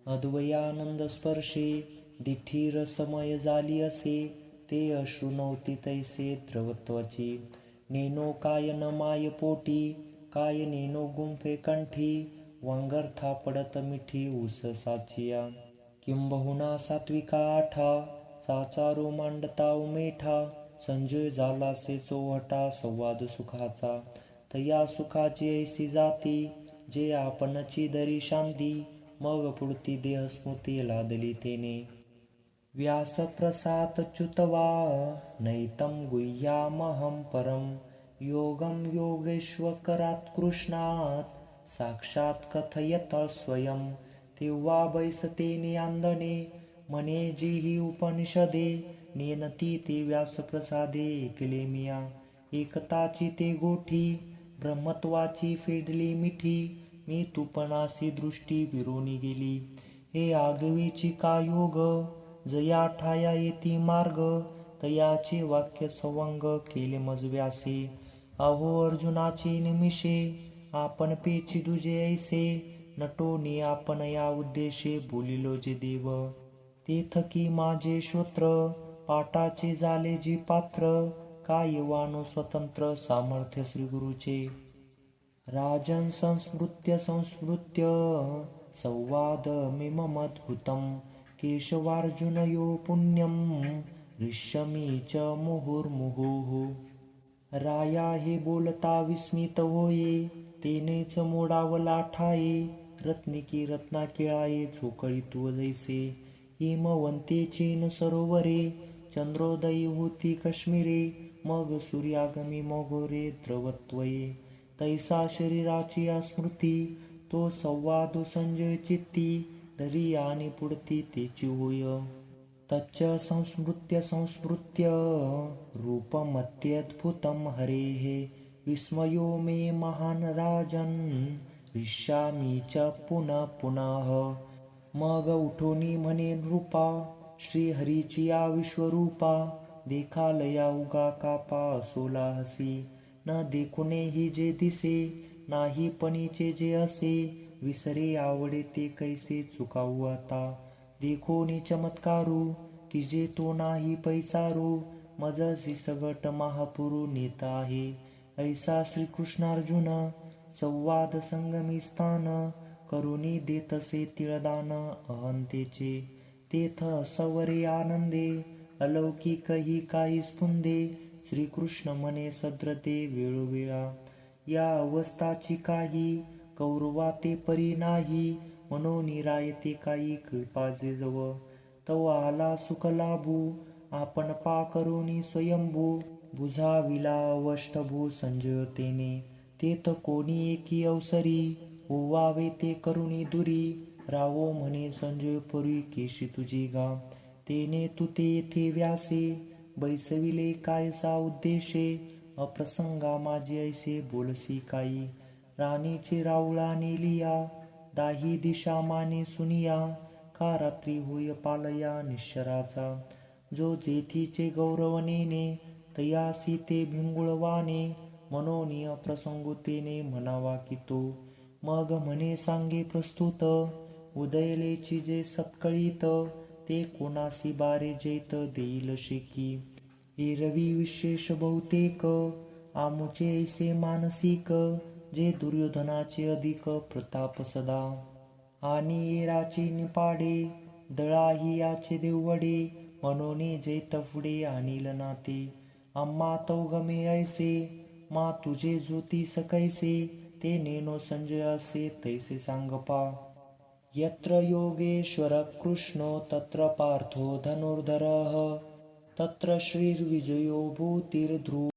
अद्वयानंद स्पर्शे दिठीर समय झाली असे, ते अश्रू नव्हती तैसे द्रवत्वाची, नेनो काय न माय पोटी, काय नेनो गुंफे कंठी, वांगरथा पडत मिठी ऊस साचिया, किंबहुना सात्विका आठा, चाचारो मांडता उमेठा, संजय झालासे चोहटा संवाद सुखाचा, तया सुखाची ऐसी जाती, जे आपणची दरी शांती, मग पुढती देह स्मृती लादली तेने, व्यास प्रसादच्युतवा नैतं गुह्यामहं परं, योगं योगेश्वरात् कृष्णात् साक्षात् कथयत स्वयं, तेव्हा बैसतेने अंधने म्हणे जेही उपनिषदे, नेनती ते व्यासप्रसादे ऐकले मिया, एकताची ते गोठी ब्रह्मत्वाची फेडली मिठी, मी तुपणासी दृष्टी विरोनी गेली, हे आगवीची का योग, जया ठाया येती मार्ग, तयाचे वाक्य सवंग केले मज व्यासे, अहो अर्जुनाचे निमिषे आपण पेची दुजे ऐसे, नटोनी आपण या उद्देशे बोलिलो जे देव, ते थकी माझे श्रोत्र पाटाचे झाले जी पात्र, काय वानो स्वतंत्र सामर्थ्य श्रीगुरुचे, राजन संस्मृत्य संवादमिममद्भुतं, केशवार्जुनयो पुण्यं ऋष्यमी च मुहुर्मुहुः, राया हे बोलता विस्मित होये, तेनेच मोडावला ठाये, रत्निकी रत्ना किळाये झोकळीत्व जैसे, हिमवंतेचे न सरोवरे चंद्रोदयी होती काश्मीरे, मग सूर्यागमी मोघोरे द्रवत्वये, तैसा शरीराची स्मृती, तो संवाद संजय चित्ती, धरी आणि पुढती तेची होय, तच्च संस्मृत्य रूपमत्यद्भुतं हरेः, विस्मयो मे महान राजन् ऋष्यामि च पुनः पुनः, मग उठोनी म्हणे नृपा, श्रीहरीची या विश्वरूपा, देखालया उगा कापा असोला हसी, न देखुनेही जे दिसे नाही पणीचे जे असे, विसरे आवडे ते कैसे चुकावू आता, देखोनी चमत्कारू की जे तो नाही पैसारू, मजसी सगट महापुरू नेत आहे, ऐसा श्रीकृष्णार्जुन संवाद संगमी स्थान, करुणी देतसे तिळदान अहंतेचे, तेथ सवरे आनंदे अलौकिक ही काही स्पुंदे, श्रीकृष्ण म्हणे सद्रते वेळोवेळा, या अवस्थाची काही कौरवा ते परी नाही, म्हणून रायते काही कृपाजे जव, तव आला सुख लाभू आपण पा करुणी स्वयंभू, बुझाविला अवष्टभू संजयतेने, तेथ कोणी एकी अवसरी ओवावे ते करुणी दुरी, रावो म्हणे संजय पुरी केशी तुझी गा, तेने तू ते येथे व्यासे बैसविले कायसा उद्देशे अप्रसंगा माझे ऐसे बोलसी काही राणीचे राऊळा नेलिया दाही दिशा माने सुनिया का रात्री होय पालया निश्चराचा जो जेथीचे गौरवनेने तयासी ते भिंगुळवाने मनोनी अप्रसंगुतेने म्हणावा की तो मग म्हणे सांगे प्रस्तुत उदयलेची जे सत्कळीत ते कोणासी बारे जेत देईल शेकी एरवी विशेष बहुतेक आमुचे ऐसे मानसिक जे दुर्योधनाचे अधिक प्रताप सदा आणि एराचे निपाडे दळाही याचे देवडे मनोने जेत पुढे आणील नाते आम्हा तौगमे ऐसे मा तुझे ज्योतिष कैसे ते नेनो संजय असे तैसे सांगपा यत्र योगेश्वर कृष्णो तत्र पार्थो धनुर्धरः तत्र श्रीर्विजयो भूतिर्ध्रुव